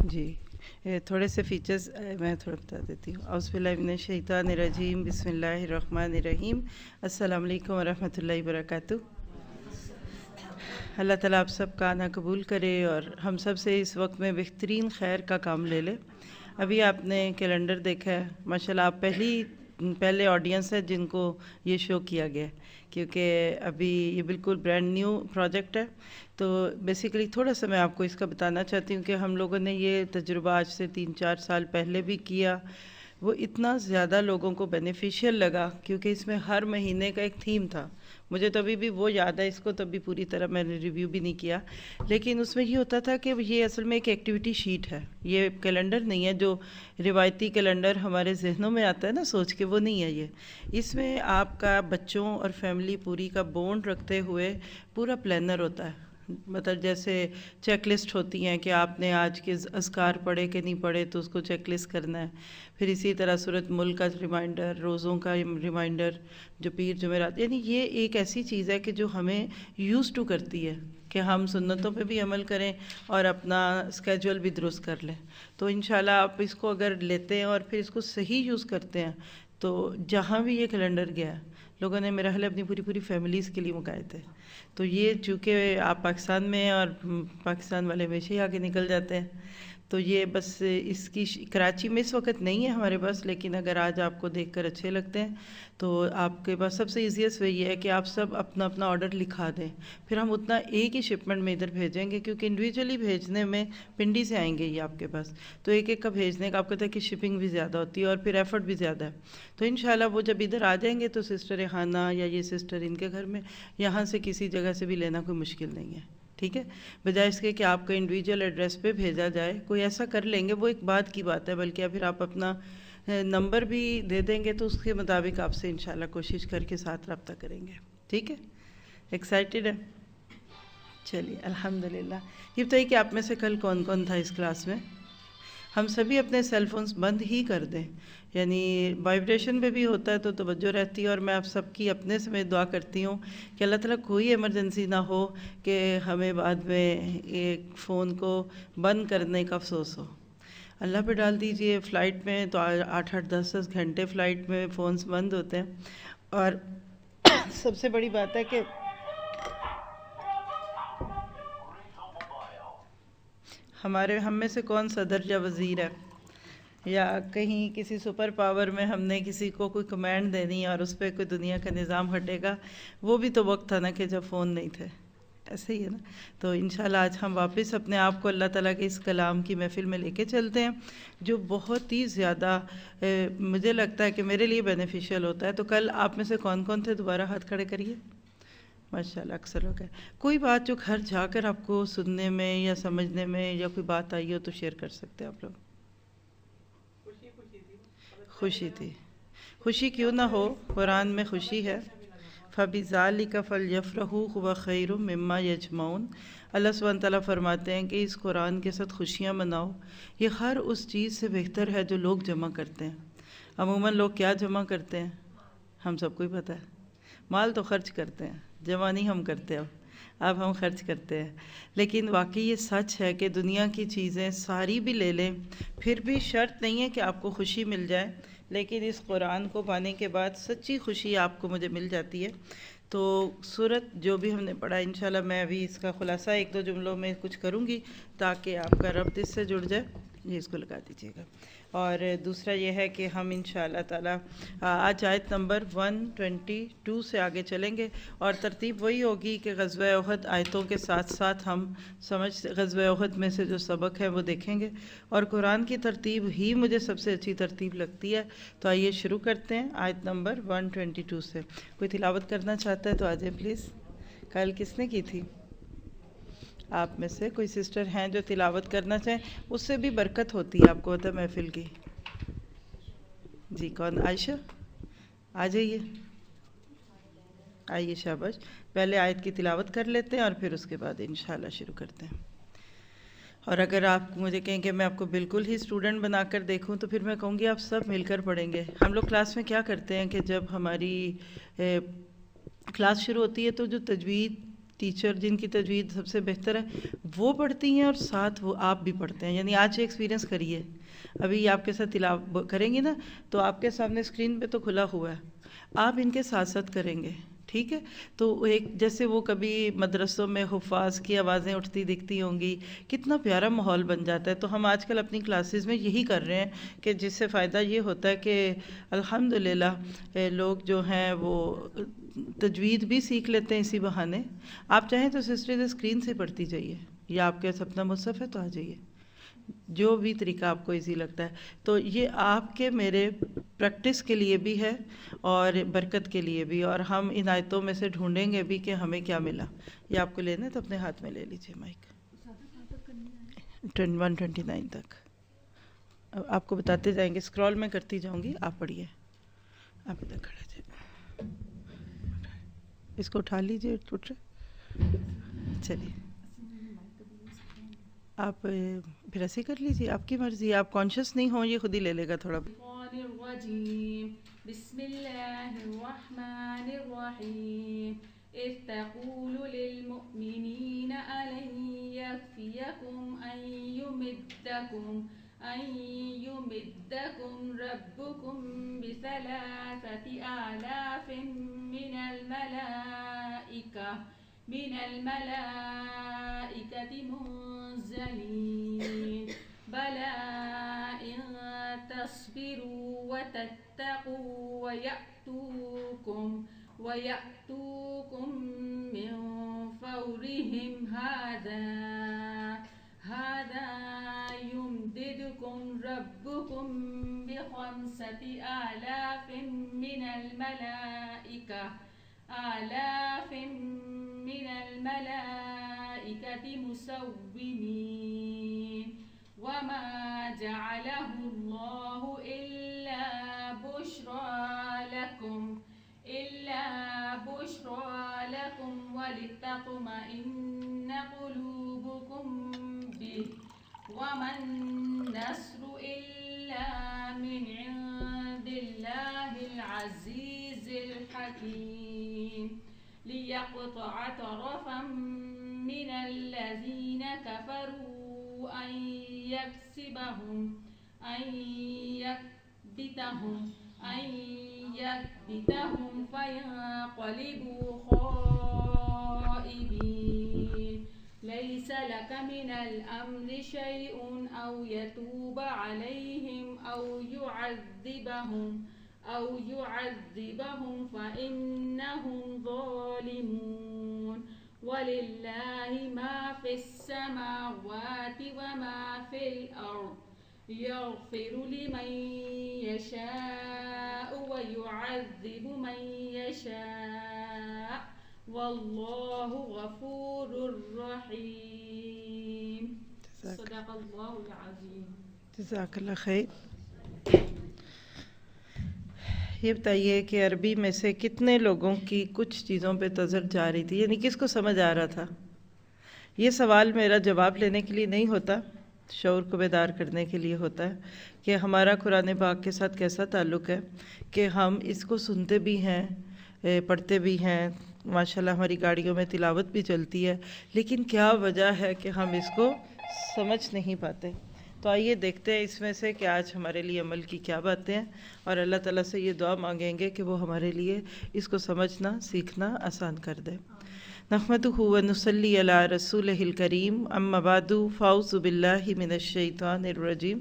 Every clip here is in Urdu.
جی تھوڑے سے فیچرز میں تھوڑا بتا دیتی ہوں. اعوذ باللہ من الشیطان الرجیم، بسم اللہ الرحمن الرحیم. السلام علیکم ورحمۃ اللہ وبرکاتہ. اللہ تعالیٰ آپ سب کا آنا قبول کرے اور ہم سب سے اس وقت میں بہترین خیر کا کام لے لے. ابھی آپ نے کیلنڈر دیکھا ہے، ماشاءاللہ آپ پہلے آڈینس ہے جن کو یہ شو کیا گیا ہے، کیونکہ ابھی یہ بالکل برانڈ نیو پروجیکٹ ہے. تو بیسیکلی تھوڑا سا میں آپ کو اس کا بتانا چاہتی ہوں کہ ہم لوگوں نے یہ تجربہ آج سے 3-4 سال پہلے بھی کیا. وہ اتنا زیادہ لوگوں کو بینیفیشیل لگا کیونکہ اس میں ہر مہینے کا ایک تھیم تھا. مجھے تو ابھی بھی وہ یاد ہے، اس کو تو ابھی پوری طرح میں نے ریویو بھی نہیں کیا، لیکن اس میں یہ ہوتا تھا کہ یہ اصل میں ایک ایکٹیویٹی شیٹ ہے. یہ کیلنڈر نہیں ہے جو روایتی کیلنڈر ہمارے ذہنوں میں آتا ہے نا سوچ کے، وہ نہیں ہے یہ. اس میں آپ کا بچوں اور فیملی پوری کا بونڈ رکھتے ہوئے پورا پلانر ہوتا ہے. مطلب جیسے چیک لسٹ ہوتی ہیں کہ آپ نے آج کے اذکار پڑھے کہ نہیں پڑھے تو اس کو چیک لسٹ کرنا ہے. پھر اسی طرح سورۃ ملک کا ریمائنڈر، روزوں کا ریمائنڈر، جو پیر جمعرات، یعنی یہ ایک ایسی چیز ہے کہ جو ہمیں یوز ٹو کرتی ہے کہ ہم سنتوں پہ بھی عمل کریں اور اپنا اسکیجول بھی درست کر لیں. تو انشاءاللہ آپ اس کو اگر لیتے ہیں اور پھر اس کو صحیح یوز کرتے ہیں تو جہاں بھی یہ کیلنڈر گیا لوگوں نے میرا خیال اپنی پوری فیملیز کے لیے منگائے تھے. تو یہ چونکہ آپ پاکستان میں ہیں اور پاکستان والے ہمیشہ ہی آگے نکل جاتے ہیں، تو یہ بس اس کی کراچی میں اس وقت نہیں ہے ہمارے پاس، لیکن اگر آج آپ کو دیکھ کر اچھے لگتے ہیں تو آپ کے پاس سب سے ایزیسٹ وہی ہے کہ آپ سب اپنا اپنا آرڈر لکھا دیں. پھر ہم اتنا ایک ہی شپمنٹ میں ادھر بھیجیں گے، کیونکہ انڈیویجولی بھیجنے میں پنڈی سے آئیں گے یہ آپ کے پاس، تو ایک ایک کا بھیجنے کا آپ کو پتہ ہے کہ شپنگ بھی زیادہ ہوتی ہے اور پھر ایفرٹ بھی زیادہ ہے. تو انشاءاللہ وہ جب ادھر آ جائیں گے تو سسٹر ریحانہ یا یہ سسٹر ان کے گھر میں یہاں سے کسی جگہ سے بھی لینا کوئی مشکل نہیں ہے. ٹھیک ہے، بجائے اس کے کہ آپ کو انڈیویجول ایڈریس پہ بھیجا جائے. کوئی ایسا کر لیں گے، وہ ایک بات کی بات ہے، بلکہ پھر آپ اپنا نمبر بھی دے دیں گے تو اس کے مطابق آپ سے انشاءاللہ کوشش کر کے ساتھ رابطہ کریں گے. ٹھیک ہے، ایکسائٹیڈ ہے؟ چلیے الحمدللہ. یہ بتائیے کہ آپ میں سے کل کون کون تھا اس کلاس میں؟ ہم سبھی اپنے سیل فونز بند ہی کر دیں، یعنی وائبریشن پہ بھی ہوتا ہے تو توجہ رہتی ہے. اور میں آپ سب کی اپنے سے میں دعا کرتی ہوں کہ اللہ تعالیٰ کوئی ایمرجنسی نہ ہو کہ ہمیں بعد میں ایک فون کو بند کرنے کا افسوس ہو. اللہ پہ ڈال دیجئے. فلائٹ میں تو 8-10 گھنٹے فلائٹ میں فونز بند ہوتے ہیں. اور سب سے بڑی بات ہے کہ ہم میں سے کون صدر یا وزیر ہے یا کہیں کسی سپر پاور میں ہم نے کسی کو کوئی کمانڈ دینی اور اس پہ کوئی دنیا کا نظام ہٹے گا؟ وہ بھی تو وقت تھا نا کہ جب فون نہیں تھے. ایسے ہی ہے نا. تو انشاءاللہ آج ہم واپس اپنے آپ کو اللہ تعالیٰ کے اس کلام کی محفل میں لے کے چلتے ہیں جو بہت ہی زیادہ مجھے لگتا ہے کہ میرے لیے بینیفیشیل ہوتا ہے. تو کل آپ میں سے کون کون تھے؟ دوبارہ ہاتھ کھڑے کریے. ماشاءاللہ اکثر ہو گئے. کوئی بات جو گھر جا کر آپ کو سننے میں یا سمجھنے میں یا کوئی بات آئی ہو تو شیئر کر سکتے ہیں آپ لوگ. خوشی تھی. خوشی کیوں نہ ہو، قرآن میں خوشی ہے. فَبِذَالِكَ فَلْيَفْرَحُوا هُوَ خَيْرٌ مِّمَّا يَجْمَعُونَ. اللہ سبحانہ تعالیٰ فرماتے ہیں کہ اس قرآن کے ساتھ خوشیاں مناؤ، یہ ہر اس چیز سے بہتر ہے جو لوگ جمع کرتے ہیں. عموماً لوگ کیا جمع کرتے ہیں ہم سب کو ہی پتہ ہے. مال تو خرچ کرتے ہیں، جمع نہیں ہم کرتے. اب ہم خرچ کرتے ہیں. لیکن واقعی یہ سچ ہے کہ دنیا کی چیزیں ساری بھی لے لیں پھر بھی شرط نہیں ہے کہ آپ کو خوشی مل جائے، لیکن اس قرآن کو پانے کے بعد سچی خوشی آپ کو مجھے مل جاتی ہے. تو سورت جو بھی ہم نے پڑھا، انشاءاللہ میں ابھی اس کا خلاصہ 1-2 جملوں میں کچھ کروں گی تاکہ آپ کا ربط اس سے جڑ جائے. یہ اس کو لگا دیجیے گا. اور دوسرا یہ ہے کہ ہم انشاءاللہ تعالی آج آیت نمبر 122 سے آگے چلیں گے اور ترتیب وہی ہوگی کہ غزوہ احد آیتوں کے ساتھ ساتھ ہم غزوہ احد میں سے جو سبق ہے وہ دیکھیں گے. اور قرآن کی ترتیب ہی مجھے سب سے اچھی ترتیب لگتی ہے. تو آئیے شروع کرتے ہیں آیت نمبر 122 سے. کوئی تلاوت کرنا چاہتا ہے تو آ جائے پلیز. کل کس نے کی تھی؟ آپ میں سے کوئی سسٹر ہیں جو تلاوت کرنا چاہیں؟ اس سے بھی برکت ہوتی ہے، آپ کو پتہ ہے محفل کی. جی کون؟ عائشہ آ جائیے. آئیے شاباش. پہلے آیت کی تلاوت کر لیتے ہیں اور پھر اس کے بعد انشاءاللہ شروع کرتے ہیں. اور اگر آپ مجھے کہیں کہ میں آپ کو بالکل ہی اسٹوڈنٹ بنا کر دیکھوں تو پھر میں کہوں گی آپ سب مل کر پڑھیں گے. ہم لوگ کلاس میں کیا کرتے ہیں کہ جب ہماری کلاس شروع ہوتی ہے تو جو تجوید ٹیچر جن کی تجوید سب سے بہتر ہے وہ پڑھتی ہیں اور ساتھ وہ آپ بھی پڑھتے ہیں. یعنی آج ایکسپیرینس کریے, ابھی آپ کے ساتھ تلاوت کریں گی نا تو آپ کے سامنے اسکرین پہ تو کھلا ہوا ہے, آپ ان کے ساتھ ساتھ کریں گے, ٹھیک ہے. تو ایک جیسے وہ کبھی مدرسوں میں حفاظ کی آوازیں اٹھتی دکھتی ہوں گی, کتنا پیارا ماحول بن جاتا ہے. تو ہم آج کل اپنی کلاسز میں یہی کر رہے ہیں کہ جس سے فائدہ یہ ہوتا ہے کہ الحمدللہ لوگ جو ہیں وہ تجوید بھی سیکھ لیتے ہیں اسی بہانے. آپ چاہیں تو سسٹر اسکرین سے پڑھتی جائیے, یا آپ کے اپنا مصحف ہے تو آ جائیے, جو بھی طریقہ آپ کو ایزی لگتا ہے. تو یہ آپ کے میرے پریکٹس کے لیے بھی ہے اور برکت کے لیے بھی, اور ہم ان آیتوں میں سے ڈھونڈیں گے بھی کہ ہمیں کیا ملا. یہ آپ کو لینا ہے تو اپنے ہاتھ میں لے لیجیے مائک. 129 تک آپ کو بتاتے جائیں گے, اسکرول میں کرتی جاؤں گی, آپ پڑھیے. آپ ادھر کھڑے تھے, اس کو اٹھا لیجیے, اٹھ رہے چلیے. آپ پھر ایسے کر لیجیے, آپ کی مرضی, آپ کانشیس نہیں ہوں یہ خود ہی لے لے گا تھوڑا. بسم اللہ الرحمن الرحیم اذ تقول للمؤمنین ألن يكفيكم أن يمدكم ربكم ب3,000 من الملائكة منزلين بلى إن تصبروا وتتقوا ويأتوكم من فورهم هذا يمددكم ربكم ب5,000 من الملائكة مسومين وما جعله الله إلا بشرى لكم ولتطمئن قلوبكم به وما النصر إلا من عند الله العزيز الحكيم ليقطع طرفا من الذين كفروا أن يكبتهم فينقلبوا خائبين ليس لك من الأمر شيء أو يتوب عليهم أو يعذبهم فإنهم ظالمون ولله ما في السماوات وما في الأرض يغفر لمن يشاء ويعذب من يشاء والله غفور رحيم صدق الله العظيم. جزاک اللہ خیر. یہ بتائیے کہ عربی میں سے کتنے لوگوں کی کچھ چیزوں پہ نظر جا رہی تھی, یعنی کس کو سمجھ آ رہا تھا؟ یہ سوال میرا جواب لینے کے لیے نہیں ہوتا, شعور کو بیدار کرنے کے لیے ہوتا ہے کہ ہمارا قرآن پاک کے ساتھ کیسا تعلق ہے کہ ہم اس کو سنتے بھی ہیں, پڑھتے بھی ہیں, ماشاءاللہ ہماری گاڑیوں میں تلاوت بھی چلتی ہے, لیکن کیا وجہ ہے کہ ہم اس کو سمجھ نہیں پاتے. تو آئیے دیکھتے ہیں اس میں سے کہ آج ہمارے لیے عمل کی کیا باتیں ہیں, اور اللہ تعالیٰ سے یہ دعا مانگیں گے کہ وہ ہمارے لیے اس کو سمجھنا سیکھنا آسان کر دے. نحمدہ ونصلی علی رسولہ الکریم, اما بعد فاعوذ باللہ من الشیطان الرجیم.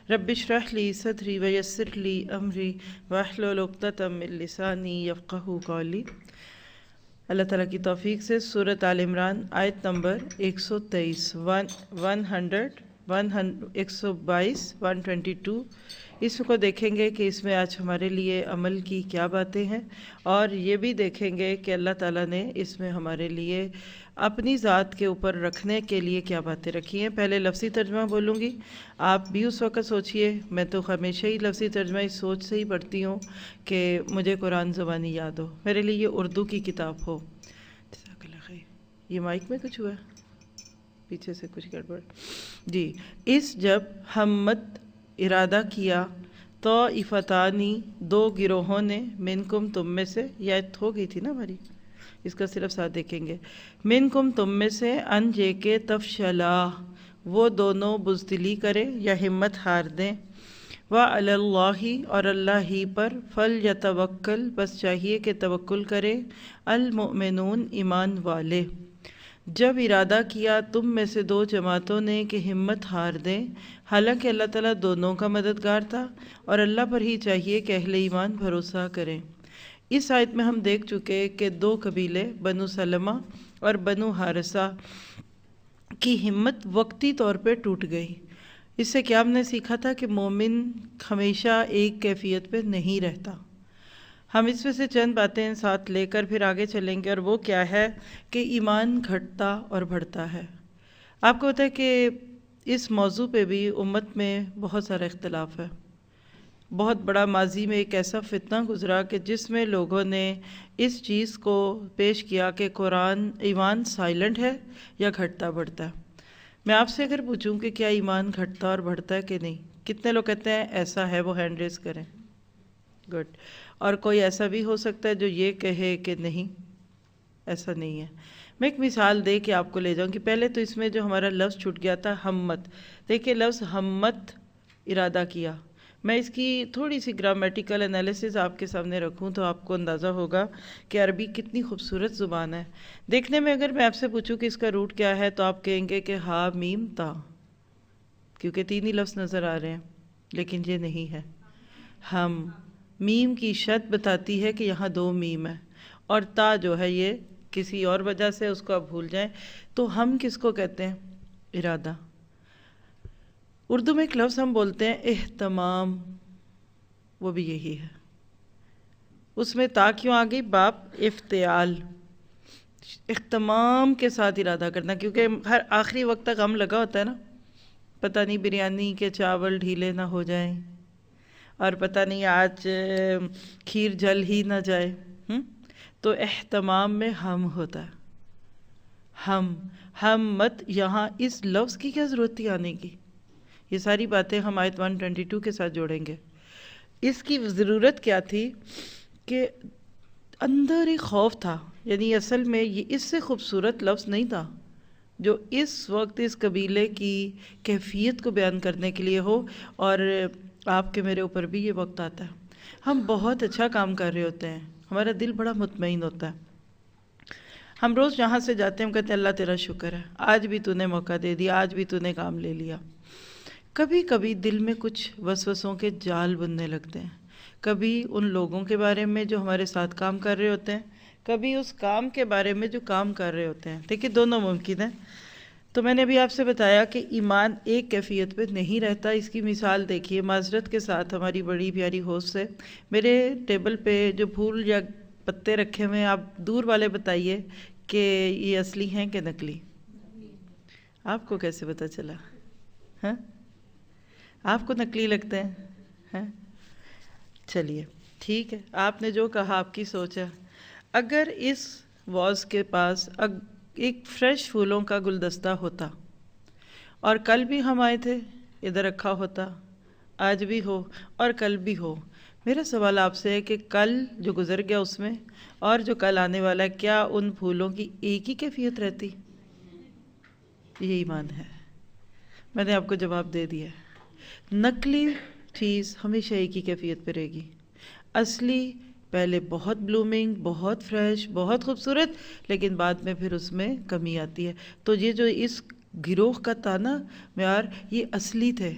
رب اشرح لی صدری ویسر لی امری واحلل عقدۃ من لسانی یفقہوا قولی. اللہ تعالیٰ کی توفیق سے سورۃ آل عمران آیت نمبر 123 122 اس کو دیکھیں گے کہ اس میں آج ہمارے لیے عمل کی کیا باتیں ہیں, اور یہ بھی دیکھیں گے کہ اللہ تعالیٰ نے اس میں ہمارے لیے اپنی ذات کے اوپر رکھنے کے لیے کیا باتیں رکھی ہیں. پہلے لفظی ترجمہ بولوں گی, آپ بھی اس وقت سوچئے. میں تو ہمیشہ ہی لفظی ترجمہ اس سوچ سے ہی پڑھتی ہوں کہ مجھے قرآن زبانی یاد ہو, میرے لیے یہ اردو کی کتاب ہو. جزاک اللہ خیر. یہ مائک میں کچھ ہوا ہے, پیچھے سے کچھ گڑبڑ جی. اس جب ہمت ارادہ کیا طائفتانی دو گروہوں نے منکم تم میں سے, یہ آیت ہو گئی تھی نا ہماری, اس کا صرف ساتھ دیکھیں گے. منکم تم میں سے ان جے کے تفشلا وہ دونوں بزدلی کرے یا ہمت ہار دیں. وعلی اللہ اور اللہ ہی پر فلیتوکل بس چاہیے کہ توکل کرے المؤمنون ایمان والے. جب ارادہ کیا تم میں سے دو جماعتوں نے کہ ہمت ہار دیں، حالانکہ اللہ تعالیٰ دونوں کا مددگار تھا اور اللہ پر ہی چاہیے کہ اہل ایمان بھروسہ کریں. اس آیت میں ہم دیکھ چکے کہ دو قبیلے بنو سلمہ اور بنو حارثہ کی ہمت وقتی طور پہ ٹوٹ گئی. اس سے کیا ہم نے سیکھا تھا کہ مومن ہمیشہ ایک کیفیت پہ نہیں رہتا. ہم اس میں سے چند باتیں ساتھ لے کر پھر آگے چلیں گے، اور وہ کیا ہے کہ ایمان گھٹتا اور بڑھتا ہے. آپ کو پتہ ہے کہ اس موضوع پہ بھی امت میں بہت سارا اختلاف ہے. بہت بڑا ماضی میں ایک ایسا فتنہ گزرا کہ جس میں لوگوں نے اس چیز کو پیش کیا کہ قرآن ایمان سائلنٹ ہے یا گھٹتا بڑھتا ہے. میں آپ سے اگر پوچھوں کہ کیا ایمان گھٹتا اور بڑھتا ہے کہ نہیں، کتنے لوگ کہتے ہیں ایسا ہے؟ وہ ہینڈ ریز کریں. گڈ. اور کوئی ایسا بھی ہو سکتا ہے جو یہ کہے کہ نہیں ایسا نہیں ہے. میں ایک مثال دے کے آپ کو لے جاؤں کہ پہلے تو اس میں جو ہمارا لفظ چھوٹ گیا تھا ہمت. دیکھیں لفظ ہمت ارادہ کیا. میں اس کی تھوڑی سی گرامیٹیکل انالیسز آپ کے سامنے رکھوں تو آپ کو اندازہ ہوگا کہ عربی کتنی خوبصورت زبان ہے. دیکھنے میں اگر میں آپ سے پوچھوں کہ اس کا روٹ کیا ہے تو آپ کہیں گے کہ ہا میم تا، کیونکہ تین ہی لفظ نظر آ رہے ہیں، لیکن یہ نہیں ہے. ہم میم کی شد بتاتی ہے کہ یہاں دو میم ہے، اور تا جو ہے یہ کسی اور وجہ سے اس کو آپ بھول جائیں. تو ہم کس کو کہتے ہیں؟ ارادہ. اردو میں ایک لفظ ہم بولتے ہیں اہتمام، وہ بھی یہی ہے. اس میں تا کیوں آ گئی؟ باب افتعال، اہتمام کے ساتھ ارادہ کرنا، کیونکہ ہر آخری وقت تک غم لگا ہوتا ہے نا. پتہ نہیں بریانی کے چاول ڈھیلے نہ ہو جائیں، اور پتہ نہیں آج کھیر جل ہی نہ جائے. تو اہتمام میں ہم ہوتا ہے. ہم مت. یہاں اس لفظ کی کیا ضرورت تھی آنے کی؟ یہ ساری باتیں ہم آیت 122 کے ساتھ جوڑیں گے. اس کی ضرورت کیا تھی کہ اندر ایک خوف تھا. یعنی اصل میں یہ اس سے خوبصورت لفظ نہیں تھا جو اس وقت اس قبیلے کی کیفیت کو بیان کرنے کے لیے ہو. اور آپ کے میرے اوپر بھی یہ وقت آتا ہے، ہم بہت اچھا کام کر رہے ہوتے ہیں، ہمارا دل بڑا مطمئن ہوتا ہے. ہم روز جہاں سے جاتے ہیں ہم کہتے ہیں اللہ تیرا شکر ہے، آج بھی تو نے موقع دے دیا، آج بھی تو نے کام لے لیا. کبھی کبھی دل میں کچھ وسوسوں کے جال بننے لگتے ہیں، کبھی ان لوگوں کے بارے میں جو ہمارے ساتھ کام کر رہے ہوتے ہیں، کبھی اس کام کے بارے میں جو کام کر رہے ہوتے ہیں. دیکھیں دونوں ممکن ہیں. تو میں نے ابھی آپ سے بتایا کہ ایمان ایک کیفیت پہ نہیں رہتا. اس کی مثال دیکھیے. معذرت کے ساتھ ہماری بڑی پیاری ہوسٹ ہے، میرے ٹیبل پہ جو پھول یا پتے رکھے ہوئے ہیں، آپ دور والے بتائیے کہ یہ اصلی ہیں کہ نقلی؟ آپ کو کیسے پتہ چلا؟ ہاں آپ کو نقلی لگتے ہیں؟ چلیے ٹھیک ہے، آپ نے جو کہا آپ کی سوچ ہے. اگر اس واز کے پاس ایک فریش پھولوں کا گلدستہ ہوتا اور کل بھی ہم آئے تھے ادھر رکھا ہوتا، آج بھی ہو اور کل بھی ہو، میرا سوال آپ سے ہے کہ کل جو گزر گیا اس میں اور جو کل آنے والا ہے، کیا ان پھولوں کی ایک ہی کیفیت رہتی؟ یہ ایمان ہے. میں نے آپ کو جواب دے دیا. نقلی چیز ہمیشہ ایک ہی کیفیت پہ رہے گی. اصلی پہلے بہت بلومنگ، بہت فریش، بہت خوبصورت، لیکن بعد میں پھر اس میں کمی آتی ہے. تو یہ جو اس گروہ کا تھا نا معیار، یہ اصلی تھے.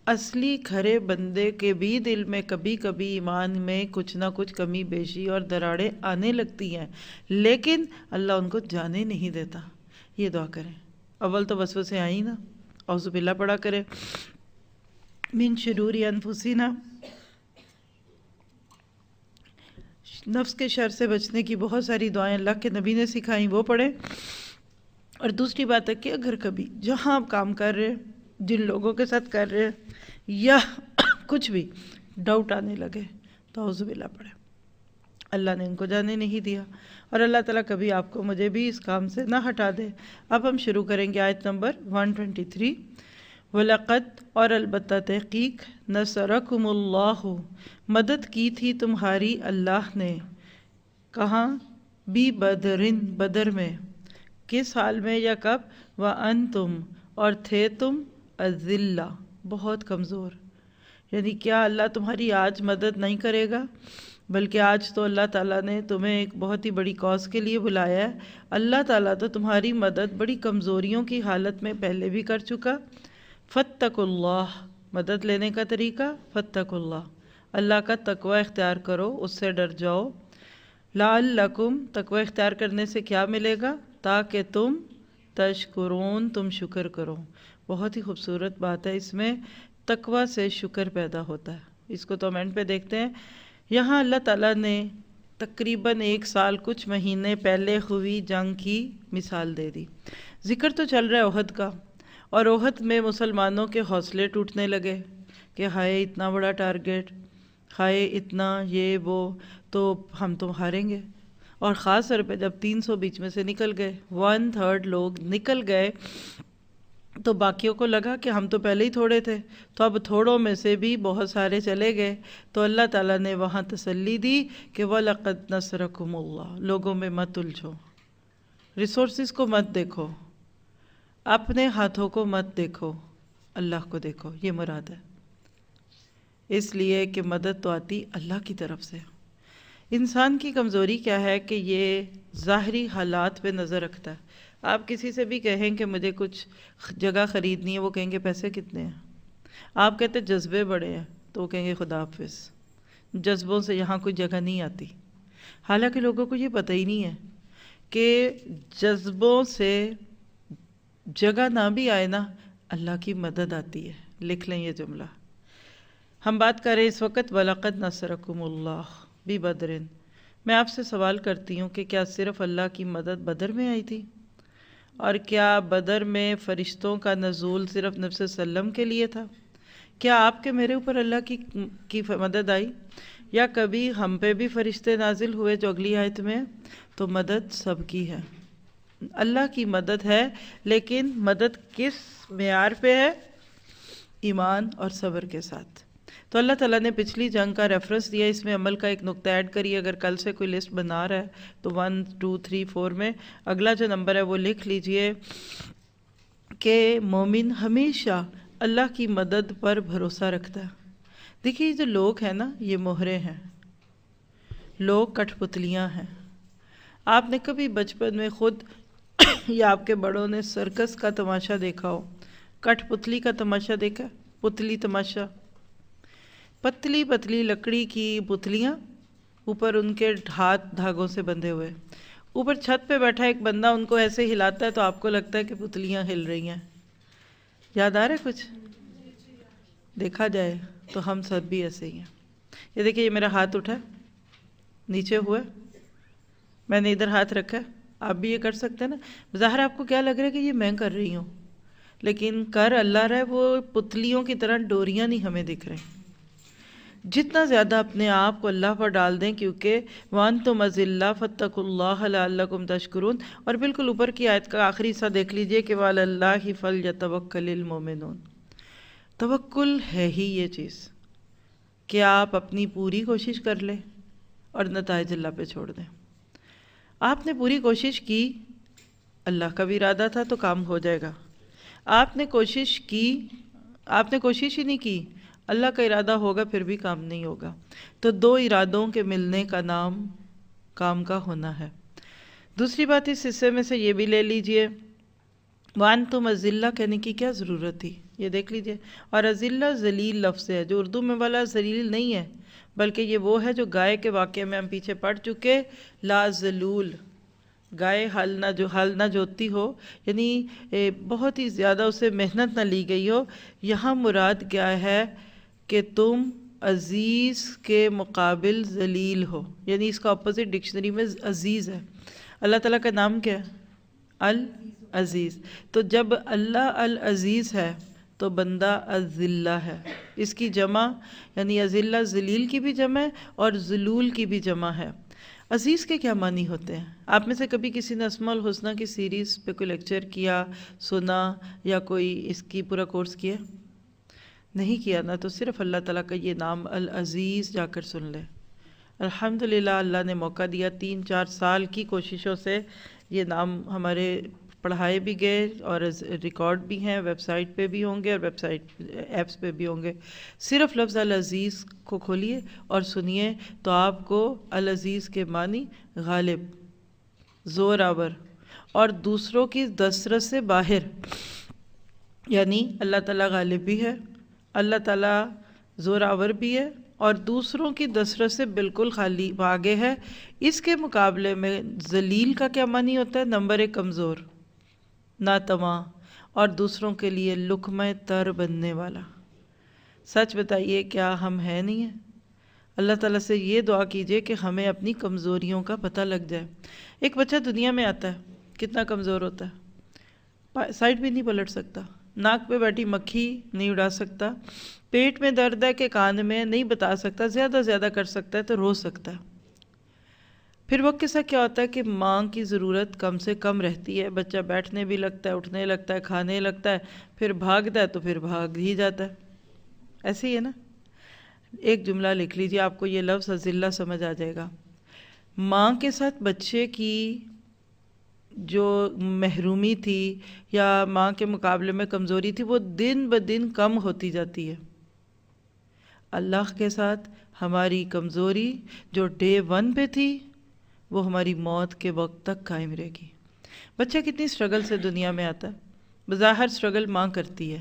اصلی کھرے بندے کے بھی دل میں کبھی کبھی ایمان میں کچھ نہ کچھ کمی بیشی اور دراڑیں آنے لگتی ہیں، لیکن اللہ ان کو جانے نہیں دیتا. یہ دعا کریں. اول تو وسوسے آئی نا، اعوذ باللہ پڑھا کریں. من شرور انفسنا، نفس کے شر سے بچنے کی بہت ساری دعائیں اللہ کے نبی نے سکھائیں، وہ پڑھیں. اور دوسری بات ہے کہ اگر کبھی جہاں آپ کام کر رہے ہیں، جن لوگوں کے ساتھ کر رہے ہیں، یا کچھ بھی ڈاؤٹ آنے لگے تو اعوذ باللہ پڑھیں. اللہ نے ان کو جانے نہیں دیا، اور اللہ تعالیٰ کبھی آپ کو مجھے بھی اس کام سے نہ ہٹا دے. اب ہم شروع کریں گے آیت نمبر 123. وَلَقَدْ اور البتہ تحقیق نَصَرَكُمُ اللَّهُ مدد کی تھی تمہاری اللہ نے. کہاں؟ بی بدرن، بدر میں، کس حال میں یا کب، وانتم، اور تھے تم، اذلہ، بہت کمزور. یعنی کیا اللہ تمہاری آج مدد نہیں کرے گا؟ بلکہ آج تو اللہ تعالیٰ نے تمہیں ایک بہت ہی بڑی کاز کے لیے بلایا ہے. اللہ تعالیٰ تو تمہاری مدد بڑی کمزوریوں کی حالت میں پہلے بھی کر چکا. فاتقوا اللہ، مدد لینے کا طریقہ فاتقوا اللہ، اللہ کا تقوی اختیار کرو، اس سے ڈر جاؤ. لعلکم، تقوی اختیار کرنے سے کیا ملے گا؟ تاکہ تم تشکرون، تم شکر کرو. بہت ہی خوبصورت بات ہے، اس میں تقوی سے شکر پیدا ہوتا ہے. اس کو تو ہم اینڈ پہ دیکھتے ہیں. یہاں اللہ تعالیٰ نے تقریباً 1 سال کچھ مہینے پہلے ہوئی جنگ کی مثال دے دی. ذکر تو چل رہا ہے احد کا، اور احد میں مسلمانوں کے حوصلے ٹوٹنے لگے کہ ہائے اتنا بڑا ٹارگیٹ، ہائے اتنا یہ وہ، تو ہم تو ہاریں گے. اور خاص طور پہ جب 300 بیچ میں سے نکل گئے، 1/3 لوگ نکل گئے، تو باقیوں کو لگا کہ ہم تو پہلے ہی تھوڑے تھے، تو اب تھوڑوں میں سے بھی بہت سارے چلے گئے. تو اللہ تعالیٰ نے وہاں تسلی دی کہ وَلَقَدْ نَصْرَكُمُ اللَّهُ، لوگوں میں مت الجھو، ریسورسز کو مت دیکھو، اپنے ہاتھوں کو مت دیکھو، اللہ کو دیکھو. یہ مراد ہے، اس لیے کہ مدد تو آتی اللہ کی طرف سے. انسان کی کمزوری کیا ہے کہ یہ ظاہری حالات پہ نظر رکھتا ہے. آپ کسی سے بھی کہیں کہ مجھے کچھ جگہ خریدنی ہے، وہ کہیں گے پیسے کتنے ہیں. آپ کہتے جذبے بڑے ہیں، تو وہ کہیں گے خدا حافظ، جذبوں سے یہاں کوئی جگہ نہیں آتی. حالانکہ لوگوں کو یہ پتہ ہی نہیں ہے کہ جذبوں سے جگہ نہ بھی آئے نا، اللہ کی مدد آتی ہے. لکھ لیں یہ جملہ. ہم بات کر رہے ہیں اس وقت وَلَقَدْ نَصْرَكُمُ اللَّهُ بِبَدْرٍ. میں آپ سے سوال کرتی ہوں کہ کیا صرف اللہ کی مدد بدر میں آئی تھی؟ اور کیا بدر میں فرشتوں کا نزول صرف نبی صلی اللہ علیہ وسلم کے لیے تھا؟ کیا آپ کے میرے اوپر اللہ کی مدد آئی؟ یا کبھی ہم پہ بھی فرشتے نازل ہوئے جو اگلی آیت میں؟ تو مدد سب کی ہے، اللہ کی مدد ہے، لیکن مدد کس معیار پہ ہے؟ ایمان اور صبر کے ساتھ. تو اللہ تعالیٰ نے پچھلی جنگ کا ریفرنس دیا، اس میں عمل کا ایک نقطہ ایڈ کریے. اگر کل سے کوئی لسٹ بنا رہا ہے تو 1 2 3 4 میں اگلا جو نمبر ہے وہ لکھ لیجئے کہ مومن ہمیشہ اللہ کی مدد پر بھروسہ رکھتا ہے. دیکھیے جو لوگ ہیں نا، یہ مہرے ہیں، لوگ کٹھ پتلیاں ہیں. آپ نے کبھی بچپن میں خود یا آپ کے بڑوں نے سرکس کا تماشا دیکھا ہو؟ کٹھ پتلی کا تماشا دیکھا؟ پتلی تماشا، پتلی پتلی لکڑی کی پتلیاں، اوپر ان کے ہاتھ دھاگوں سے بندھے ہوئے، اوپر چھت پہ بیٹھا ایک بندہ ان کو ایسے ہلاتا ہے تو آپ کو لگتا ہے کہ پتلیاں ہل رہی ہیں. یاد آ رہا ہے کچھ؟ دیکھا جائے تو ہم سب بھی ایسے ہی ہیں. یہ دیکھیے، یہ میرا ہاتھ اٹھا، نیچے ہوا، میں نے ادھر ہاتھ رکھا. آپ بھی یہ کر سکتے ہیں نا. ظاہر آپ کو کیا لگ رہا ہے کہ یہ میں کر رہی ہوں، لیکن کر اللہ رہا ہے. وہ پتلیوں کی طرح ڈوریاں نہیں ہمیں دکھ رہی. جتنا زیادہ اپنے آپ کو اللہ پر ڈال دیں، کیونکہ وَأَنْتُمْ أَذِلَّةٌ فَاتَّقُوا اللَّهَ لَعَلَّكُمْ تَشْكُرُونَ. اور بالکل اوپر کی آیت کا آخری حصہ دیکھ لیجئے کہ وَعَلَى اللَّهِ فَلْيَتَوَكَّلِ الْمُؤْمِنُونَ. توکل ہے ہی یہ چیز کہ آپ اپنی پوری کوشش کر لیں اور نتائج اللہ پہ چھوڑ دیں. آپ نے پوری کوشش کی، اللہ کا بھی ارادہ تھا تو کام ہو جائے گا. آپ نے کوشش کی، آپ نے کوشش ہی نہیں کی، اللہ کا ارادہ ہوگا پھر بھی کام نہیں ہوگا. تو 2 ارادوں کے ملنے کا نام کام کا ہونا ہے. دوسری بات اس حصے میں سے یہ بھی لے لیجئے، وَأَنْتُمْ أَذِلَّةٌ کہنے کی کیا ضرورت تھی؟ یہ دیکھ لیجئے. اور اذلہ ذلیل لفظ ہے، جو اردو میں والا ذلیل نہیں ہے، بلکہ یہ وہ ہے جو گائے کے واقعے میں ہم پیچھے پڑھ چکے. لا ذلول، گائے ہل نہ جوتی ہو، یعنی بہت ہی زیادہ اسے محنت نہ لی گئی ہو. یہاں مراد کیا ہے کہ تم عزیز کے مقابل ذلیل ہو، یعنی اس کا اپوزٹ ڈکشنری میں عزیز ہے. اللہ تعالیٰ کا نام کیا ہے؟ العزیز. تو جب اللہ العزیز ہے تو بندہ الذلہ ہے. اس کی جمع یعنی الذلہ ذلیل کی بھی جمع ہے اور ذلول کی بھی جمع ہے. عزیز کے کیا معنی ہوتے ہیں؟ آپ میں سے کبھی کسی نے اسماء الحسنہ کی سیریز پہ کوئی لیکچر کیا، سنا، یا کوئی اس کی پورا کورس کیا؟ نہیں کیا نا، تو صرف اللہ تعالیٰ کا یہ نام العزیز جا کر سن لے. الحمدللہ اللہ نے موقع دیا، 3-4 سال کی کوششوں سے یہ نام ہمارے پڑھائے بھی گئے اور ریکارڈ بھی ہیں، ویب سائٹ پہ بھی ہوں گے اور ویب سائٹ ایپس پہ بھی ہوں گے۔ صرف لفظ العزیز کو کھولیے اور سنیے تو آپ کو العزیز کے معنی غالب، زور آور اور دوسروں کی دسترس سے باہر، یعنی اللہ تعالیٰ غالب بھی ہے، اللہ تعالیٰ زور آور بھی ہے اور دوسروں کی دسترس سے بالکل خالی آگے ہے۔ اس کے مقابلے میں ذلیل کا کیا معنی ہوتا ہے؟ نمبر 1 کمزور، ناتواں اور دوسروں کے لیے لقمہ تر بننے والا۔ سچ بتائیے کیا ہم ہیں نہیں ہیں؟ اللہ تعالیٰ سے یہ دعا کیجئے کہ ہمیں اپنی کمزوریوں کا پتہ لگ جائے۔ ایک بچہ دنیا میں آتا ہے کتنا کمزور ہوتا ہے، سائڈ بھی نہیں پلٹ سکتا، ناک پہ بیٹھی مکھی نہیں اڑا سکتا، پیٹ میں درد ہے کہ کان میں نہیں بتا سکتا، زیادہ زیادہ کر سکتا ہے تو رو سکتا ہے۔ پھر وقت کے ساتھ کیا ہوتا ہے کہ ماں کی ضرورت کم سے کم رہتی ہے، بچہ بیٹھنے بھی لگتا ہے، اٹھنے لگتا ہے، کھانے لگتا ہے، پھر بھاگتا ہے تو پھر بھاگ ہی جاتا ہے۔ ایسے ہی ہے نا؟ ایک جملہ لکھ لیجیے، آپ کو یہ لفظ اذلہ سمجھ آ جائے گا۔ ماں کے ساتھ بچے کی جو محرومی تھی یا ماں کے مقابلے میں کمزوری تھی وہ دن بدن کم ہوتی جاتی ہے۔ اللہ کے ساتھ ہماری کمزوری جو ڈے 1 پہ تھی وہ ہماری موت کے وقت تک قائم رہے گی۔ بچہ کتنی سٹرگل سے دنیا میں آتا ہے، بظاہر سٹرگل ماں کرتی ہے،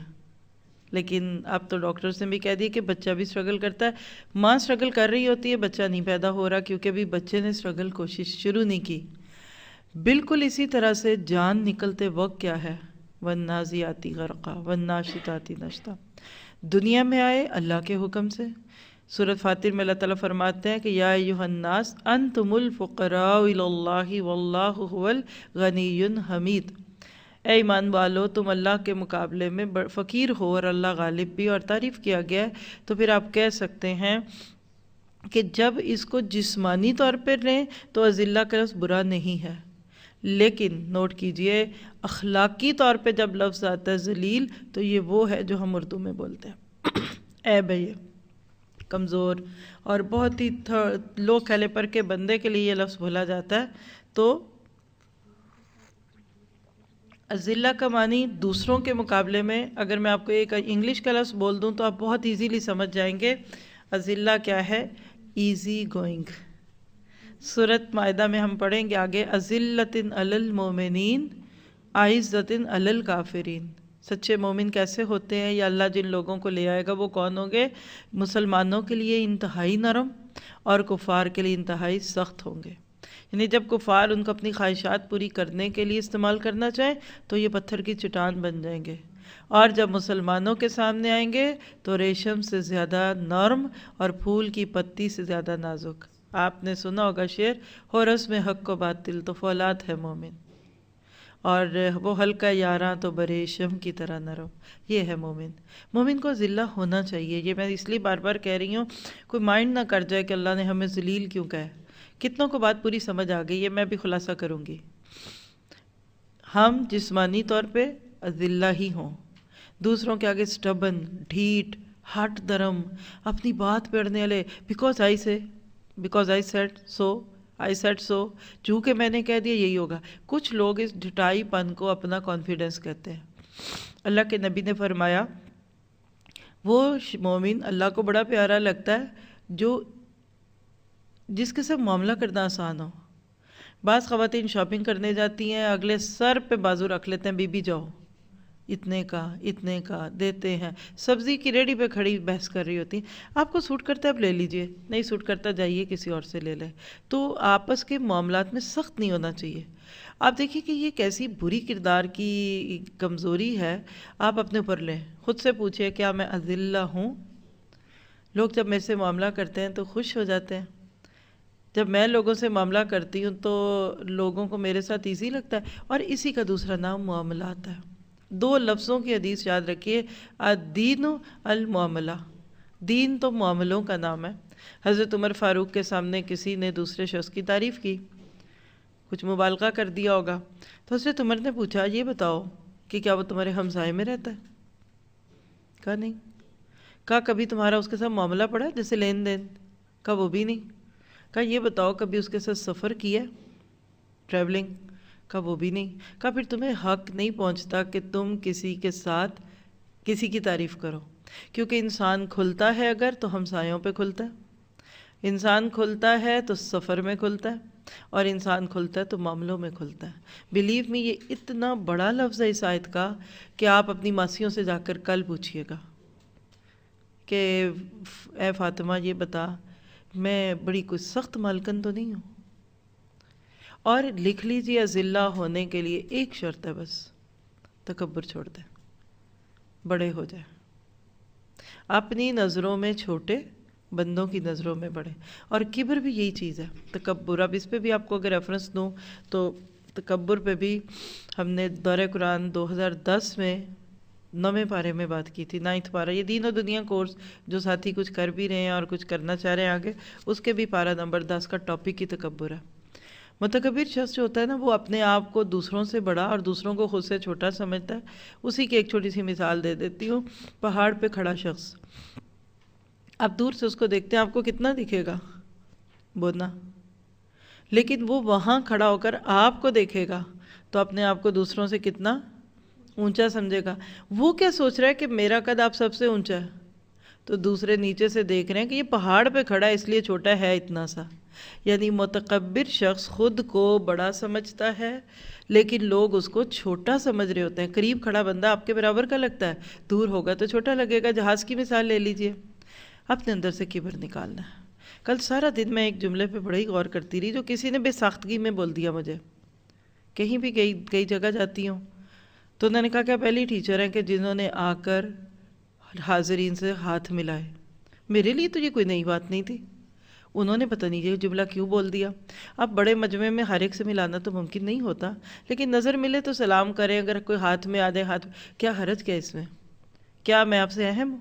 لیکن اب تو ڈاکٹرز نے بھی کہہ دی کہ بچہ بھی سٹرگل کرتا ہے۔ ماں سٹرگل کر رہی ہوتی ہے، بچہ نہیں پیدا ہو رہا کیونکہ ابھی بچے نے سٹرگل کوشش شروع نہیں کی۔ بالکل اسی طرح سے جان نکلتے وقت کیا ہے؟ وَالنَّازِعَاتِ غَرْقًا وَالنَّاشِطَاتِ نَشْطًا۔ دنیا میں آئے اللہ کے حکم سے۔ سورۃ فاتر میں اللہ تعالیٰ فرماتے ہیں کہ یا ایھا الناس انتم الفقراء الی اللہ واللہ هو الغنی الحمید۔ اے ایمان والو، تم اللہ کے مقابلے میں فقیر ہو اور اللہ غالب بھی، اور تعریف کیا گیا ہے۔ تو پھر آپ کہہ سکتے ہیں کہ جب اس کو جسمانی طور پر لیں تو اذلہ کا لفظ برا نہیں ہے، لیکن نوٹ کیجئے اخلاقی طور پہ جب لفظ آتا ہے ذلیل تو یہ وہ ہے جو ہم اردو میں بولتے ہیں عیب ہے، یہ کمزور اور بہت ہی لو کیلیبر کے بندے کے لیے یہ لفظ بولا جاتا ہے۔ تو اذلہ کا معنی دوسروں کے مقابلے میں، اگر میں آپ کو ایک انگلش کا لفظ بول دوں تو آپ بہت ایزیلی سمجھ جائیں گے اذلہ کیا ہے، ایزی گوئنگ۔ سورۃ مائدہ میں ہم پڑھیں گے آگے، اذلۃ علی المؤمنین اعزۃ علی الکافرین۔ سچے مومن کیسے ہوتے ہیں یا اللہ جن لوگوں کو لے آئے گا وہ کون ہوں گے؟ مسلمانوں کے لیے انتہائی نرم اور کفار کے لیے انتہائی سخت ہوں گے۔ یعنی جب کفار ان کو اپنی خواہشات پوری کرنے کے لیے استعمال کرنا چاہیں تو یہ پتھر کی چٹان بن جائیں گے، اور جب مسلمانوں کے سامنے آئیں گے تو ریشم سے زیادہ نرم اور پھول کی پتی سے زیادہ نازک۔ آپ نے سنا ہوگا شعر، ہو رسم حق و باطل تو فولاد ہے مومن، اور وہ ہلکا یاراں تو بریشم کی طرح نرم۔ یہ ہے مومن۔ مومن کو ذلہ ہونا چاہیے۔ یہ میں اس لیے بار بار کہہ رہی ہوں، کوئی مائنڈ نہ کر جائے کہ اللہ نے ہمیں ذلیل کیوں کہا ہے۔ کتنوں کو بات پوری سمجھ آ گئی ہے؟ میں بھی خلاصہ کروں گی۔ ہم جسمانی طور پہ ذلہ ہی ہوں، دوسروں کے آگے سٹبن، ڈھیٹ، ہٹ درم، اپنی بات پہ اڑنے والے، بیکاز آئی سیڈ سو، چونکہ میں نے کہہ دیا یہی ہوگا۔ کچھ لوگ اس ڈھٹائی پن کو اپنا کانفیڈنس کہتے ہیں۔ اللہ کے نبی نے فرمایا وہ مومن اللہ کو بڑا پیارا لگتا ہے جس کے ساتھ معاملہ کرنا آسان ہو۔ بعض خواتین شاپنگ کرنے جاتی ہیں، اگلے سر پہ بازو رکھ لیتے ہیں، بی بی جاؤ، اتنے کا دیتے ہیں۔ سبزی کی ریڑھی پہ کھڑی بحث کر رہی ہوتی ہیں، آپ کو سوٹ کرتا ہے آپ لے لیجئے، نہیں سوٹ کرتا جائیے کسی اور سے لے لیں۔ تو آپس کے معاملات میں سخت نہیں ہونا چاہیے۔ آپ دیکھیے کہ یہ کیسی بری کردار کی کمزوری ہے، آپ اپنے اوپر لیں، خود سے پوچھیں کیا میں اذلہ ہوں؟ لوگ جب میرے سے معاملہ کرتے ہیں تو خوش ہو جاتے ہیں، جب میں لوگوں سے معاملہ کرتی ہوں تو لوگوں کو میرے ساتھ ایزی لگتا ہے، اور اسی کا دوسرا نام معاملات ہے۔ 2 لفظوں کی حدیث یاد رکھیے، الدین المعاملہ، دین تو معاملوں کا نام ہے۔ حضرت عمر فاروق کے سامنے کسی نے دوسرے شخص کی تعریف کی، کچھ مبالغہ کر دیا ہوگا، تو حضرت عمر نے پوچھا یہ بتاؤ کہ کیا وہ تمہارے ہمسائے میں رہتا ہے؟ کہا نہیں۔ کہا کبھی تمہارا اس کے ساتھ معاملہ پڑا ہے جیسے لین دین؟ کہا وہ بھی نہیں۔ کہا یہ بتاؤ کبھی اس کے ساتھ سفر کیا ہے، ٹریولنگ؟ کہا وہ بھی نہیں۔ کہا پھر تمہیں حق نہیں پہنچتا کہ تم کسی کے ساتھ کسی کی تعریف کرو، کیونکہ انسان کھلتا ہے اگر تو ہمسایوں پہ کھلتا ہے، انسان کھلتا ہے تو سفر میں کھلتا ہے، اور انسان کھلتا ہے تو معاملوں میں کھلتا ہے۔ بلیو می، یہ اتنا بڑا لفظ ہے اس آیت کا کہ آپ اپنی ماسیوں سے جا کر کل پوچھئے گا کہ اے فاطمہ یہ بتا میں بڑی کوئی سخت مالکن تو نہیں ہوں؟ اور لکھ لیجیے اذلہ ہونے کے لیے ایک شرط ہے بس، تکبر چھوڑ دیں، بڑے ہو جائیں، اپنی نظروں میں چھوٹے، بندوں کی نظروں میں بڑے۔ اور کبر بھی یہی چیز ہے، تکبر۔ اب اس پہ بھی آپ کو اگر ریفرنس دوں تو تکبر پہ بھی ہم نے دورہ قرآن 2010 میں 9ویں پارے میں بات کی تھی، 9th پارہ، یہ دین و دنیا کورس جو ساتھی کچھ کر بھی رہے ہیں اور کچھ کرنا چاہ رہے ہیں آگے، اس کے بھی پارہ نمبر 10 کا ٹاپک ہی تکبر ہے۔ متکبر شخص جو ہوتا ہے نا، وہ اپنے آپ کو دوسروں سے بڑا اور دوسروں کو خود سے چھوٹا سمجھتا ہے۔ اسی کی ایک چھوٹی سی مثال دے دیتی ہوں۔ پہاڑ پہ کھڑا شخص، آپ دور سے اس کو دیکھتے ہیں، آپ کو کتنا دکھے گا؟ بونا۔ لیکن وہ وہاں کھڑا ہو کر آپ کو دیکھے گا تو اپنے آپ کو دوسروں سے کتنا اونچا سمجھے گا۔ وہ کیا سوچ رہا ہے کہ میرا قد آپ سب سے اونچا ہے، تو دوسرے نیچے سے دیکھ رہے ہیں کہ یہ پہاڑ پہ کھڑا ہے اس لیے چھوٹا ہے اتنا سا۔ یعنی متکبر شخص خود کو بڑا سمجھتا ہے لیکن لوگ اس کو چھوٹا سمجھ رہے ہوتے ہیں۔ قریب کھڑا بندہ آپ کے برابر کا لگتا ہے، دور ہوگا تو چھوٹا لگے گا۔ جہاز کی مثال لے لیجئے، اپنے اندر سے کبر نکالنا ہے۔ کل سارا دن میں ایک جملے پہ بڑی غور کرتی رہی جو کسی نے بے ساختگی میں بول دیا مجھے، کہیں بھی کئی جگہ جاتی ہوں تو انہوں نے کہا کہ پہلی ٹیچر ہیں کہ جنہوں نے آ کر حاضرین سے ہاتھ ملائے۔ میرے لیے تو یہ کوئی نئی بات نہیں تھی، انہوں نے پتہ نہیں یہ جملہ کیوں بول دیا۔ اب بڑے مجمع میں ہر ایک سے ملانا تو ممکن نہیں ہوتا، لیکن نظر ملے تو سلام کریں، اگر کوئی ہاتھ میں آ دے ہاتھ، کیا حرج کیا اس میں؟ کیا میں آپ سے اہم ہوں؟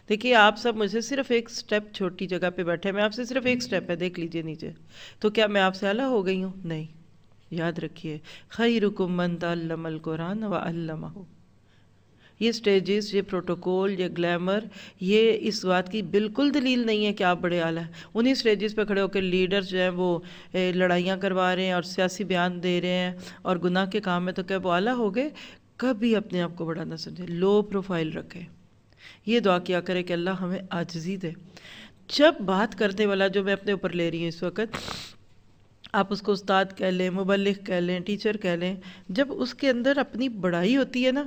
دیکھیے آپ سب مجھے صرف ایک سٹیپ چھوٹی جگہ پہ بیٹھے، میں آپ سے صرف ایک سٹیپ ہے، دیکھ لیجئے نیچے، تو کیا میں آپ سے اعلیٰ ہو گئی ہوں؟ نہیں۔ یاد رکھیے، خیرکم من تعلم القرآن وعلمہ۔ یہ سٹیجز، یہ پروٹوکول، یہ گلیمر، یہ اس بات کی بالکل دلیل نہیں ہے کہ آپ بڑے اعلیٰ ہیں۔ انہی سٹیجز پہ کھڑے ہو کے لیڈرز جو ہیں وہ لڑائیاں کروا رہے ہیں اور سیاسی بیان دے رہے ہیں اور گناہ کے کام میں، تو کیا وہ اعلیٰ ہو گئے؟ کبھی اپنے آپ کو بڑا نہ سمجھے، لو پروفائل رکھے۔ یہ دعا کیا کرے کہ اللہ ہمیں عاجزی دے۔ جب بات کرنے والا، جو میں اپنے اوپر لے رہی ہوں اس وقت، آپ اس کو استاد کہہ لیں، مبلغ کہہ لیں، ٹیچر کہہ لیں، جب اس کے اندر اپنی بڑائی ہوتی ہے نا،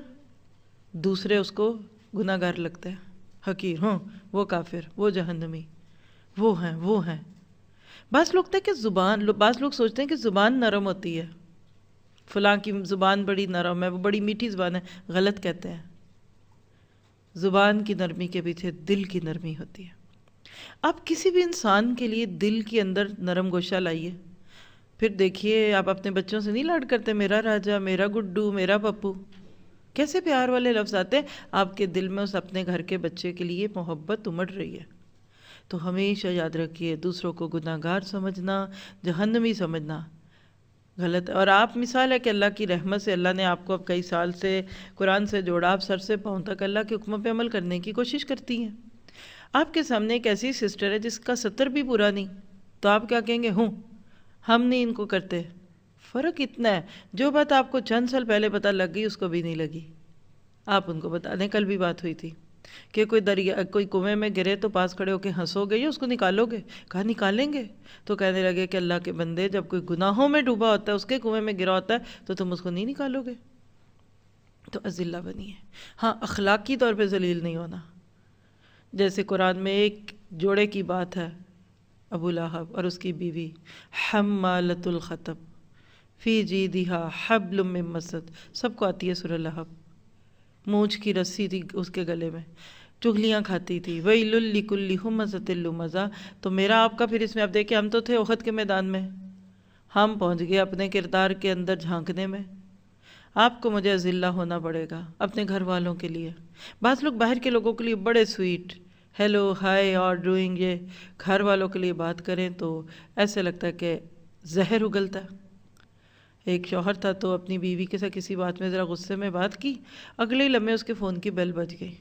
دوسرے اس کو گناہ گار لگتا ہے، حقیر، ہاں وہ کافر، وہ جہنمی، وہ ہیں۔ بعض لوگ سوچتے ہیں کہ زبان نرم ہوتی ہے، فلاں کی زبان بڑی نرم ہے، وہ بڑی میٹھی زبان ہے، غلط کہتے ہیں۔ زبان کی نرمی کے پیچھے دل کی نرمی ہوتی ہے۔ آپ کسی بھی انسان کے لیے دل کے اندر نرم گوشہ لائیے، پھر دیکھیے آپ اپنے بچوں سے نہیں لاڈ کرتے، میرا راجا، میرا گڈو، میرا پپو، کیسے پیار والے لفظ آتے ہیں۔ آپ کے دل میں اس اپنے گھر کے بچے کے لیے محبت امڑ رہی ہے۔ تو ہمیشہ یاد رکھیے، دوسروں کو گناہ گار سمجھنا، جہنمی سمجھنا غلط ہے۔ اور آپ مثال ہے کہ اللہ کی رحمت سے اللہ نے آپ کو اب کئی سال سے قرآن سے جوڑا، آپ سر سے پاؤں تک اللہ کے حکموں پہ عمل کرنے کی کوشش کرتی ہیں۔ آپ کے سامنے ایک ایسی سسٹر ہے جس کا 70 بھی پورا نہیں، تو آپ کیا کہیں گے؟ ہم نہیں ان کو کرتے۔ فرق اتنا ہے، جو بات آپ کو چند سال پہلے پتہ لگ گئی اس کو بھی نہیں لگی، آپ ان کو بتا دیں۔ کل بھی بات ہوئی تھی کہ کوئی کنویں میں گرے تو پاس کھڑے ہو کے ہنسو گے یا اس کو نکالو گے؟ کہا نکالیں گے۔ تو کہنے لگے کہ اللہ کے بندے، جب کوئی گناہوں میں ڈوبا ہوتا ہے، اس کے کنویں میں گرا ہوتا ہے، تو تم اس کو نہیں نکالو گے؟ تو اذلہ بنیے۔ ہاں، اخلاقی طور پہ ذلیل نہیں ہونا۔ جیسے قرآن میں ایک جوڑے کی بات ہے، ابو لہب اور اس کی بیوی، حمالۃ الخطب فی جیدہا حبل من مسد، سب کو آتی ہے سورہ لہب۔ مونچھ کی رسی تھی اس کے گلے میں، چغلیاں کھاتی تھی۔ ویل لکل ہمزۃ لمزہ۔ تو میرا آپ کا پھر اس میں، اب دیکھیں ہم تو تھے احد کے میدان میں، ہم پہنچ گئے اپنے کردار کے اندر جھانکنے میں۔ آپ کو مجھے ذلہ ہونا پڑے گا اپنے گھر والوں کے لیے۔ بعض لوگ باہر کے لوگوں کے لیے بڑے سویٹ، ہیلو ہائی اور ڈوئنگ، یہ گھر والوں کے لیے بات کریں تو ایسے لگتا ہے کہ زہر اگلتا ہے۔ ایک شوہر تھا تو اپنی بیوی کے ساتھ کسی بات میں ذرا غصے میں بات کی، اگلے ہی لمحے اس کے فون کی بیل بج گئی۔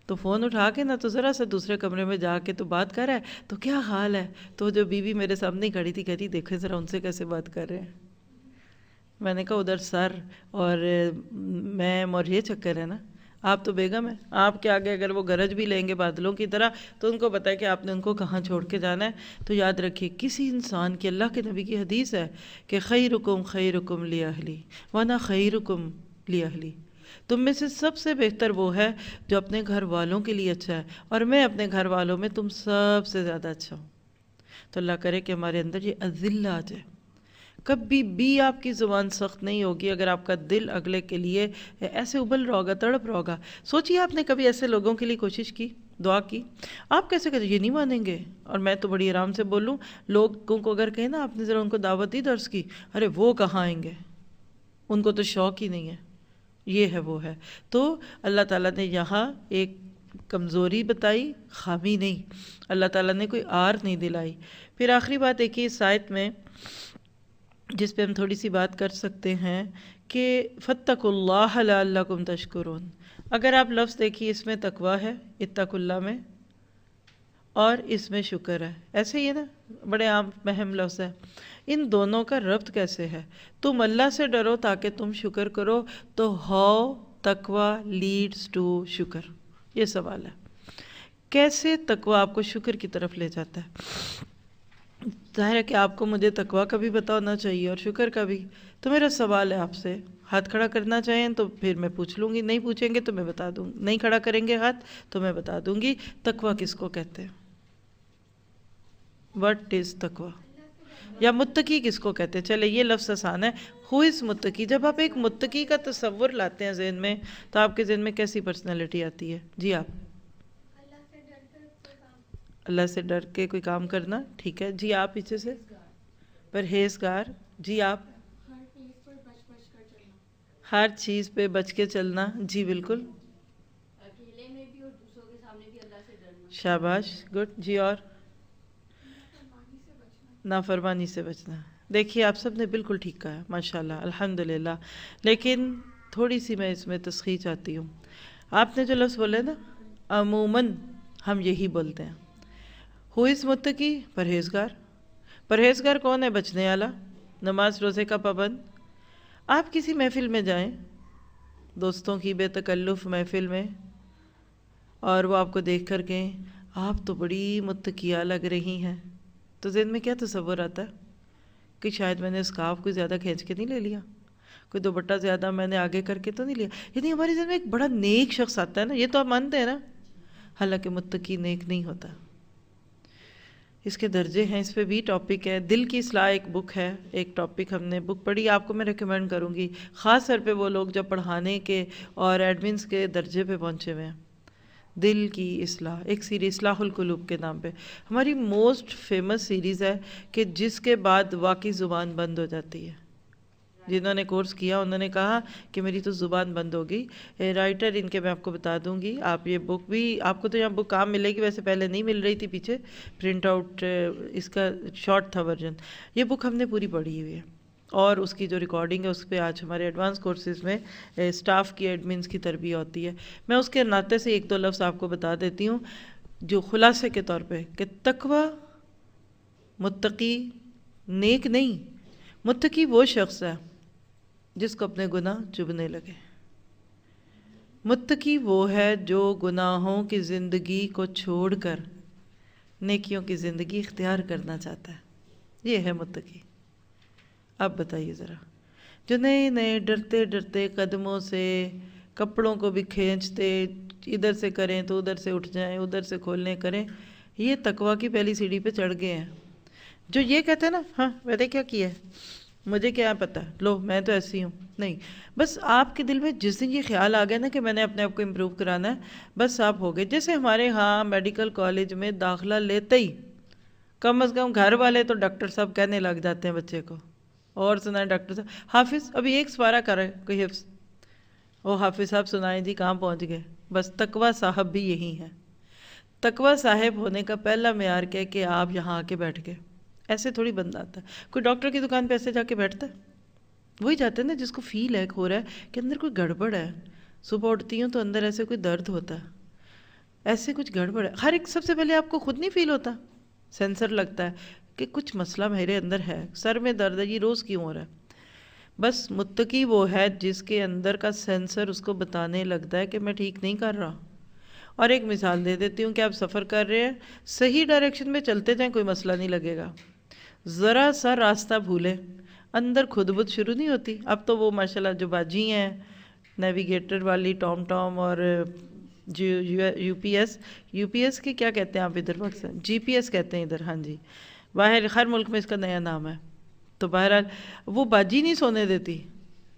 تو فون اٹھا کے نا تو ذرا سا دوسرے کمرے میں جا کے تو بات کر رہا ہے تو کیا حال ہے، تو جو بیوی میرے سامنے کھڑی تھی کہتی دیکھیں ذرا ان سے کیسے بات کر رہے ہیں. میں نے کہا ادھر سر اور میم اور یہ چکر ہے نا، آپ تو بیگم ہیں، آپ کے آگے اگر وہ گرج بھی لیں گے بادلوں کی طرح تو ان کو پتہ ہے کہ آپ نے ان کو کہاں چھوڑ کے جانا ہے. تو یاد رکھیے کسی انسان کی، اللہ کے نبی کی حدیث ہے کہ خیرکم خیرکم لی وانا خیرکم لی. تم میں سے سب سے بہتر وہ ہے جو اپنے گھر والوں کے لیے اچھا ہے، اور میں اپنے گھر والوں میں تم سب سے زیادہ اچھا ہوں. تو اللہ کرے کہ ہمارے اندر یہ عزلہ آ جائے. کبھی بھی آپ کی زبان سخت نہیں ہوگی اگر آپ کا دل اگلے کے لیے ایسے ابل رہا ہوگا، تڑپ رہا ہوگا. سوچیے آپ نے کبھی ایسے لوگوں کے لیے کوشش کی، دعا کی؟ آپ کیسے کہتے یہ نہیں مانیں گے، اور میں تو بڑی آرام سے بولوں، لوگوں کو اگر کہیں نا آپ نے ذرا ان کو دعوت دی درس کی، ارے وہ کہاں آئیں گے، ان کو تو شوق ہی نہیں ہے، یہ ہے وہ ہے. تو اللہ تعالیٰ نے یہاں ایک کمزوری بتائی، خامی نہیں، اللہ تعالیٰ نے کوئی آر نہیں دلائی. پھر آخری بات ایک ہی اس آیت میں جس پہ ہم تھوڑی سی بات کر سکتے ہیں کہ فاتقوا اللہ لعلکم تشکرون. اگر آپ لفظ دیکھیے اس میں تقویٰ ہے اتقوا اللہ میں، اور اس میں شکر ہے، ایسے ہی ہے نا، بڑے عام مہم لفظ ہے. ان دونوں کا ربط کیسے ہے؟ تم اللہ سے ڈرو تاکہ تم شکر کرو، تو ہاؤ تقویٰ لیڈز ٹو شکر، یہ سوال ہے. کیسے تقویٰ آپ کو شکر کی طرف لے جاتا ہے؟ ظاہر ہے کہ آپ کو مجھے تقویٰ کا بھی پتہ ہونا چاہیے اور شکر کا بھی. تو میرا سوال ہے آپ سے، ہاتھ کھڑا کرنا چاہیں تو پھر میں پوچھ لوں گی، نہیں پوچھیں گے تو میں بتا دوں گی، نہیں کھڑا کریں گے ہاتھ تو میں بتا دوں گی تقویٰ کس کو کہتے ہیں. وٹ از تقویٰ؟ یا متقی کس کو کہتے ہیں؟ چلے یہ لفظ آسان ہے، ہو از متقی. جب آپ ایک متقی کا تصور لاتے ہیں ذہن میں تو آپ کے ذہن میں کیسی پرسنالٹی آتی ہے؟ جی آپ؟ اللہ سے ڈر کے کوئی کام کرنا، ٹھیک ہے. جی آپ پیچھے سے؟ پرہیزگار. جی آپ؟ ہر چیز پہ بچ کے چلنا. جی بالکل، اکیلے میں بھی اور دوسروں کے سامنے بھی اللہ سے ڈرنا. شاباش، گڈ. جی اور؟ نافرمانی سے بچنا. دیکھیے آپ سب نے بالکل ٹھیک کہا ہے، ماشاءاللہ، الحمدللہ. لیکن تھوڑی سی میں اس میں تصحیح چاہتی ہوں. آپ نے جو لفظ بولے نا، عموماً ہم یہی بولتے ہیں. ہو از متقی؟ پرہیزگار. پرہیزگار کون ہے؟ بچنے والا، نماز روزے کا پابند. آپ کسی محفل میں جائیں، دوستوں کی بے تکلف محفل میں، اور وہ آپ کو دیکھ کر کہیں آپ تو بڑی متقیہ لگ رہی ہیں، تو ذہن میں کیا تصور آتا ہے کہ شاید میں نے اسکارف کوئی زیادہ کھینچ کے نہیں لے لیا، کوئی دوپٹہ زیادہ میں نے آگے کر کے تو نہیں لیا. یعنی ہمارے ذہن میں ایک بڑا نیک شخص آتا ہے نا، یہ تو آپ مانتے ہیں نا، حالانکہ متقی نیک نہیں ہوتا. اس کے درجے ہیں، اس پہ بھی ٹاپک ہے. دل کی اصلاح ایک بک ہے، ایک ٹاپک ہم نے بک پڑھی، آپ کو میں ریکمینڈ کروں گی، خاص طور پہ وہ لوگ جب پڑھانے کے اور ایڈمنس کے درجے پہ پہنچے ہوئے ہیں. دل کی اصلاح، ایک سیریز اصلاح القلوب کے نام پہ، ہماری موسٹ فیمس سیریز ہے کہ جس کے بعد واقعی زبان بند ہو جاتی ہے. جنہوں نے کورس کیا انہوں نے کہا کہ میری تو زبان بند ہوگی. رائٹر ان کے میں آپ کو بتا دوں گی، آپ یہ بک بھی، آپ کو تو یہاں بک کام ملے گی، ویسے پہلے نہیں مل رہی تھی، پیچھے پرنٹ آؤٹ اس کا شارٹ تھا ورژن. یہ بک ہم نے پوری پڑھی ہوئی ہے، اور اس کی جو ریکارڈنگ ہے اس پہ آج ہمارے ایڈوانس کورسز میں اسٹاف کی ایڈمنس کی تربیت ہوتی ہے. میں اس کے ناطے سے ایک دو لفظ آپ کو بتا دیتی ہوں جو خلاصے کے طور پہ، کہ تقویٰ، متقی نیک نہیں. متقی وہ شخص ہے جس کو اپنے گناہ چبھنے لگے. متقی وہ ہے جو گناہوں کی زندگی کو چھوڑ کر نیکیوں کی زندگی اختیار کرنا چاہتا ہے، یہ ہے متقی. اب بتائیے ذرا، جو نئے نئے ڈرتے ڈرتے قدموں سے کپڑوں کو بھی کھینچتے، ادھر سے کریں تو ادھر سے اٹھ جائیں، ادھر سے کھولنے کریں، یہ تقویٰ کی پہلی سیڑھی پہ چڑھ گئے ہیں. جو یہ کہتے ہیں نا، ہاں میں نے کیا کیا ہے، مجھے کیا پتہ، لو میں تو ایسی ہوں. نہیں، بس آپ کے دل میں جس دن یہ خیال آ گیا نا کہ میں نے اپنے آپ کو امپروو کرانا ہے، بس آپ ہو گئے. جیسے ہمارے ہاں میڈیکل کالج میں داخلہ لیتے ہی کم از کم گھر والے تو ڈاکٹر صاحب کہنے لگ جاتے ہیں بچے کو، اور سنائیں ڈاکٹر صاحب، حافظ ابھی ایک سپارہ کرے کوئی حفظ، او حافظ صاحب سنائیں جی کہاں پہنچ گئے. بس تقویٰ صاحب بھی یہی ہے. تقویٰ صاحب ہونے کا پہلا معیار کیا ہے کہ آپ یہاں آ کے بیٹھ گئے. ایسے تھوڑی بندہ آتا ہے. کوئی ڈاکٹر کی دکان پہ ایسے جا کے بیٹھتا ہے؟ وہی جاتے ہیں نا جس کو فیل ہے، ہو رہا ہے کہ اندر کوئی گڑبڑ ہے. صبح اٹھتی ہوں تو اندر ایسے کوئی درد ہوتا ہے. ایسے کچھ گڑبڑ ہے. ہر ایک سب سے پہلے آپ کو خود نہیں فیل ہوتا، سینسر لگتا ہے کہ کچھ مسئلہ میرے اندر ہے، سر میں درد ہے، یہ روز کیوں ہو رہا ہے. بس متقی وہ ہے جس کے اندر کا سینسر اس کو بتانے لگتا ہے کہ میں ٹھیک نہیں کر رہا. اور ایک مثال دے دیتی ہوں کہ آپ سفر کر رہے ہیں، صحیح ڈائریکشن میں چلتے جائیں، کوئی مسئلہ نہیں لگے گا. ذرا سا راستہ بھولے، اندر خود بد شروع نہیں ہوتی. اب تو وہ ماشاءاللہ جو باجی ہیں نیویگیٹر والی، ٹام ٹام اور جو یو پی ایس کی کیا کہتے ہیں آپ ادھر پاکستان، جی پی ایس کہتے ہیں ادھر، ہاں جی، باہر ہر ملک میں اس کا نیا نام ہے. تو بہرحال وہ باجی نہیں سونے دیتی،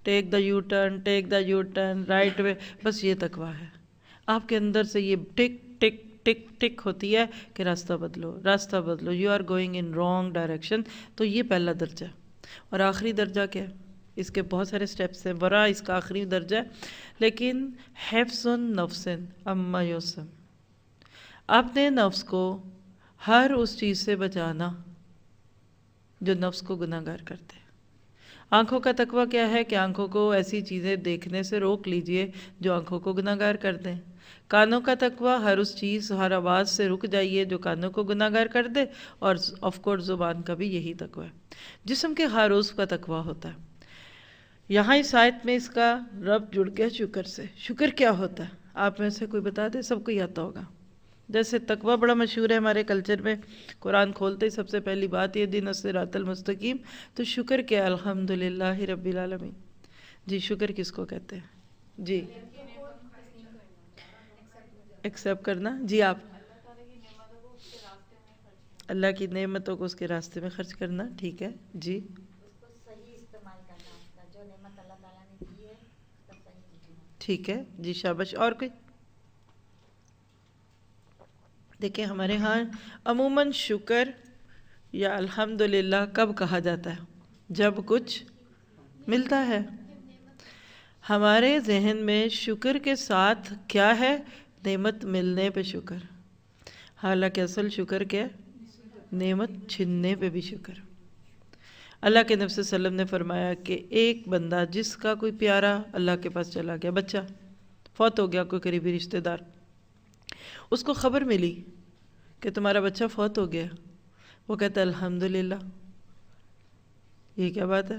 take the U turn, take the U turn, right way. بس یہ تقویٰ ہے آپ کے اندر سے، یہ ٹک ٹک ٹک ٹک ہوتی ہے کہ راستہ بدلو، راستہ بدلو، you are going in wrong direction. تو یہ پہلا درجہ. اور آخری درجہ کیا ہے؟ اس کے بہت سارے سٹیپس ہیں، ورا اس کا آخری درجہ ہے، لیکن حفظ نفس اما یوسم، اپنے نفس کو ہر اس چیز سے بچانا جو نفس کو گناہ گار کرتے ہیں. آنکھوں کا تقویٰ کیا ہے کہ آنکھوں کو ایسی چیزیں دیکھنے سے روک لیجئے جو آنکھوں کو گناہ گار کر دیں. کانوں کا تقویٰ ہر اس چیز، ہر آواز سے رک جائیے جو کانوں کو گناہ گار کر دے. اور آف کورس زبان کا بھی یہی تقویٰ ہے. جسم کے ہر عضو کا تقویٰ ہوتا ہے. یہاں اس آیت میں اس کا رب جڑ گیا شکر سے. شکر کیا ہوتا ہے آپ میں سے کوئی بتا دے؟ سب کو ہی آتا ہوگا. جیسے تقویٰ بڑا مشہور ہے ہمارے کلچر میں، قرآن کھولتے ہی سب سے پہلی بات یہ دن الصراط المستقیم. تو شکر کیا؟ الحمدللہ رب العالمین. جی شکر کس کو کہتے ہیں؟ جی ایکسیپٹ کرنا. جی آپ اللہ کی نعمتوں کو اس کے راستے میں خرچ کرنا. ٹھیک ہے جی. اس کو صحیح استعمال کرنا، اس کا جو نعمت اللہ تعالیٰ نے دی ہے اس کا صحیح استعمال. ٹھیک ہے جی شاباش. اور کوئی؟ دیکھیں ہمارے ہاں عموماً شکر یا الحمدللہ کب کہا جاتا ہے؟ جب کچھ ملتا ہے. ہمارے ذہن میں شکر کے ساتھ کیا ہے؟ نعمت ملنے پہ شکر. حالانکہ اصل شکر کیا ہے؟ نعمت چھننے پہ بھی شکر. اللہ کے نبی صلی اللہ علیہ وسلم نے فرمایا کہ ایک بندہ جس کا کوئی پیارا اللہ کے پاس چلا گیا، بچہ فوت ہو گیا، کوئی قریبی رشتہ دار، اس کو خبر ملی کہ تمہارا بچہ فوت ہو گیا، وہ کہتا ہے الحمدللہ. یہ کیا بات ہے؟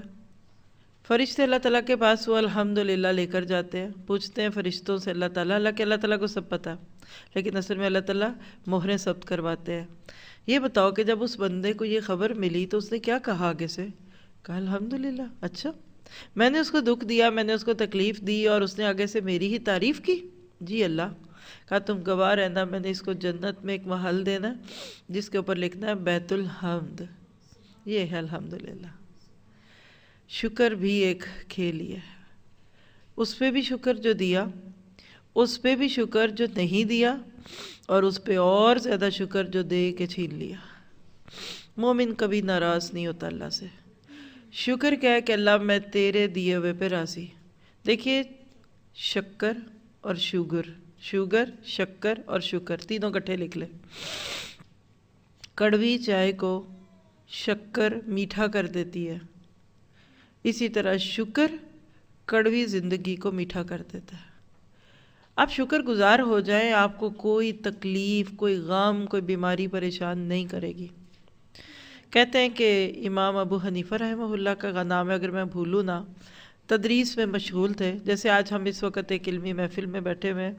فرشتے اللہ تعالیٰ کے پاس وہ الحمدللہ لے کر جاتے ہیں، پوچھتے ہیں فرشتوں سے اللہ تعالیٰ، اللہ تعالیٰ کو سب پتہ، لیکن اصل میں اللہ تعالیٰ مہریں ثبت کرواتے ہیں. یہ بتاؤ کہ جب اس بندے کو یہ خبر ملی تو اس نے کیا کہا آگے سے؟ کہا الحمدللہ. اچھا میں نے اس کو دکھ دیا، میں نے اس کو تکلیف دی اور اس نے آگے سے میری ہی تعریف کی؟ جی اللہ. کہا تم گواہ رہنا، میں نے اس کو جنت میں ایک محل دینا جس کے اوپر لکھنا ہے بیت الحمد. یہ ہے الحمدللہ. شکر بھی ایک کھیل ہی ہے. اس پہ بھی شکر جو دیا، اس پہ بھی شکر جو نہیں دیا، اور اس پہ اور زیادہ شکر جو دے کے چھین لیا. مومن کبھی ناراض نہیں ہوتا اللہ سے. شکر کیا ہے کہ اللہ میں تیرے دیے ہوئے پہ راضی. دیکھیے شکر اور شوگر، شوگر، شکر اور شکر تینوں کٹھے لکھ لیں. کڑوی چائے کو شکر میٹھا کر دیتی ہے، اسی طرح شکر کڑوی زندگی کو میٹھا کر دیتا ہے. آپ شکر گزار ہو جائیں، آپ کو کوئی تکلیف، کوئی غم، کوئی بیماری پریشان نہیں کرے گی. کہتے ہیں کہ امام ابو حنیفہ رحمہ اللہ کا نام ہے، اگر میں بھولوں نہ، تدریس میں مشغول تھے. جیسے آج ہم اس وقت ایک علمی محفل میں بیٹھے ہوئے،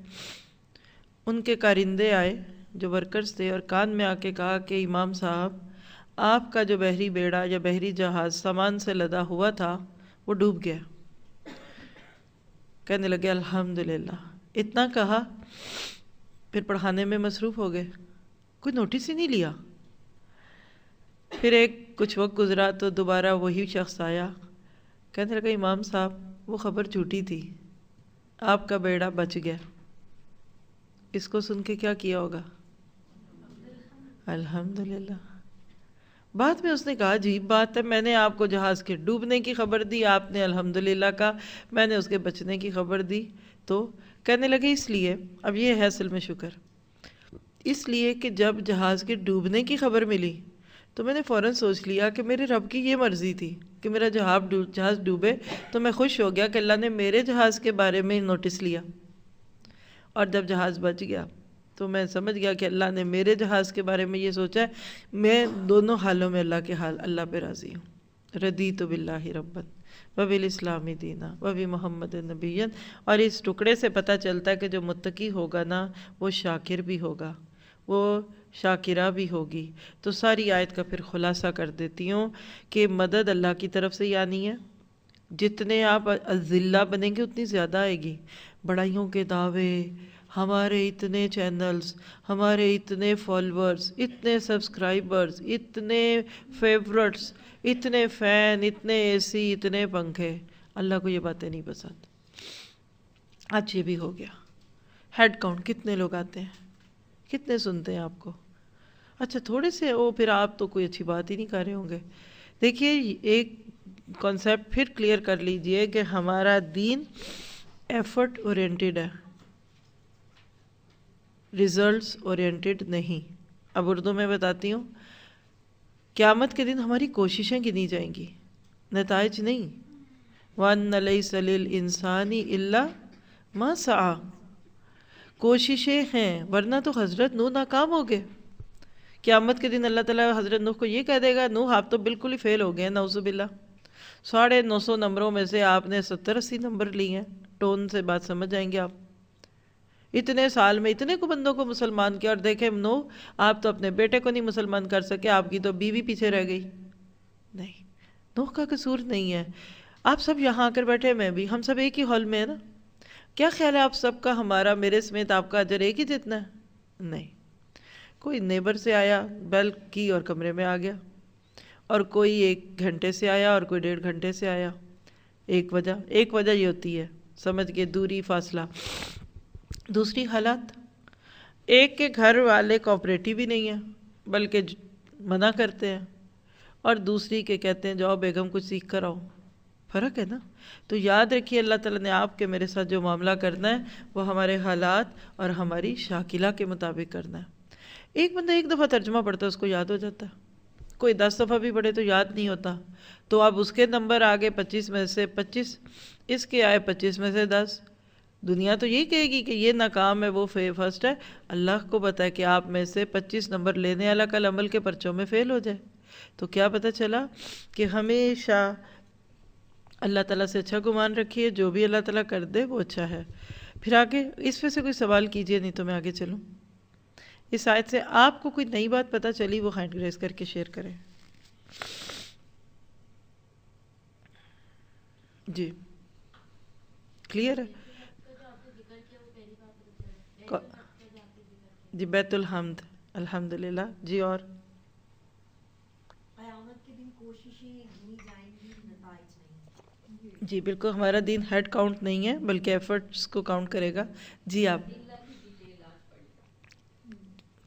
ان کے کارندے آئے جو ورکرز تھے اور کان میں آ کے کہا کہ امام صاحب آپ کا جو بحری بیڑا یا بحری جہاز سامان سے لدا ہوا تھا وہ ڈوب گیا. کہنے لگے الحمدللہ. اتنا کہا پھر پڑھانے میں مصروف ہو گئے، کوئی نوٹس ہی نہیں لیا. پھر کچھ وقت گزرا تو دوبارہ وہی شخص آیا، کہنے لگا امام صاحب وہ خبر جھوٹی تھی، آپ کا بیڑا بچ گیا. اس کو سن کے کیا کیا ہوگا؟ الحمدللہ. بعد میں اس نے کہا عجیب بات ہے، میں نے آپ کو جہاز کے ڈوبنے کی خبر دی، آپ نے الحمدللہ کہا، میں نے اس کے بچنے کی خبر دی. تو کہنے لگے اس لیے، اب یہ ہے اصل میں شکر، اس لیے کہ جب جہاز کے ڈوبنے کی خبر ملی تو میں نے فوراً سوچ لیا کہ میرے رب کی یہ مرضی تھی کہ میرا جہاز ڈوبے، تو میں خوش ہو گیا کہ اللہ نے میرے جہاز کے بارے میں نوٹس لیا. اور جب جہاز بچ گیا تو میں سمجھ گیا کہ اللہ نے میرے جہاز کے بارے میں یہ سوچا ہے. میں دونوں حالوں میں اللہ پہ راضی ہوں. رضیت باللہ ربًا وبالاسلام دینا وبمحمد نبیًا. اور اس ٹکڑے سے پتہ چلتا ہے کہ جو متقی ہوگا نا وہ شاکر بھی ہوگا، وہ شاکرہ بھی ہوگی. تو ساری آیت کا پھر خلاصہ کر دیتی ہوں کہ مدد اللہ کی طرف سے یعنی ہے. جتنے آپ اذلہ بنیں گے اتنی زیادہ آئے گی. بڑائیوں کے دعوے، ہمارے اتنے چینلز، ہمارے اتنے فالورز، اتنے سبسکرائبرز، اتنے فیورٹس، اتنے فین، اتنے اے سی، اتنے پنکھے. اللہ کو یہ باتیں نہیں پسند. آج یہ بھی ہو گیا. ہیڈ کاؤنٹ کتنے لوگ آتے ہیں، کتنے سنتے ہیں آپ کو؟ اچھا تھوڑے سے پھر آپ تو کوئی اچھی بات ہی نہیں کر رہے ہوں گے. دیکھیے ایک کانسیپٹ پھر کلیئر کر لیجئے کہ ہمارا دین ایفرٹ اورینٹڈ ہے، ریزلٹس اورینٹڈ نہیں. اب اردو میں بتاتی ہوں. قیامت کے دن ہماری کوششیں گنی جائیں گی، نتائج نہیں. وَأَنَّ لَيْسَ لِلْإِنسَانِ إِلَّا مَا سَعَى. کوششیں ہیں، ورنہ تو حضرت نوح ناکام ہو گئے. قیامت کے دن اللہ تعالیٰ حضرت نوح کو یہ کہہ دے گا، نوح آپ تو بالکل ہی فیل ہو گئے ہیں، نعوذ باللہ. 950 نمبروں میں سے آپ نے 70-80 نمبر لیے ہیں. ٹون سے بات سمجھ جائیں گے آپ. اتنے سال میں اتنے کو بندوں کو مسلمان کیا، اور دیکھیں نوح آپ تو اپنے بیٹے کو نہیں مسلمان کر سکے، آپ کی تو بیوی پیچھے رہ گئی. نہیں، نوح کا قصور نہیں ہے. آپ سب یہاں آ کر بیٹھے، میں بھی، ہم سب ایک ہی ہال میں ہیں نا. کیا خیال ہے آپ سب کا، ہمارا، میرے سمیت آپ کا اجر ایک ہی جتنا ہے؟ نہیں. کوئی نیبر سے آیا، بیل کی اور کمرے میں آ گیا، اور کوئی 1 گھنٹے سے آیا اور کوئی 1.5 گھنٹے سے آیا. ایک وجہ یہ ہوتی ہے، سمجھ گئے، دوری، فاصلہ. دوسری حالات، ایک کے گھر والے کوآپریٹو ہی نہیں ہیں بلکہ منع کرتے ہیں، اور دوسری کے کہتے ہیں جاؤ بیگم کچھ سیکھ کر آؤ. فرق ہے نا. تو یاد رکھیے اللہ تعالیٰ نے آپ کے میرے ساتھ جو معاملہ کرنا ہے وہ ہمارے حالات اور ہماری شاکلہ کے مطابق کرنا ہے. ایک بندہ 1 دفعہ ترجمہ پڑھتا ہے اس کو یاد ہو جاتا ہے، کوئی 10 دفعہ بھی پڑھے تو یاد نہیں ہوتا. تو اب اس کے نمبر آگے 25 میں سے 25، اس کے آئے 25 میں سے 10. دنیا تو یہی کہے گی کہ یہ ناکام ہے، وہ فرسٹ ہے. اللہ کو پتہ ہے کہ آپ میں سے 25 نمبر لینے والا کل عمل کے پرچوں میں فیل ہو جائے. تو کیا پتہ چلا کہ ہمیشہ اللہ تعالیٰ سے اچھا گمان رکھیے، جو بھی اللہ تعالیٰ کر دے وہ اچھا ہے. پھر آگے اس میں سے کوئی سوال کیجئے، نہیں تو میں آگے چلوں. اس آیت سے آپ کو کوئی نئی بات پتہ چلی وہ ہینڈ ریز کر کے شیئر کریں. جی کلیئر ہے؟ جی بیت الحمد، الحمدللہ. جی اور قیامت کے دن کوششیں گنی جائیں گی، نتائج نہیں. جی بالکل، ہمارا دین ہیڈ کاؤنٹ نہیں ہے بلکہ ایفرٹس کو کاؤنٹ کرے گا. جی آپ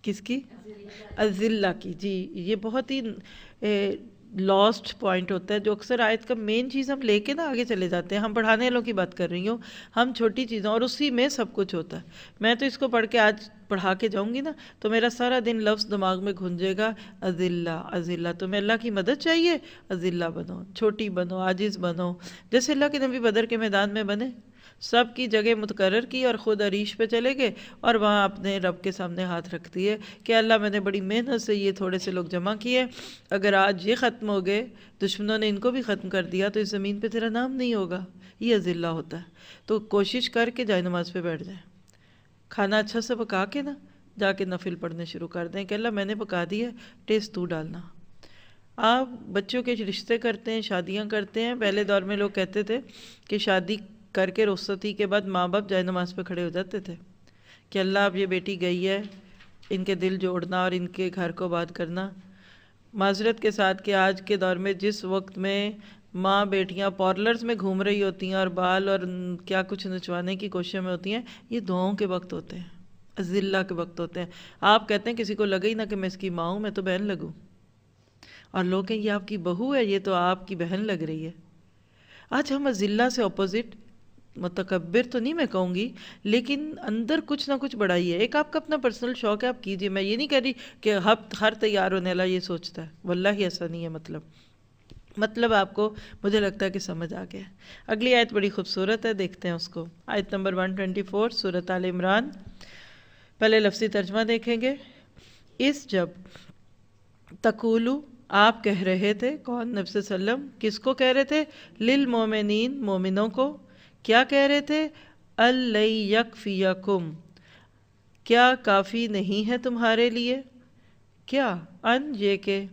کس کی؟ الذلہ کی. جی یہ بہت ہی لاسٹ پوائنٹ ہوتا ہے جو اکثر آیت کا مین چیز ہم لے کے نا آگے چلے جاتے ہیں. ہم پڑھانے والوں کی بات کر رہی ہوں، ہم چھوٹی چیزوں، اور اسی میں سب کچھ ہوتا ہے. میں تو اس کو پڑھ کے آج پڑھا کے جاؤں گی نا تو میرا سارا دن لفظ دماغ میں گھنجے گا، اذلہ اذلہ. تمہیں اللہ کی مدد چاہیے، اذلہ بنو، چھوٹی بنو، عاجز بنو. جیسے اللہ کے نبی بدر کے میدان میں بنے، سب کی جگہ متقرر کی اور خود عریش پہ چلے گئے اور وہاں اپنے رب کے سامنے ہاتھ رکھ دیے کہ اللہ میں نے بڑی محنت سے یہ تھوڑے سے لوگ جمع کیے، اگر آج یہ ختم ہو گئے، دشمنوں نے ان کو بھی ختم کر دیا تو اس زمین پہ تیرا نام نہیں ہوگا. یہ اذلہ ہوتا ہے. تو کوشش کر کے جائے نماز پہ بیٹھ جائیں، کھانا اچھا سے پکا کے نا جا کے نفل پڑھنے شروع کر دیں کہ اللہ میں نے پکا دی ہے، ٹیسٹ تو ڈالنا. آپ بچوں کے رشتے کرتے ہیں، شادیاں کرتے ہیں. پہلے دور میں لوگ کہتے تھے کہ شادی کر کے رخصتی کے بعد ماں باپ جائے نماز پہ کھڑے ہو جاتے تھے کہ اللہ اب یہ بیٹی گئی ہے، ان کے دل جوڑنا اور ان کے گھر کو آباد کرنا. معذرت کے ساتھ کہ آج کے دور میں جس وقت میں ماں بیٹیاں پارلرز میں گھوم رہی ہوتی ہیں اور بال اور کیا کچھ نچوانے کی کوششوں میں ہوتی ہیں، یہ دعاؤں کے وقت ہوتے ہیں، ذلہ کے وقت ہوتے ہیں. آپ کہتے ہیں کسی کو لگے ہی نہ کہ میں اس کی ماں ہوں، میں تو بہن لگوں، اور لوگ کہیں یہ آپ کی بہو ہے، یہ تو آپ کی بہن لگ رہی ہے. آج ہم ذلہ سے اپوزٹ، متکبر تو نہیں میں کہوں گی، لیکن اندر کچھ نہ کچھ بڑائی ہے. ایک آپ کا اپنا پرسنل شوق ہے، آپ کیجئے. میں یہ نہیں کہہ رہی کہ ہر تیار ہونے والا یہ سوچتا ہے، واللہ ہی ایسا نہیں ہے. مطلب آپ کو مجھے لگتا ہے کہ سمجھ آ گیا. اگلی آیت بڑی خوبصورت ہے، دیکھتے ہیں اس کو. آیت نمبر 124 سورۃ آل عمران. پہلے لفظی ترجمہ دیکھیں گے. اس جب تقولو آپ کہہ رہے تھے، کون؟ نبی صلی اللہ علیہ وسلم. کس کو کہہ رہے تھے؟ للمومنین، مومنوں کو. کیا کہہ رہے تھے؟ الَّن یکفیکم، کیا کافی نہیں ہے تمہارے لیے؟ کیا؟ ان، یہ کہ.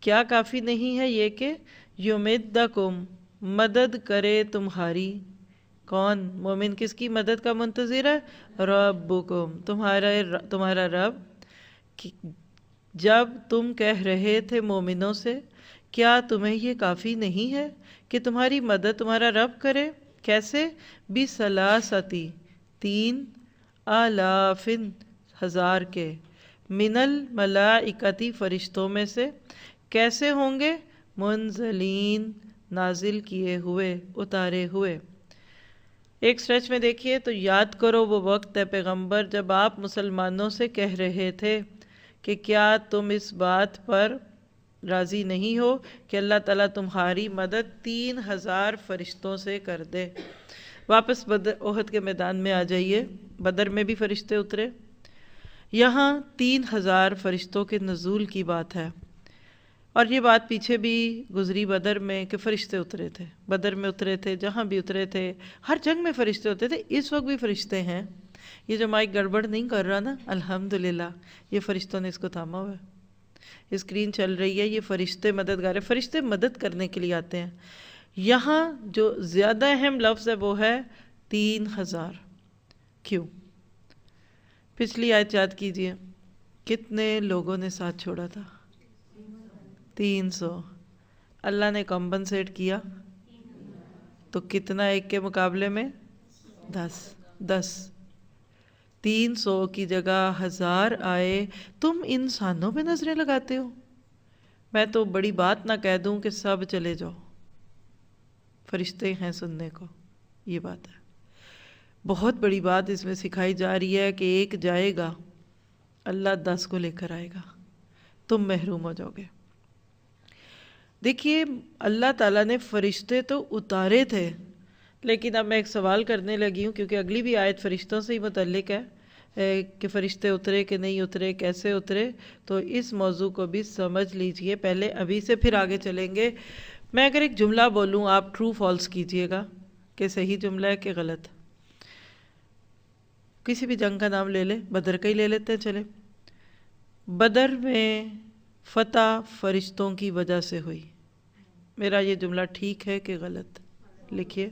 کیا کافی نہیں ہے؟ یہ کہ یمدکم، مدد کرے تمہاری. کون؟ مومن کس کی مدد کا منتظر ہے؟ ربکم، تمہارا رب. جب تم کہہ رہے تھے مومنوں سے کیا تمہیں یہ کافی نہیں ہے کہ تمہاری مدد تمہارا رب کرے؟ کیسے؟ بِثَلَاثَةِ، 3,000 ہزار کے، من الملائکتی، فرشتوں میں سے. کیسے ہوں گے؟ منزلین، نازل کیے ہوئے، اتارے ہوئے. ایک سٹریچ میں دیکھیے تو یاد کرو وہ وقت ہے پیغمبر جب آپ مسلمانوں سے کہہ رہے تھے کہ کیا تم اس بات پر راضی نہیں ہو کہ اللہ تعالیٰ تمہاری مدد 3,000 فرشتوں سے کر دے. واپس احد کے میدان میں آ جائیے. بدر میں بھی فرشتے اترے، یہاں 3,000 فرشتوں کے نزول کی بات ہے. اور یہ بات پیچھے بھی گزری بدر میں کہ فرشتے اترے تھے، بدر میں اترے تھے، جہاں بھی اترے تھے، ہر جنگ میں فرشتے ہوتے تھے. اس وقت بھی فرشتے ہیں. یہ جو مائک گڑبڑ نہیں کر رہا نا، الحمدللہ یہ فرشتوں نے اس کو تھاما ہوا ہے. اسکرین چل رہی ہے، یہ فرشتے مددگار ہیں. فرشتے مدد کرنے کے لیے آتے ہیں. یہاں جو زیادہ اہم لفظ ہے وہ ہے 3,000. کیوں؟ پچھلی آیت یاد کیجئے، کتنے لوگوں نے ساتھ چھوڑا تھا؟ 300. اللہ نے کمپنسیٹ کیا تو کتنا ایک کے مقابلے میں؟ 10. 300 کی جگہ 1,000 آئے. تم انسانوں پہ نظریں لگاتے ہو. میں تو بڑی بات نہ کہہ دوں کہ سب چلے جاؤ، فرشتے ہیں سننے کو. یہ بات ہے، بہت بڑی بات اس میں سکھائی جا رہی ہے کہ ایک جائے گا، اللہ 10 کو لے کر آئے گا، تم محروم ہو جاؤ گے. دیکھیے اللہ تعالیٰ نے فرشتے تو اتارے تھے، لیکن اب میں ایک سوال کرنے لگی ہوں کیونکہ اگلی بھی آیت فرشتوں سے ہی متعلق ہے کہ فرشتے اترے کہ نہیں اترے، کیسے اترے. تو اس موضوع کو بھی سمجھ لیجئے پہلے، ابھی سے پھر آگے چلیں گے. میں اگر ایک جملہ بولوں آپ ٹرو فالس کیجئے گا کہ صحیح جملہ ہے کہ غلط. کسی بھی جنگ کا نام لے لیں، بدر کا ہی لے لیتے ہیں. چلے، بدر میں فتح فرشتوں کی وجہ سے ہوئی. میرا یہ جملہ ٹھیک ہے کہ غلط؟ لکھیے.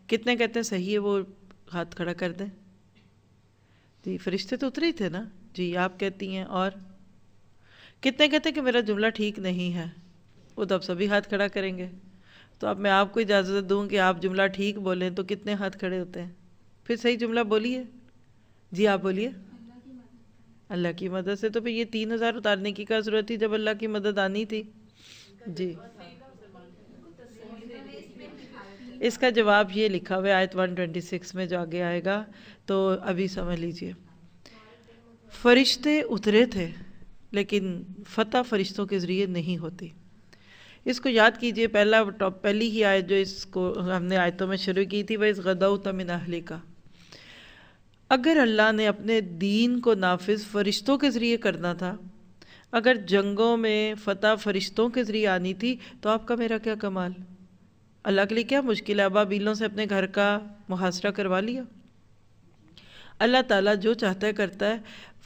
کتنے کہتے ہیں صحیح ہے وہ ہاتھ کھڑا کر دیں. جی فرشتے تو اترے ہی تھے نا. جی آپ کہتی ہیں. اور کتنے کہتے ہیں کہ میرا جملہ ٹھیک نہیں ہے؟ وہ تو اب سبھی ہاتھ کھڑا کریں گے. تو اب میں آپ کو اجازت دوں کہ آپ جملہ ٹھیک بولیں تو کتنے ہاتھ کھڑے ہوتے ہیں؟ پھر صحیح جملہ بولیے. جی آپ بولیے. اللہ کی مدد سے. تو پھر یہ 3,000 اتارنے کی کیا ضرورت تھی جب اللہ کی مدد آنی تھی؟ جی اس کا جواب یہ لکھا ہوا ہے آیت 126 میں جو آگے آئے گا، تو ابھی سمجھ لیجئے. فرشتے اترے تھے لیکن فتح فرشتوں کے ذریعے نہیں ہوتی. اس کو یاد کیجئے. پہلی ہی آیت جو اس کو ہم نے آیتوں میں شروع کی تھی، وَإِذْ غَدَوْتَ مِنْ أَهْلِكَ. اگر اللہ نے اپنے دین کو نافذ فرشتوں کے ذریعے کرنا تھا، اگر جنگوں میں فتح فرشتوں کے ذریعے آنی تھی، تو آپ کا میرا کیا کمال؟ اللہ کے لیے کیا مشکل ہے؟ ابابیلوں سے اپنے گھر کا محاصرہ کروا لیا. اللہ تعالیٰ جو چاہتا ہے کرتا ہے.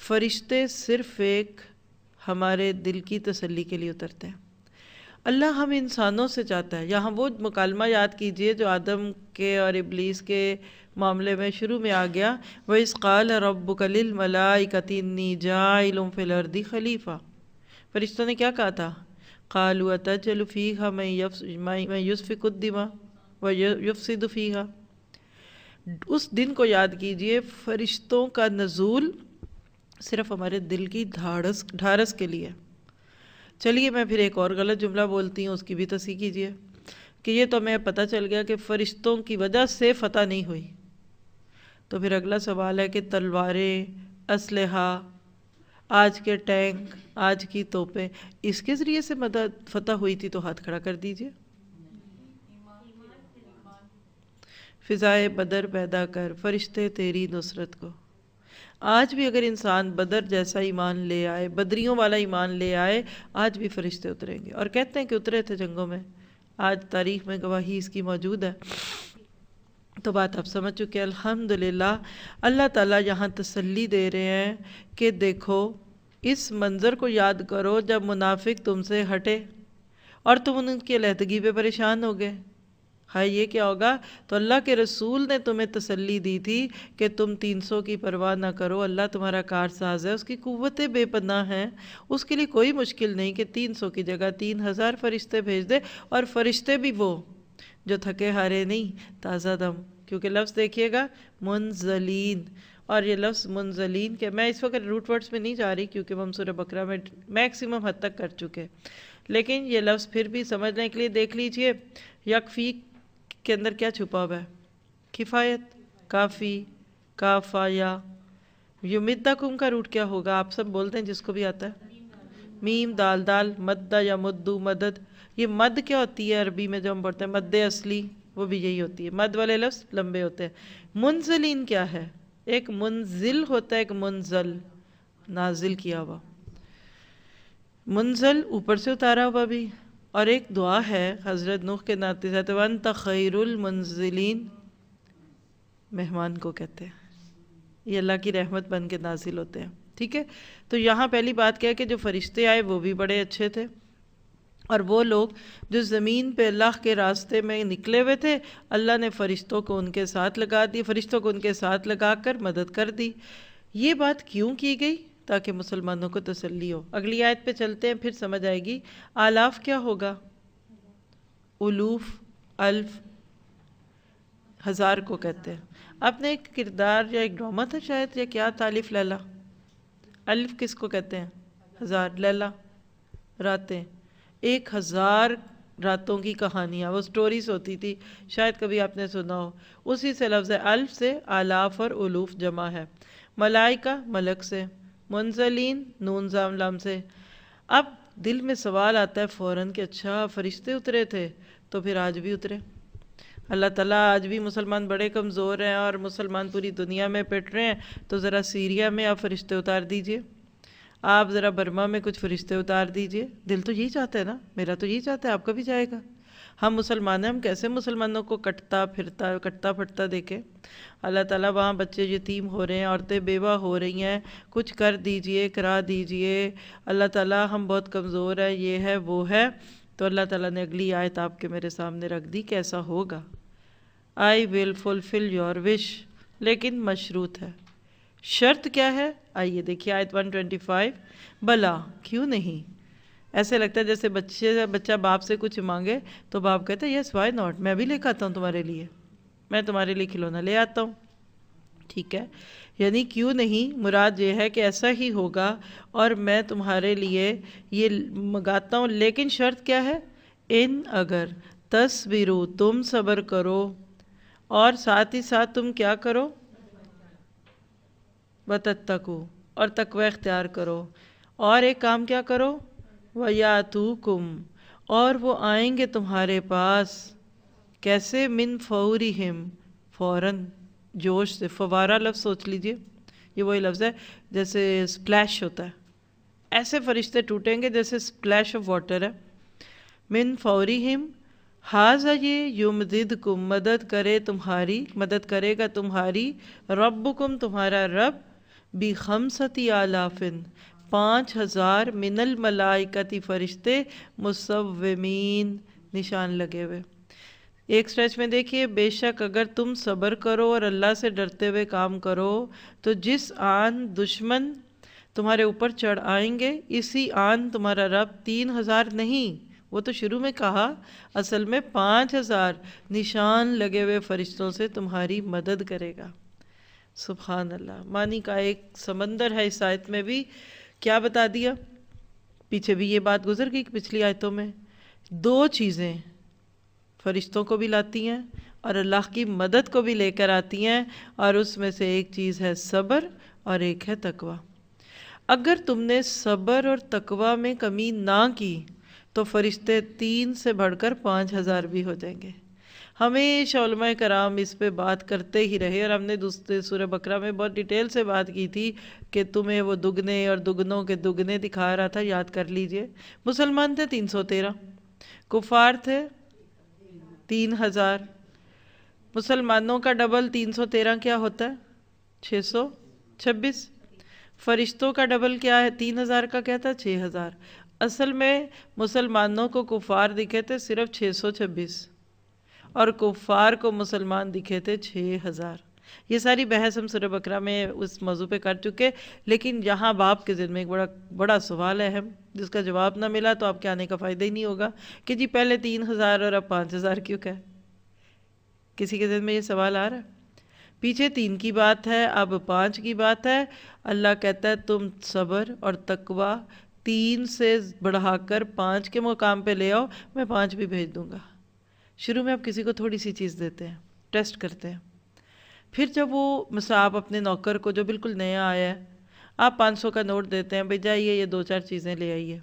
فرشتے صرف ایک ہمارے دل کی تسلی کے لیے اترتے ہیں. اللہ ہم انسانوں سے چاہتا ہے. یہاں وہ مکالمہ یاد کیجئے جو آدم کے اور ابلیس کے معاملے میں شروع میں آ گیا. وَإِذْ قَالَ رَبُّكَ لِلْمَلَائِكَةِ إِنِّي جَاعِلٌ فِي الْأَرْضِ خَلِيفَةً. فرشتوں نے کیا کہا تھا؟ قَالُوا أَتَجْعَلُ فِيهَا مَن يُسْفِكُ الدِّمَاءَ وَيُفْسِدُ فِيهَا. اس دن کو یاد کیجئے. فرشتوں کا نزول صرف ہمارے دل کی ڈھارس کے لیے. چلیے میں پھر ایک اور غلط جملہ بولتی ہوں، اس کی بھی تصحیح کیجئے کہ یہ تو ہمیں پتہ چل گیا کہ فرشتوں کی وجہ سے فتح نہیں ہوئی. تو پھر اگلا سوال ہے کہ تلواریں، اسلحہ، آج کے ٹینک، آج کی توپیں، اس کے ذریعے سے فتح ہوئی تھی؟ تو ہاتھ کھڑا کر دیجئے. فضائے بدر پیدا کر فرشتے تیری نصرت کو. آج بھی اگر انسان بدر جیسا ایمان لے آئے، بدریوں والا ایمان لے آئے، آج بھی فرشتے اتریں گے، اور کہتے ہیں کہ اترے تھے جنگوں میں، آج تاریخ میں گواہی اس کی موجود ہے۔ تو بات آپ سمجھ چکے ہیں۔ الحمدللہ اللہ تعالیٰ یہاں تسلی دے رہے ہیں کہ دیکھو اس منظر کو یاد کرو جب منافق تم سے ہٹے اور تم ان کی علیحدگی پہ پریشان ہو گئے، ہائے یہ کیا ہوگا؟ تو اللہ کے رسول نے تمہیں تسلی دی تھی کہ تم 300 کی پرواہ نہ کرو، اللہ تمہارا کارساز ہے، اس کی قوتیں بے پناہ ہیں، اس کے لیے کوئی مشکل نہیں کہ 300 کی جگہ 3000 فرشتے بھیج دے، اور فرشتے بھی وہ جو تھکے ہارے نہیں، تازہ دم۔ کیونکہ لفظ دیکھیے گا منزلین، اور یہ لفظ منزلین کہ میں اس وقت روٹ ورڈز میں نہیں جا رہی کیونکہ ہم سورہ بقرہ میں میکسیمم حد تک کر چکے، لیکن یہ لفظ پھر بھی سمجھنے کے لیے دیکھ لیجئے یکفی کے اندر کیا چھپا ہوا ہے؟ کفایت، کافی، کافایا۔ یمدکم کا روٹ کیا ہوگا؟ آپ سب بولتے ہیں جس کو بھی آتا ہے، میم دال دال، مدہ یا مدو، مدد۔ یہ مد کیا ہوتی ہے عربی میں جو ہم پڑھتے ہیں مد اصلی، وہ بھی یہی ہوتی ہے، مد والے لفظ لمبے ہوتے ہیں۔ منزلین کیا ہے؟ ایک منزل ہوتا ہے، ایک منزل، نازل کیا ہوا، منزل اوپر سے اتارا ہوا بھی، اور ایک دعا ہے حضرت نوح کے ناطے سے، وَأَنْتَ خَيْرُ الْمُنزِلِينَ، مہمان کو کہتے ہیں، یہ اللہ کی رحمت بن کے نازل ہوتے ہیں، ٹھیک ہے؟ تو یہاں پہلی بات کیا ہے کہ جو فرشتے آئے وہ بھی بڑے اچھے تھے، اور وہ لوگ جو زمین پہ اللہ کے راستے میں نکلے ہوئے تھے، اللہ نے فرشتوں کو ان کے ساتھ لگا دی، فرشتوں کو ان کے ساتھ لگا کر مدد کر دی۔ یہ بات کیوں کی گئی؟ تاکہ مسلمانوں کو تسلی ہو۔ اگلی آیت پہ چلتے ہیں، پھر سمجھ آئے گی۔ آلاف کیا ہوگا؟ الوف، الف، ہزار کو کہتے ہیں۔ آپ نے ایک کردار یا ایک ڈرامہ تھا شاید، یا کیا تھا، الف لیلا؟ الف کس کو کہتے ہیں؟ ہزار، لیلا راتیں، 1000 راتوں کی کہانیاں، وہ سٹوریز ہوتی تھی، شاید کبھی آپ نے سنا ہو، اسی سے لفظ ہے۔ الف سے آلاف اور الوف جمع ہے۔ ملائکہ ملک سے، منزلین نون زام لام سے۔ اب دل میں سوال آتا ہے فوراً کہ اچھا فرشتے اترے تھے تو پھر آج بھی اترے؟ اللہ تعالیٰ آج بھی مسلمان بڑے کمزور ہیں اور مسلمان پوری دنیا میں پٹ رہے ہیں، تو ذرا سیریا میں آپ فرشتے اتار دیجئے، آپ ذرا برما میں کچھ فرشتے اتار دیجئے۔ دل تو یہی چاہتا ہے نا، میرا تو یہی چاہتا ہے، آپ کا بھی جائے گا۔ ہم مسلمان ہیں، ہم کیسے مسلمانوں کو کٹتا پھٹتا دیکھیں؟ اللہ تعالیٰ وہاں بچے یتیم ہو رہے ہیں، عورتیں بیوہ ہو رہی ہیں، کچھ کر دیجئے، کرا دیجئے۔ اللہ تعالیٰ ہم بہت کمزور ہیں، یہ ہے وہ ہے۔ تو اللہ تعالیٰ نے اگلی آیت آپ کے میرے سامنے رکھ دی، کیسا ہوگا؟ I will fulfill your wish، لیکن مشروط ہے۔ شرط کیا ہے؟ آئیے دیکھیے آیت 125۔ بلا، کیوں نہیں؟ ایسے لگتا ہے جیسے بچہ باپ سے کچھ مانگے تو باپ کہتا ہے یس وائی ناٹ، میں بھی لے کے آتا ہوں تمہارے لیے، میں تمہارے لیے کھلونا لے آتا ہوں، ٹھیک ہے؟ یعنی کیوں نہیں، مراد یہ ہے کہ ایسا ہی ہوگا اور میں تمہارے لیے یہ منگاتا ہوں، لیکن شرط کیا ہے؟ ان اگر تصبرو، تم صبر کرو، اور ساتھ ہی ساتھ تم کیا کرو؟ وتتقو، اور تقوی اختیار کرو، اور ایک کام کیا کرو؟ وَيَأْتُوكُمْ، اور وہ آئیں گے تمہارے پاس، کیسے؟ من فورہم، فوراً، جوش سے۔ فوارہ لفظ سوچ لیجئے، یہ وہی لفظ ہے جیسے سپلیش ہوتا ہے، ایسے فرشتے ٹوٹیں گے جیسے سپلیش آف واٹر ہے۔ من فورہم، ہاذا یہ، یمددکم، مدد کرے گا تمہاری، ربکم، تمہارا رب، بخمسۃ آلاف، 5000 من الملائکتی، فرشتے، مصومین، نشان لگے ہوئے۔ ایک سٹریچ میں دیکھیے، بے شک اگر تم صبر کرو اور اللہ سے ڈرتے ہوئے کام کرو تو جس آن دشمن تمہارے اوپر چڑھ آئیں گے، اسی آن تمہارا رب 3000 نہیں، وہ تو شروع میں کہا، اصل میں 5000 نشان لگے ہوئے فرشتوں سے تمہاری مدد کرے گا۔ سبحان اللہ، معنی کا ایک سمندر ہے اس آیت میں بھی۔ کیا بتا دیا؟ پیچھے بھی یہ بات گزر گئی پچھلی آیتوں میں، 2 چیزیں فرشتوں کو بھی لاتی ہیں اور اللہ کی مدد کو بھی لے کر آتی ہیں، اور اس میں سے ایک چیز ہے صبر اور ایک ہے تقوی۔ اگر تم نے صبر اور تقوی میں کمی نہ کی تو فرشتے 3 سے بڑھ کر 5000 بھی ہو جائیں گے۔ ہمیشہ علماء کرام اس پہ بات کرتے ہی رہے، اور ہم نے دوسرے سورہ بقرہ میں بہت ڈیٹیل سے بات کی تھی کہ تمہیں وہ دگنے اور دگنوں کے دگنے دکھا رہا تھا، یاد کر لیجئے۔ مسلمان تھے 313، کفار تھے 3000۔ مسلمانوں کا ڈبل 313 کیا ہوتا ہے؟ 626۔ فرشتوں کا ڈبل کیا ہے؟ 3000 کا کیا تھا؟ 6000۔ اصل میں مسلمانوں کو کفار دکھے تھے صرف 626، اور کفار کو مسلمان دکھے تھے 6000۔ یہ ساری بحث ہم سورہ بقرہ میں اس موضوع پہ کر چکے، لیکن یہاں باپ کے ذہن میں ایک بڑا سوال ہے اہم، جس کا جواب نہ ملا تو آپ کے آنے کا فائدہ ہی نہیں ہوگا کہ جی پہلے 3000 اور اب 5000 کیوں کہ؟ کسی کے ذہن میں یہ سوال آ رہا ہے؟ پیچھے 3 کی بات ہے، اب 5 کی بات ہے۔ اللہ کہتا ہے تم صبر اور تقوی 3 سے بڑھا کر 5 کے مقام پہ لے آؤ، میں 5 بھی بھیج دوں گا۔ شروع میں آپ کسی کو تھوڑی سی چیز دیتے ہیں، ٹیسٹ کرتے ہیں، پھر جب وہ مثلا آپ اپنے نوکر کو جو بالکل نیا آیا ہے، آپ 500 کا نوٹ دیتے ہیں، بھئی جائیے یہ 2-4 چیزیں لے آئیے،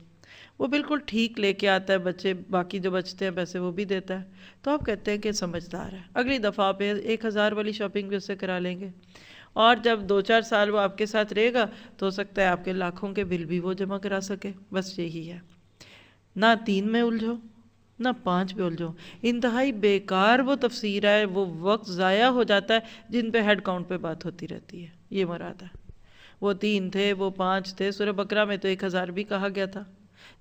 وہ بالکل ٹھیک لے کے آتا ہے، بچے باقی جو بچتے ہیں پیسے وہ بھی دیتا ہے، تو آپ کہتے ہیں کہ سمجھدار ہے، اگلی دفعہ آپ 1000 والی شاپنگ بھی اس سے کرا لیں گے، اور جب 2-4 سال وہ آپ کے ساتھ رہے گا تو ہو سکتا ہے آپ کے لاکھوں کے بل بھی وہ جمع کرا سکے۔ بس یہی ہے، نہ 3 میں الجھو نہ 5 پہ الجھو۔ انتہائی بیکار وہ تفسیر ہے، وہ وقت ضائع ہو جاتا ہے جن پہ ہیڈ کاؤنٹ پہ بات ہوتی رہتی ہے، یہ مراد ہے۔ وہ 3 تھے، وہ 5 تھے، سورہ بقرہ میں تو 1000 بھی کہا گیا تھا۔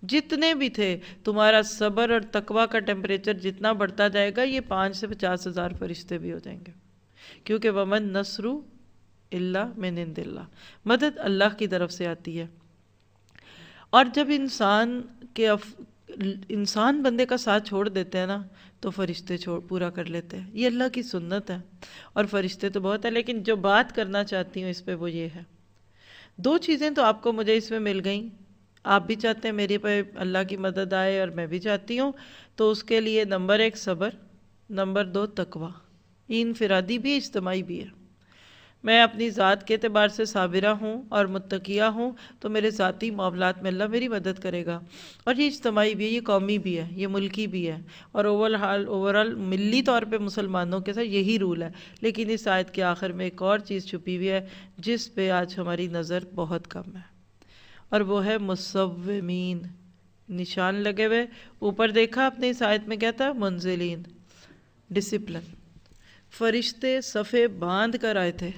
جتنے بھی تھے، تمہارا صبر اور تقوی کا ٹیمپریچر جتنا بڑھتا جائے گا، یہ 5 سے 50,000 فرشتے بھی ہو جائیں گے، کیونکہ وَمَن نَصْرُ إِلَّا مِنْ عِنْدِ اللَّهِ، مدد اللہ کی طرف سے آتی ہے۔ اور جب انسان بندے کا ساتھ چھوڑ دیتے ہیں نا تو فرشتے پورا کر لیتے ہیں، یہ اللہ کی سنت ہے، اور فرشتے تو بہت ہیں، لیکن جو بات کرنا چاہتی ہوں اس پہ وہ یہ ہے۔ 2 چیزیں تو آپ کو مجھے اس میں مل گئیں، آپ بھی چاہتے ہیں میرے پہ اللہ کی مدد آئے اور میں بھی چاہتی ہوں، تو اس کے لیے نمبر 1 صبر، نمبر 2 تقوی، یہ انفرادی بھی اجتماعی بھی ہے۔ میں اپنی ذات کے اعتبار سے صابرہ ہوں اور متقیہ ہوں تو میرے ذاتی معاملات میں اللہ میری مدد کرے گا، اور یہ اجتماعی بھی ہے، یہ قومی بھی ہے، یہ ملکی بھی ہے، اور اوورال ملی طور پہ مسلمانوں کے ساتھ یہی رول ہے۔ لیکن اس آیت کے آخر میں ایک اور چیز چھپی ہوئی ہے جس پہ آج ہماری نظر بہت کم ہے، اور وہ ہے مصومین، نشان لگے ہوئے، اوپر دیکھا آپ نے اس آیت میں کیا تھا؟ منزلین، ڈسپلن، فرشتے صفے باندھ کر آئے تھے۔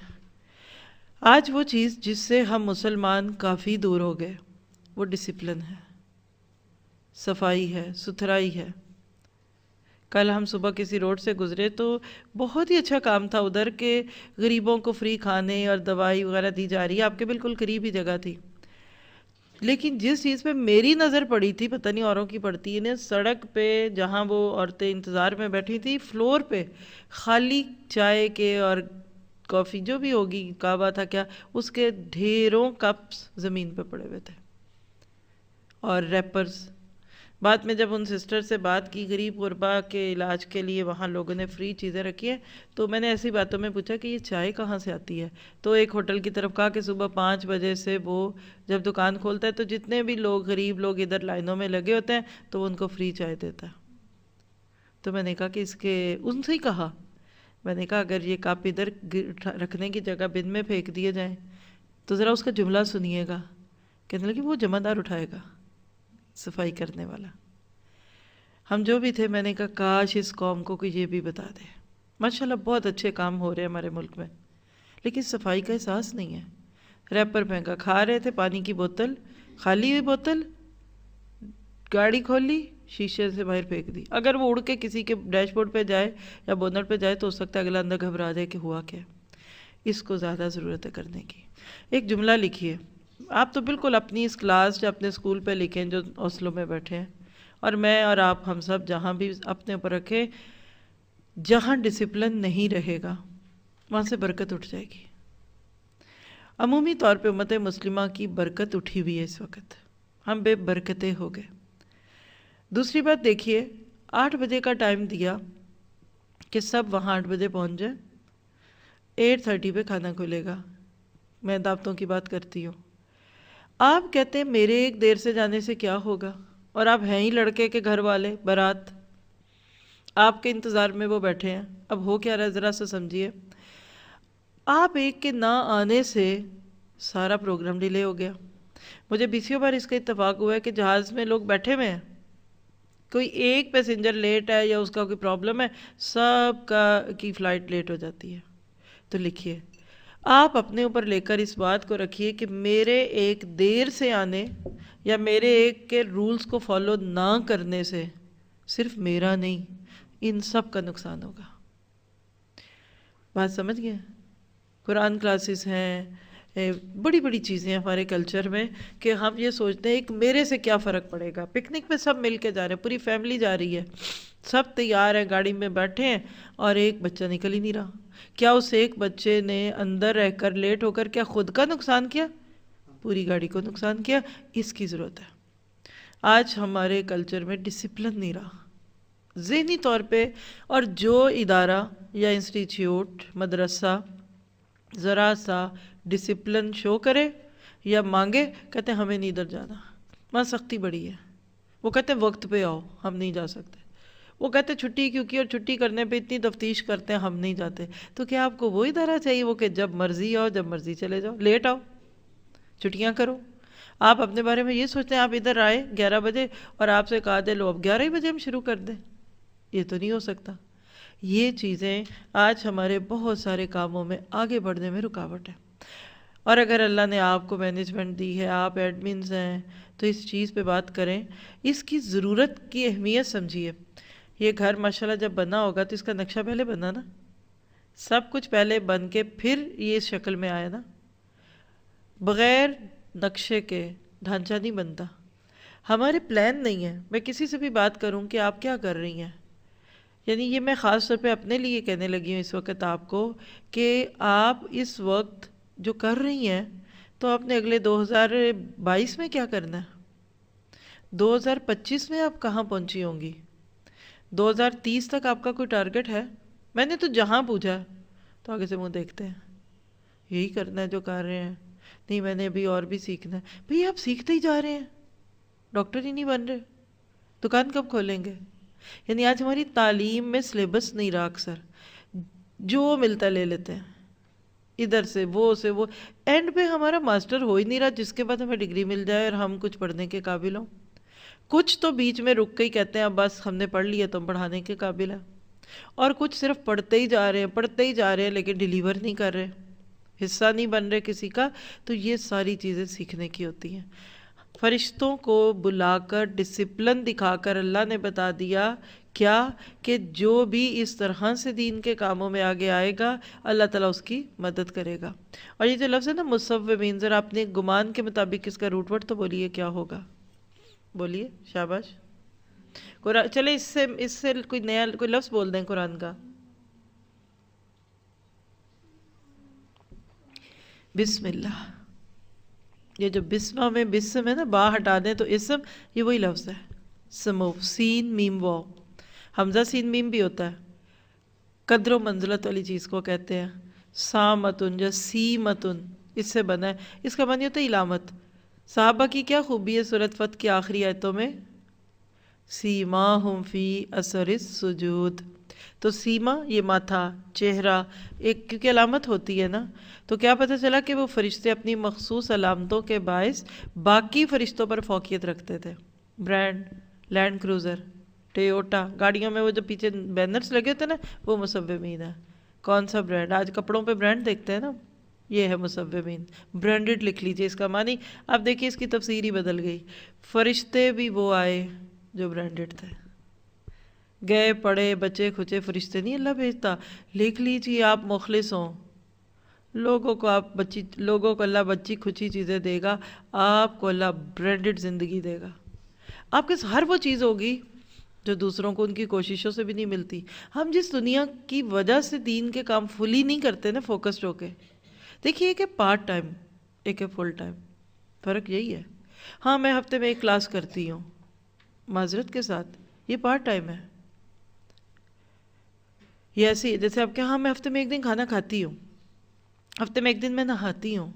آج وہ چیز جس سے ہم مسلمان کافی دور ہو گئے وہ ڈسپلن ہے، صفائی ہے، ستھرائی ہے۔ کل ہم صبح کسی روڈ سے گزرے تو بہت ہی اچھا کام تھا ادھر کہ غریبوں کو فری کھانے اور دوائی وغیرہ دی جا رہی ہے، آپ کے بالکل قریب ہی جگہ تھی، لیکن جس چیز پہ میری نظر پڑی تھی، پتہ نہیں اوروں کی پڑتی ہے، سڑک پہ جہاں وہ عورتیں انتظار میں بیٹھی تھی، فلور پہ خالی چائے کے اور کافی جو بھی ہوگی کعبہ تھا کیا، اس کے ڈھیروں کپس زمین پہ پڑے ہوئے تھے اور ریپرز۔ بعد میں جب ان سسٹر سے بات کی، غریب غربا کے علاج کے لیے وہاں لوگوں نے فری چیزیں رکھی ہیں، تو میں نے ایسی باتوں میں پوچھا کہ یہ چائے کہاں سے آتی ہے، تو ایک ہوٹل کی طرف کہا کہ صبح 5 بجے سے وہ جب دکان کھولتا ہے تو جتنے بھی لوگ غریب لوگ ادھر لائنوں میں لگے ہوتے ہیں تو وہ ان کو فری چائے دیتا ہے۔ تو میں نے کہا کہ اس کے ان سے ہی کہا، میں نے کہا اگر یہ کپ ادھر رکھنے کی جگہ بن میں پھینک دیے جائیں تو ذرا اس کا جملہ سنیے گا، کہنے لگے وہ جمع دار اٹھائے گا، صفائی کرنے والا۔ ہم جو بھی تھے، میں نے کہا کاش اس قوم کو کوئی یہ بھی بتا دے۔ ماشاءاللہ بہت اچھے کام ہو رہے ہیں ہمارے ملک میں، لیکن صفائی کا احساس نہیں ہے۔ ریپر پھینکا، کھا رہے تھے پانی کی بوتل، خالی ہوئی بوتل گاڑی کھول لی، شیشے سے باہر پھینک دی۔ اگر وہ اڑ کے کسی کے ڈیش بورڈ پہ جائے یا بونٹ پہ جائے تو ہو سکتا ہے اگلا اندر گھبرا جائے کہ ہوا کیا۔ اس کو زیادہ ضرورت ہے کرنے کی۔ ایک جملہ لکھیے، آپ تو بالکل اپنی اس کلاس جو اپنے اسکول پہ لکھیں جو اوسلو میں بیٹھے ہیں، اور میں اور آپ ہم سب جہاں بھی اپنے اوپر رکھیں، جہاں ڈسپلن نہیں رہے گا وہاں سے برکت اٹھ جائے گی۔ عمومی طور پہ امت مسلمہ کی برکت اٹھی ہوئی ہے اس وقت، ہم بے برکتیں ہو گئے۔ دوسری بات دیکھیے، 8 بجے کا ٹائم دیا کہ سب وہاں 8 بجے پہنچ جائیں، 8:30 پہ کھانا کھلے گا، میں دعوتوں کی بات کرتی ہوں۔ آپ کہتے ہیں میرے ایک دیر سے جانے سے کیا ہوگا، اور آپ ہیں ہی لڑکے کے گھر والے، بارات، آپ کے انتظار میں وہ بیٹھے ہیں. اب ہو کیا رہا ہے ذرا سا سمجھیے. آپ ایک کے نہ آنے سے سارا پروگرام ڈیلے ہو گیا. مجھے بیسیوں بار اس کا اتفاق ہوا ہے کہ جہاز میں لوگ بیٹھے ہوئے ہیں, کوئی ایک پیسنجر لیٹ ہے یا اس کا کوئی پرابلم ہے, سب کی فلائٹ لیٹ ہو جاتی ہے. تو لکھیے, آپ اپنے اوپر لے کر اس بات کو رکھیے کہ میرے ایک دیر سے آنے یا میرے ایک کے رولز کو فالو نہ کرنے سے صرف میرا نہیں, ان سب کا نقصان ہوگا. بات سمجھ گئے؟ قرآن کلاسز ہیں, بڑی بڑی چیزیں ہیں ہمارے کلچر میں کہ ہم یہ سوچتے ہیں ایک میرے سے کیا فرق پڑے گا. پکنک پہ سب مل کے جا رہے ہیں, پوری فیملی جا رہی ہے, سب تیار ہیں, گاڑی میں بیٹھے ہیں, اور ایک بچہ نکل ہی نہیں رہا. کیا اس ایک بچے نے اندر رہ کر لیٹ ہو کر کیا خود کا نقصان کیا؟ پوری گاڑی کو نقصان کیا. اس کی ضرورت ہے. آج ہمارے کلچر میں ڈسپلن نہیں رہا ذہنی طور پہ, اور جو ادارہ یا انسٹیٹیوٹ مدرسہ ذرا سا ڈسپلن شو کرے یا مانگے, کہتے ہیں ہمیں نہیں ادھر جانا, وہاں سختی بڑی ہے. وہ کہتے ہیں وقت پہ آؤ, ہم نہیں جا سکتے. وہ کہتے ہیں چھٹی کیونکہ, اور چھٹی کرنے پہ اتنی تفتیش کرتے ہیں, ہم نہیں جاتے. تو کیا آپ کو وہ ادارہ چاہیے وہ کہ جب مرضی آؤ جب مرضی چلے جاؤ, لیٹ آؤ, چھٹیاں کرو؟ آپ اپنے بارے میں یہ سوچتے ہیں آپ ادھر آئے 11 بجے اور آپ سے کہا دے لو اب 11 بجے ہم شروع کر دیں, یہ تو نہیں ہو سکتا. یہ چیزیں آج ہمارے بہت سارے کاموں میں آگے بڑھنے میں رکاوٹ ہے. اور اگر اللہ نے آپ کو مینجمنٹ دی ہے, آپ ایڈمنز ہیں, تو اس چیز پہ بات کریں, اس کی ضرورت کی اہمیت سمجھیے. یہ گھر ماشاءاللہ جب بنا ہوگا تو اس کا نقشہ پہلے بنا نا, سب کچھ پہلے بن کے پھر یہ اس شکل میں آیا نا. بغیر نقشے کے ڈھانچہ نہیں بنتا. ہمارے پلان نہیں ہے. میں کسی سے بھی بات کروں کہ آپ کیا کر رہی ہیں, یعنی یہ میں خاص طور پہ اپنے لیے کہنے لگی ہوں اس وقت آپ کو, کہ آپ اس وقت جو کر رہی ہیں تو آپ نے اگلے 2022 میں کیا کرنا ہے, 2025 میں آپ کہاں پہنچی ہوں گی, 2030 تک آپ کا کوئی ٹارگٹ ہے؟ میں نے تو جہاں پوچھا تو آگے سے منہ دیکھتے ہیں, یہی کرنا ہے جو کر رہے ہیں. نہیں میں نے ابھی اور بھی سیکھنا ہے. بھئی آپ سیکھتے ہی جا رہے ہیں, ڈاکٹر ہی نہیں بن رہے, دکان کب کھولیں گے؟ یعنی آج ہماری تعلیم میں سلیبس نہیں رہا, اکثر جو ملتا لے لیتے ہیں, ادھر سے وہ اینڈ پہ ہمارا ماسٹر ہو ہی نہیں رہا جس کے بعد ہمیں ڈگری مل جائے اور ہم کچھ پڑھنے کے قابل ہوں. کچھ تو بیچ میں رک کے ہی کہتے ہیں اب بس ہم نے پڑھ لیا تو ہم پڑھانے کے قابل ہیں, اور کچھ صرف پڑھتے ہی جا رہے ہیں لیکن ڈیلیور نہیں کر رہے, حصہ نہیں بن رہے کسی کا. تو یہ ساری چیزیں سیکھنے کی ہوتی ہیں. فرشتوں کو بلا کر ڈسپلن دکھا کر اللہ نے بتا دیا کیا, کہ جو بھی اس طرح سے دین کے کاموں میں آگے آئے گا اللہ تعالیٰ اس کی مدد کرے گا. اور یہ جو لفظ ہے نا مصوبین, ذرا اپنے گمان کے مطابق اس کا روٹ ورڈ تو بولیے کیا ہوگا, بولیے, شاباش. قرآن چلے اس سے کوئی نیا کوئی لفظ بول دیں قرآن کا. بسم اللہ. یہ جو بسمہ میں بسم ہے نا, با ہٹا دیں تو اسم, یہ وہی لفظ ہے. سمو, سین میم واو, حمزہ سین میم بھی ہوتا ہے. قدر و منزلت والی چیز کو کہتے ہیں. سامتن یا سیمتن, اس سے بنا ہے. اس کا معنی ہوتا ہے علامت. صحابہ کی کیا خوبی ہے سورۃ فتح کی آخری آیتوں میں, سیماہم فی اثر السجود. تو سیما یہ ماتھا, چہرہ, ایک کیونکہ علامت ہوتی ہے نا, تو کیا پتہ چلا کہ وہ فرشتے اپنی مخصوص علامتوں کے باعث باقی فرشتوں پر فوقیت رکھتے تھے. برانڈ, لینڈ کروزر, ٹیوٹا, گاڑیوں میں وہ جو پیچھے بینرز لگے ہوتے ہیں نا, وہ مصوبین ہے. کون سا برانڈ, آج کپڑوں پہ برانڈ دیکھتے ہیں نا, یہ ہے مصوبین. برانڈڈ لکھ لیجئے اس کا معنی. اب دیکھیے اس کی تفسیر ہی بدل گئی. فرشتے بھی وہ آئے جو برانڈڈ تھے. گئے پڑے بچے کھچے فرشتے نہیں اللہ بھیجتا. لکھ لیجئے آپ مخلص ہوں, لوگوں کو اللہ بچی کھچی چیزیں دے گا, آپ کو اللہ برانڈڈ زندگی دے گا. آپ کے ہر وہ چیز ہوگی جو دوسروں کو ان کی کوششوں سے بھی نہیں ملتی. ہم جس دنیا کی وجہ سے دین کے کام فلی نہیں کرتے نا, فوکسڈ ہو کے, دیکھیے ایک ہے پارٹ ٹائم, ایک ہے فل ٹائم, فرق یہی ہے. ہاں میں ہفتے میں ایک کلاس کرتی ہوں, معذرت کے ساتھ یہ پارٹ ٹائم ہے. یہ ایسی جیسے آپ کہ ہاں میں ہفتے میں ایک دن کھانا کھاتی ہوں, ہفتے میں ایک دن میں نہاتی ہوں,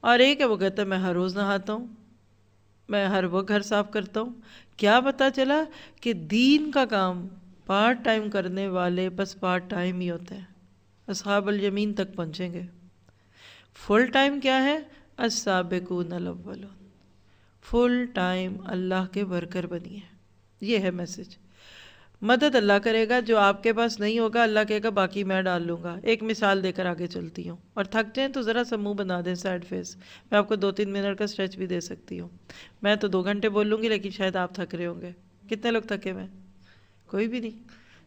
اور ایک ہے وہ کہتا ہے میں ہر روز نہاتا ہوں, میں ہر وقت گھر صاف کرتا ہوں. کیا پتہ چلا کہ دین کا کام پارٹ ٹائم کرنے والے بس پارٹ ٹائم ہی ہوتے ہیں، اصحاب الیمین تک پہنچیں گے۔ فل ٹائم کیا ہے؟ السابقون الاولون، فل ٹائم اللہ کے ورکر بنیے، یہ ہے میسج۔ مدد اللہ کرے گا، جو آپ کے پاس نہیں ہوگا اللہ کہے گا باقی میں ڈال لوں گا۔ ایک مثال دے کر آگے چلتی ہوں، اور تھک جائیں تو ذرا سا منہ بنا دیں سیڈ فیس، میں آپ کو 2-3 منٹ کا اسٹریچ بھی دے سکتی ہوں۔ میں تو 2 گھنٹے بول لوں گی لیکن شاید آپ تھک رہے ہوں گے۔ کتنے لوگ تھکے ہوئے؟ کوئی بھی نہیں؟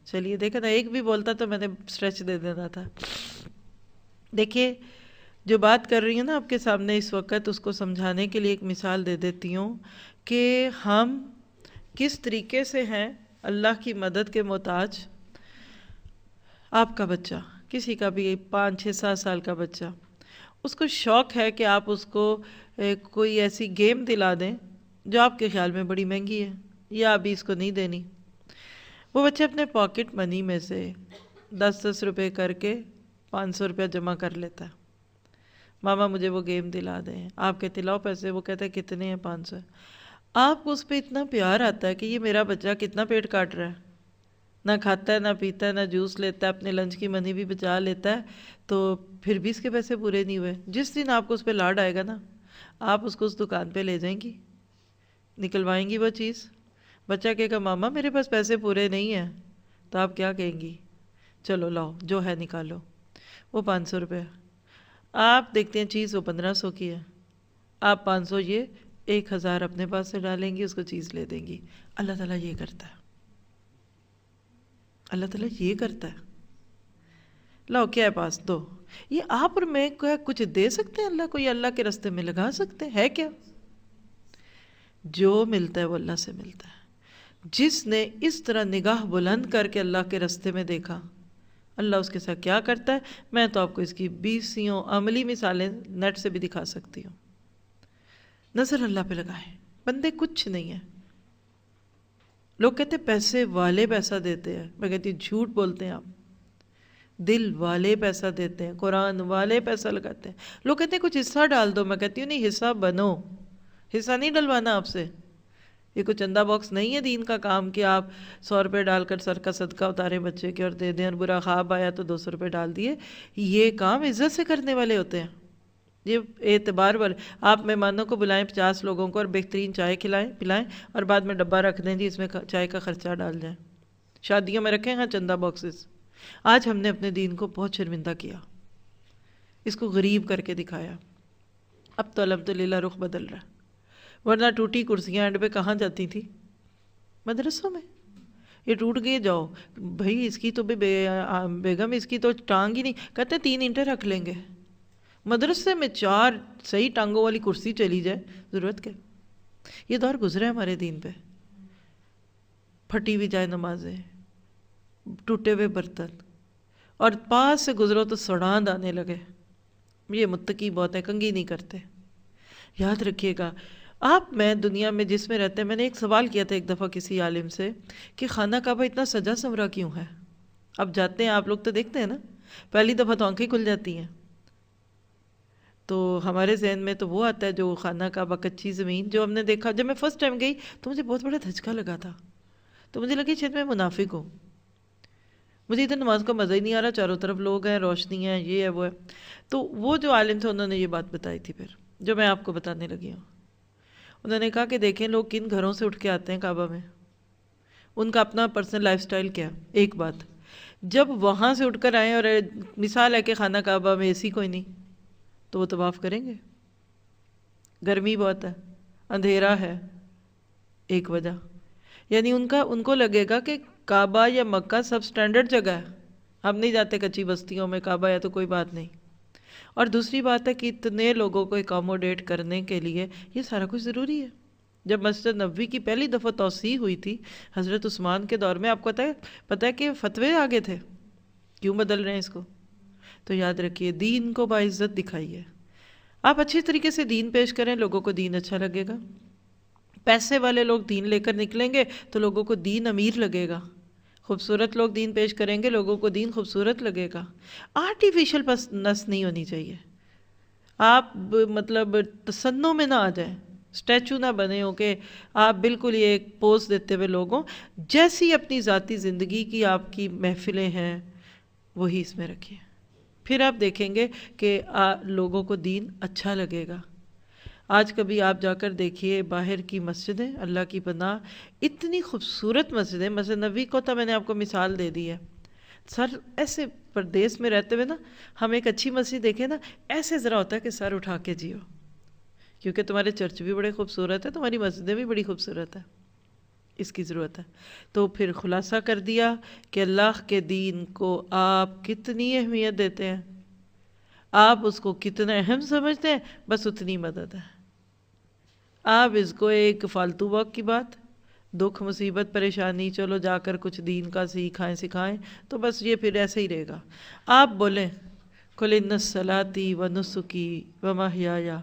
چلیے دیکھا تھا، ایک بھی بولتا تو میں نے اسٹریچ دے دینا تھا۔ دیکھیے جو بات کر رہی ہوں نا آپ کے سامنے اس وقت، اس کو سمجھانے کے لیے ایک مثال دے دیتی ہوں کہ ہم کس طریقے سے ہیں اللہ کی مدد کے محتاج۔ آپ کا بچہ، کسی کا بھی 5 6 7 سال کا بچہ، اس کو شوق ہے کہ آپ اس کو کوئی ایسی گیم دلا دیں جو آپ کے خیال میں بڑی مہنگی ہے یا ابھی اس کو نہیں دینی۔ وہ بچہ اپنے پاکٹ منی میں سے 10 روپے کر کے 500 روپیہ جمع کر لیتا ہے، ماما مجھے وہ گیم دلا دیں۔ آپ کہتے لاؤ پیسے، وہ کہتا ہے کتنے ہیں؟ 500۔ آپ کو اس پہ اتنا پیار آتا ہے کہ یہ میرا بچہ کتنا پیٹ کاٹ رہا ہے، نہ کھاتا ہے نہ پیتا ہے نہ جوس لیتا ہے، اپنے لنچ کی منی بھی بچا لیتا ہے، تو پھر بھی اس کے پیسے پورے نہیں ہوئے۔ جس دن آپ کو اس پہ لاڈ آئے گا نا، آپ اس کو اس دکان پہ لے جائیں گی، نکلوائیں گی وہ چیز، بچہ کہے گا ماما میرے پاس پیسے پورے نہیں ہیں، تو آپ کیا کہیں گی؟ چلو لاؤ جو ہے نکالو۔ وہ 500 روپے، آپ دیکھتے ہیں چیز وہ 1500 کی ہے، آپ 500 یہ 1000 اپنے پاس سے ڈالیں گی، اس کو چیز لے دیں گی۔ اللہ تعالیٰ یہ کرتا ہے، اللہ تعالیٰ یہ کرتا ہے۔ لاؤ کیا ہے پاس دو، یہ آپ اور میں کچھ دے سکتے ہیں اللہ کو، یا اللہ کے راستے میں لگا سکتے ہیں؟ ہے کیا؟ جو ملتا ہے وہ اللہ سے ملتا ہے۔ جس نے اس طرح نگاہ بلند کر کے اللہ کے راستے میں دیکھا، اللہ اس کے ساتھ کیا کرتا ہے، میں تو آپ کو اس کی 20 عملی مثالیں نیٹ سے بھی دکھا سکتی ہوں۔ نظر اللہ پہ لگائیں، بندے کچھ نہیں ہیں۔ لوگ کہتے ہیں پیسے والے پیسہ دیتے ہیں، میں کہتی ہوں جھوٹ بولتے ہیں آپ۔ دل والے پیسہ دیتے ہیں، قرآن والے پیسہ لگاتے ہیں۔ لوگ کہتے ہیں کچھ حصہ ڈال دو، میں کہتی ہوں نہیں، حصہ بنو، حصہ نہیں ڈلوانا آپ سے۔ یہ کوئی چندہ باکس نہیں ہے دین کا کام کہ آپ 100 روپے ڈال کر سر کا صدقہ اتاریں بچے کے اور دے دیں، اور برا خواب آیا تو 200 روپے ڈال دیے۔ یہ کام عزت سے کرنے والے ہوتے ہیں، یہ اعتبار والے۔ آپ مہمانوں کو بلائیں 50 لوگوں کو اور بہترین چائے کھلائیں پلائیں، اور بعد میں ڈبہ رکھ دیں جی اس میں چائے کا خرچہ ڈال جائیں۔ شادیوں میں رکھیں ہاں چندہ باکسز۔ آج ہم نے اپنے دین کو بہت شرمندہ کیا، اس کو غریب کر کے دکھایا۔ اب تو الحمدللہ رخ بدل رہا ہے، ورنہ ٹوٹی کرسیاں اینڈ پہ کہاں جاتی تھی؟ مدرسوں میں۔ یہ ٹوٹ گئے جاؤ بھائی، اس کی تو بیگم اس کی تو ٹانگ ہی نہیں، کہتے 3 اینٹیں رکھ لیں گے۔ مدرسے میں 4 صحیح ٹانگوں والی کرسی چلی جائے، ضرورت کیا؟ یہ دور گزرا ہے ہمارے دین پہ۔ پھٹی ہوئی جائے نمازیں، ٹوٹے ہوئے برتن، اور پاس سے گزرو تو سڑاند آنے لگے۔ یہ متقی بہت ہے، کنگھی نہیں کرتے۔ یاد رکھیے گا، آپ میں دنیا میں جس میں رہتے ہیں، میں نے ایک سوال کیا تھا ایک دفعہ کسی عالم سے کہ خانہ کعبہ اتنا سجا سنورا کیوں ہے؟ اب جاتے ہیں آپ لوگ تو دیکھتے ہیں نا، پہلی دفعہ تو آنکھیں کھل جاتی ہیں۔ تو ہمارے ذہن میں تو وہ آتا ہے جو خانہ کعبہ کچی زمین، جو ہم نے دیکھا جب میں فرسٹ ٹائم گئی تو مجھے بہت بڑا دھچکا لگا تھا، تو مجھے لگی شاید میں منافق ہوں، مجھے ادھر نماز کا مزہ ہی نہیں آ رہا، چاروں طرف لوگ ہیں، روشنی ہے، یہ ہے وہ ہے۔ تو وہ جو عالم تھے انہوں نے یہ بات بتائی تھی پھر، جو میں آپ کو بتانے لگی ہوں۔ انہوں نے کہا کہ دیکھیں لوگ کن گھروں سے اٹھ کے آتے ہیں کعبہ میں، ان کا اپنا پرسنل لائف سٹائل کیا۔ ایک بات، جب وہاں سے اٹھ کر آئیں اور مثال ہے کہ خانہ کعبہ میں اے سی کوئی نہیں، تو وہ طواف کریں گے؟ گرمی بہت ہے، اندھیرا ہے، ایک وجہ، یعنی ان کو لگے گا کہ کعبہ یا مکہ سب سٹینڈرڈ جگہ ہے، ہم نہیں جاتے کچی بستیوں میں، کعبہ یا تو کوئی بات نہیں۔ اور دوسری بات ہے کہ اتنے لوگوں کو اکاموڈیٹ کرنے کے لیے یہ سارا کچھ ضروری ہے۔ جب مسجد نبوی کی پہلی دفعہ توسیع ہوئی تھی حضرت عثمان کے دور میں، آپ کو پتہ ہے کہ فتوے آگے تھے، کیوں بدل رہے ہیں اس کو؟ تو یاد رکھیے دین کو باعزت دکھائیے، آپ اچھی طریقے سے دین پیش کریں، لوگوں کو دین اچھا لگے گا۔ پیسے والے لوگ دین لے کر نکلیں گے تو لوگوں کو دین امیر لگے گا، خوبصورت لوگ دین پیش کریں گے، لوگوں کو دین خوبصورت لگے گا۔ آرٹیفیشل نس نہیں ہونی چاہیے، آپ مطلب تصنع میں نہ آ جائیں اسٹیچو نہ بنے ہو کہ آپ بالکل یہ ایک پوز دیتے ہوئے لوگ ہوں. جیسی اپنی ذاتی زندگی کی آپ کی محفلیں ہیں وہی اس میں رکھیے. پھر آپ دیکھیں گے کہ لوگوں کو دین اچھا لگے گا. آج کبھی آپ جا کر دیکھیے باہر کی مسجدیں، اللہ کی پناہ اتنی خوبصورت مسجدیں. مسجد نبوی کو تو میں نے آپ کو مثال دے دی ہے. سر ایسے پردیس میں رہتے ہوئے نا ہم ایک اچھی مسجد دیکھیں نا ایسے ذرا ہوتا ہے کہ سر اٹھا کے جیو، کیونکہ تمہارے چرچ بھی بڑے خوبصورت ہے، تمہاری مسجدیں بھی بڑی خوبصورت ہے. اس کی ضرورت ہے. تو پھر خلاصہ کر دیا کہ اللہ کے دین کو آپ کتنی اہمیت دیتے ہیں، آپ اس کو کتنا اہم سمجھتے ہیں، بس اتنی مدد ہے. آپ اس کو ایک فالتو وقت کی بات، دکھ مصیبت پریشانی چلو جا کر کچھ دین کا سکھائیں تو بس یہ پھر ایسے ہی رہے گا. آپ بولیں قل ان صلاتي ونسكي ومحیاي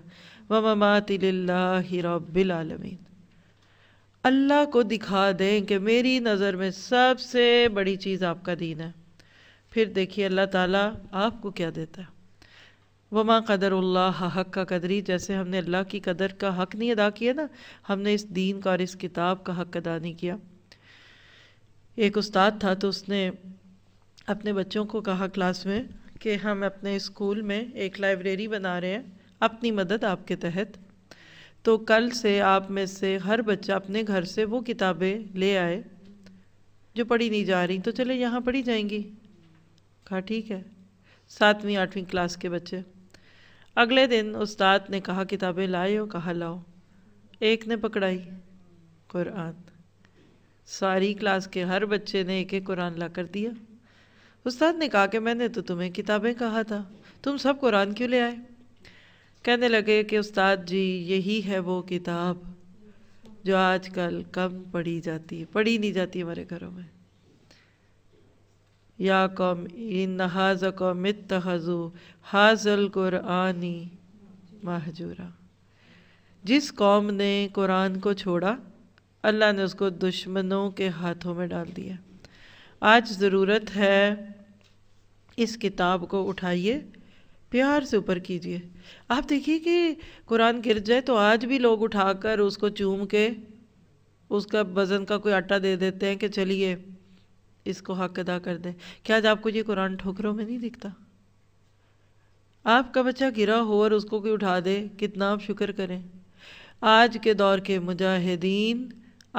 ومماتي للہ رب العالمین. اللہ کو دکھا دیں کہ میری نظر میں سب سے بڑی چیز آپ کا دین ہے. پھر دیکھیے اللہ تعالیٰ آپ کو کیا دیتا ہے. وما قدر اللہ حق کا قدری، جیسے ہم نے اللہ کی قدر کا حق نہیں ادا کیا نا، ہم نے اس دین کا اور اس کتاب کا حق ادا نہیں کیا. ایک استاد تھا تو اس نے اپنے بچوں کو کہا کلاس میں کہ ہم اپنے اسکول میں ایک لائبریری بنا رہے ہیں اپنی مدد آپ کے تحت، تو کل سے آپ میں سے ہر بچہ اپنے گھر سے وہ کتابیں لے آئے جو پڑھی نہیں جا رہی، تو چلے یہاں پڑھی جائیں گی. کہا ٹھیک ہے. 7ویں 8ویں کلاس کے بچے. اگلے دن استاد نے کہا کتابیں لائے ہو؟ کہا لاؤ. ایک نے پکڑائی قرآن. ساری کلاس کے ہر بچے نے ایک ایک قرآن لا کر دیا. استاد نے کہا کہ میں نے تو تمہیں کتابیں کہا تھا، تم سب قرآن کیوں لے آئے؟ کہنے لگے کہ استاد جی یہی ہے وہ کتاب جو آج کل کم پڑھی نہیں جاتی ہمارے گھروں میں. یا قوم ان ھذا قوم اتخذوا ھذا القرآن مہجورا. جس قوم نے قرآن کو چھوڑا اللہ نے اس کو دشمنوں کے ہاتھوں میں ڈال دیا. آج ضرورت ہے اس کتاب کو اٹھائیے، پیار سے اوپر کیجئے. آپ دیکھیے کہ قرآن گر جائے تو آج بھی لوگ اٹھا کر اس کو چوم کے اس کا وزن کا کوئی آٹا دے دیتے ہیں کہ چلیے اس کو حق ادا کر دیں. کیا آج آپ کو یہ قرآن ٹھوکروں میں نہیں دکھتا؟ آپ کا بچہ گرا ہو اور اس کو کوئی اٹھا دے، کتنا آپ شکر کریں. آج کے دور کے مجاہدین،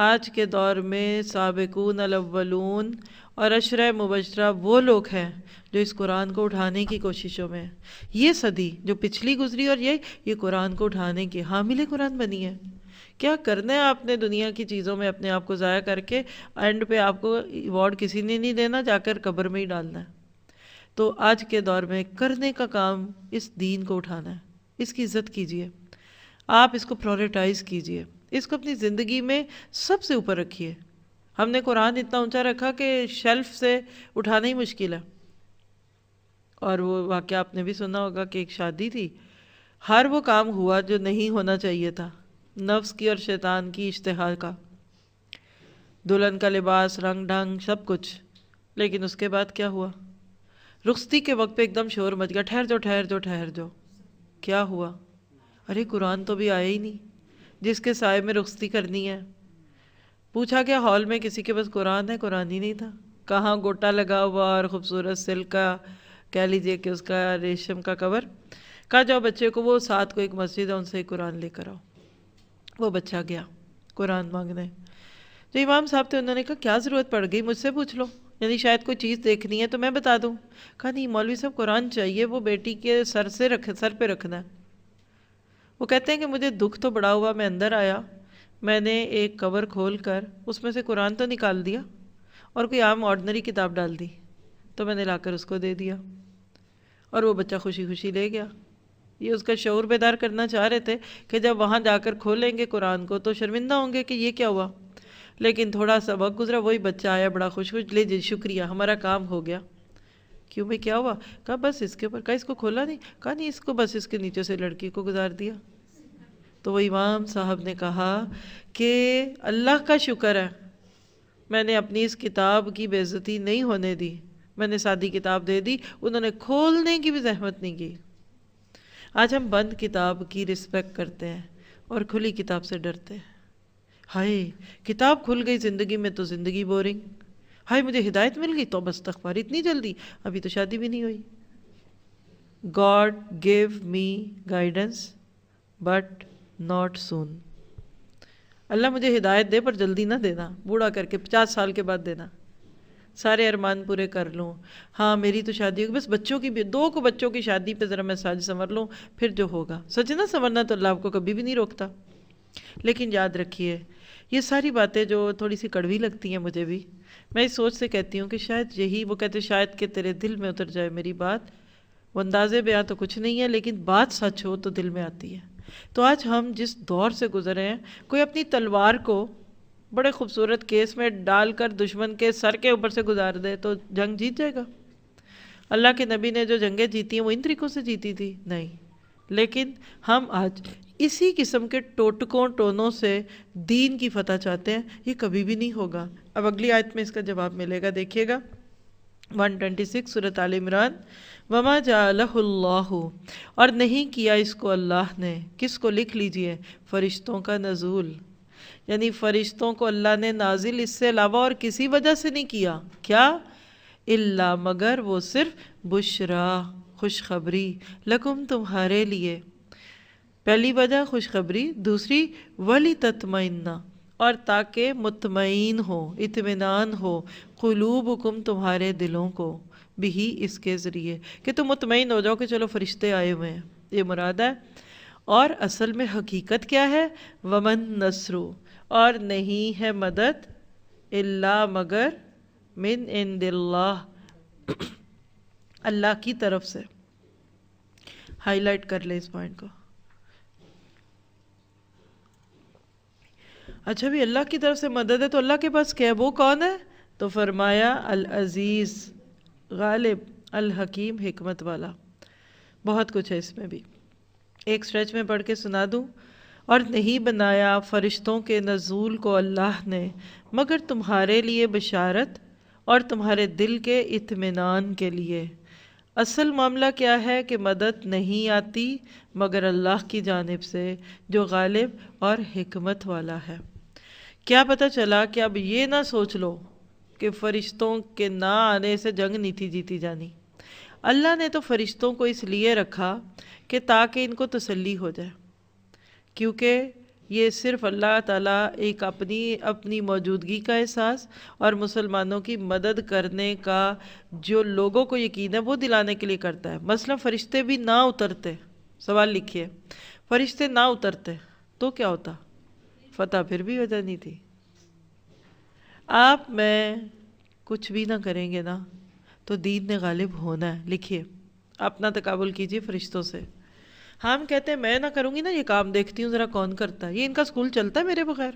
آج کے دور میں سابقون الاولون اور عشرہ مبشرہ وہ لوگ ہیں جو اس قرآن کو اٹھانے کی کوششوں میں ہیں. یہ صدی جو پچھلی گزری اور یہ قرآن کو اٹھانے کی حامل قرآن بنی ہے. کیا کرنا ہے آپ نے دنیا کی چیزوں میں اپنے آپ کو ضائع کر کے اینڈ پہ آپ کو ایوارڈ کسی نے نہیں دینا، جا کر قبر میں ہی ڈالنا ہے. تو آج کے دور میں کرنے کا کام اس دین کو اٹھانا ہے. اس کی عزت کیجئے، آپ اس کو پرائورٹائز کیجئے، اس کو اپنی زندگی میں سب سے اوپر رکھیے. ہم نے قرآن اتنا اونچا رکھا کہ شیلف سے اٹھانا ہی مشکل ہے. اور وہ واقعہ آپ نے بھی سنا ہوگا کہ ایک شادی تھی، ہر وہ کام ہوا جو نہیں ہونا چاہیے تھا، نفس کی اور شیطان کی اشتہا کا، دلہن کا لباس، رنگ ڈھنگ، سب کچھ. لیکن اس کے بعد کیا ہوا؟ رخصتی کے وقت پہ ایک دم شور مچ گیا، ٹھہر جاؤ. کیا ہوا؟ ارے قرآن تو بھی آیا ہی نہیں جس کے سائے میں رخصتی کرنی ہے. پوچھا کہ ہال میں کسی کے پاس قرآن ہے؟ قرآن ہی نہیں تھا. کہاں گوٹا لگا ہوا اور خوبصورت سلک کا، کہہ لیجئے کہ اس کا ریشم کا کور. کہا جاؤ بچے کو، وہ ساتھ کو ایک مسجد ہے ان سے قرآن لے کر آؤ. وہ بچہ گیا قرآن مانگنے. جو امام صاحب تھے انہوں نے کہا کیا ضرورت پڑ گئی، مجھ سے پوچھ لو، یعنی شاید کوئی چیز دیکھنی ہے تو میں بتا دوں. کہا نہیں مولوی صاحب قرآن چاہیے، وہ بیٹی کے سر پہ رکھنا ہے. وہ کہتے ہیں کہ مجھے دکھ تو بڑا ہوا، میں اندر آیا، میں نے ایک کور کھول کر اس میں سے قرآن تو نکال دیا اور کوئی عام آرڈنری کتاب ڈال دی، تو میں نے لا کر اس کو دے دیا اور وہ بچہ خوشی خوشی لے گیا. یہ اس کا شعور بیدار کرنا چاہ رہے تھے کہ جب وہاں جا کر کھولیں گے قرآن کو تو شرمندہ ہوں گے کہ یہ کیا ہوا. لیکن تھوڑا سا وقت گزرا، وہی بچہ آیا بڑا خوش لے جی شکریہ ہمارا کام ہو گیا. کیوں بھائی کیا ہوا؟ کہا بس اس کے اوپر. کہا اس کو کھولا نہیں؟ کہا نہیں، اس کو بس اس کے نیچے سے لڑکی کو گزار دیا. تو وہ امام صاحب نے کہا کہ اللہ کا شکر ہے میں نے اپنی اس کتاب کی بے عزتی نہیں ہونے دی، میں نے سادی کتاب دے دی، انہوں نے کھولنے کی بھی زحمت نہیں کی. آج ہم بند کتاب کی رسپیکٹ کرتے ہیں، اور کھلی کتاب سے ڈرتے ہیں. ہائے کتاب کھل گئی زندگی میں تو زندگی بورنگ. ہائے مجھے ہدایت مل گئی تو بس استغفار اتنی جلدی، ابھی تو شادی بھی نہیں ہوئی. God give me guidance but not soon. اللہ مجھے ہدایت دے پر جلدی نہ دینا، بوڑھا کر کے 50 سال کے بعد دینا، سارے ارمان پورے کر لوں. ہاں میری تو شادی ہوگی، بس بچوں کی بھی 2 کو بچوں کی شادی پہ ذرا میں ساج سنور لوں، پھر جو ہوگا. سچ نا، سنورنا تو اللہ آپ کو کبھی بھی نہیں روکتا. لیکن یاد رکھیے یہ ساری باتیں جو تھوڑی سی کڑوی لگتی ہیں مجھے بھی، میں اس سوچ سے کہتی ہوں کہ شاید یہی وہ کہتے شاید کہ تیرے دل میں اتر جائے میری بات. وہ اندازے بیاں تو کچھ نہیں ہے، لیکن بات سچ ہو تو دل میں آتی ہے. تو آج ہم جس دور سے گزرے ہیں، کوئی اپنی تلوار کو بڑے خوبصورت کیس میں ڈال کر دشمن کے سر کے اوپر سے گزار دے تو جنگ جیت جائے گا. اللہ کے نبی نے جو جنگیں جیتی ہیں وہ ان طریقوں سے جیتی تھی؟ نہیں. لیکن ہم آج اسی قسم کے ٹوٹکوں ٹونوں سے دین کی فتح چاہتے ہیں. یہ کبھی بھی نہیں ہوگا. اب اگلی آیت میں اس کا جواب ملے گا، دیکھیے گا 126 سورۃ آل عمران. وما جعلہ اللہ، اور نہیں کیا اس کو اللہ نے، کس کو؟ لکھ لیجئے، فرشتوں کا نزول. یعنی فرشتوں کو اللہ نے نازل اس سے علاوہ اور کسی وجہ سے نہیں کیا. کیا؟ الا مگر وہ صرف بشرا، خوشخبری، لکم تمہارے لیے. پہلی وجہ خوشخبری، دوسری وَلِتَطْمَئِنَّ، اور تاکہ مطمئن ہو، اطمینان ہو، قلوبکم تمہارے دلوں کو، بھی اس کے ذریعے کہ تم مطمئن ہو جاؤ کہ چلو فرشتے آئے ہوئے ہیں. یہ مراد ہے. اور اصل میں حقیقت کیا ہے؟ ومن نصر، اور نہیں ہے مدد الا مگر من عند اللہ، اللہ کی طرف سے. ہائی لائٹ کر لیں اس پوائنٹ کو. اچھا بھی اللہ کی طرف سے مدد ہے تو اللہ کے پاس کیا ہے؟ وہ کون ہے؟ تو فرمایا العزیز، غالب، الحکیم، حکمت والا. بہت کچھ ہے اس میں بھی، ایک سٹریچ میں پڑھ کے سنا دوں. اور نہیں بنایا فرشتوں کے نزول کو اللہ نے مگر تمہارے لیے بشارت اور تمہارے دل کے اطمینان کے لیے. اصل معاملہ کیا ہے کہ مدد نہیں آتی مگر اللہ کی جانب سے جو غالب اور حکمت والا ہے. کیا پتہ چلا کہ اب یہ نہ سوچ لو کہ فرشتوں کے نہ آنے سے جنگ نہیں تھی جیتی جانی. اللہ نے تو فرشتوں کو اس لیے رکھا کہ تاکہ ان کو تسلی ہو جائے، کیونکہ یہ صرف اللہ تعالیٰ ایک اپنی موجودگی کا احساس اور مسلمانوں کی مدد کرنے کا جو لوگوں کو یقین ہے وہ دلانے کے لیے کرتا ہے. مثلا فرشتے بھی نہ اترتے، سوال لکھیے، فرشتے نہ اترتے تو کیا ہوتا؟ فتح پھر بھی ہو جانی تھی. آپ میں کچھ بھی نہ کریں گے نا تو دین نے غالب ہونا ہے. لکھیے، اپنا تقابل کیجیے فرشتوں سے. ہم کہتے ہیں میں نہ کروں گی نا یہ کام، دیکھتی ہوں ذرا کون کرتا ہے، یہ ان کا سکول چلتا ہے میرے بغیر،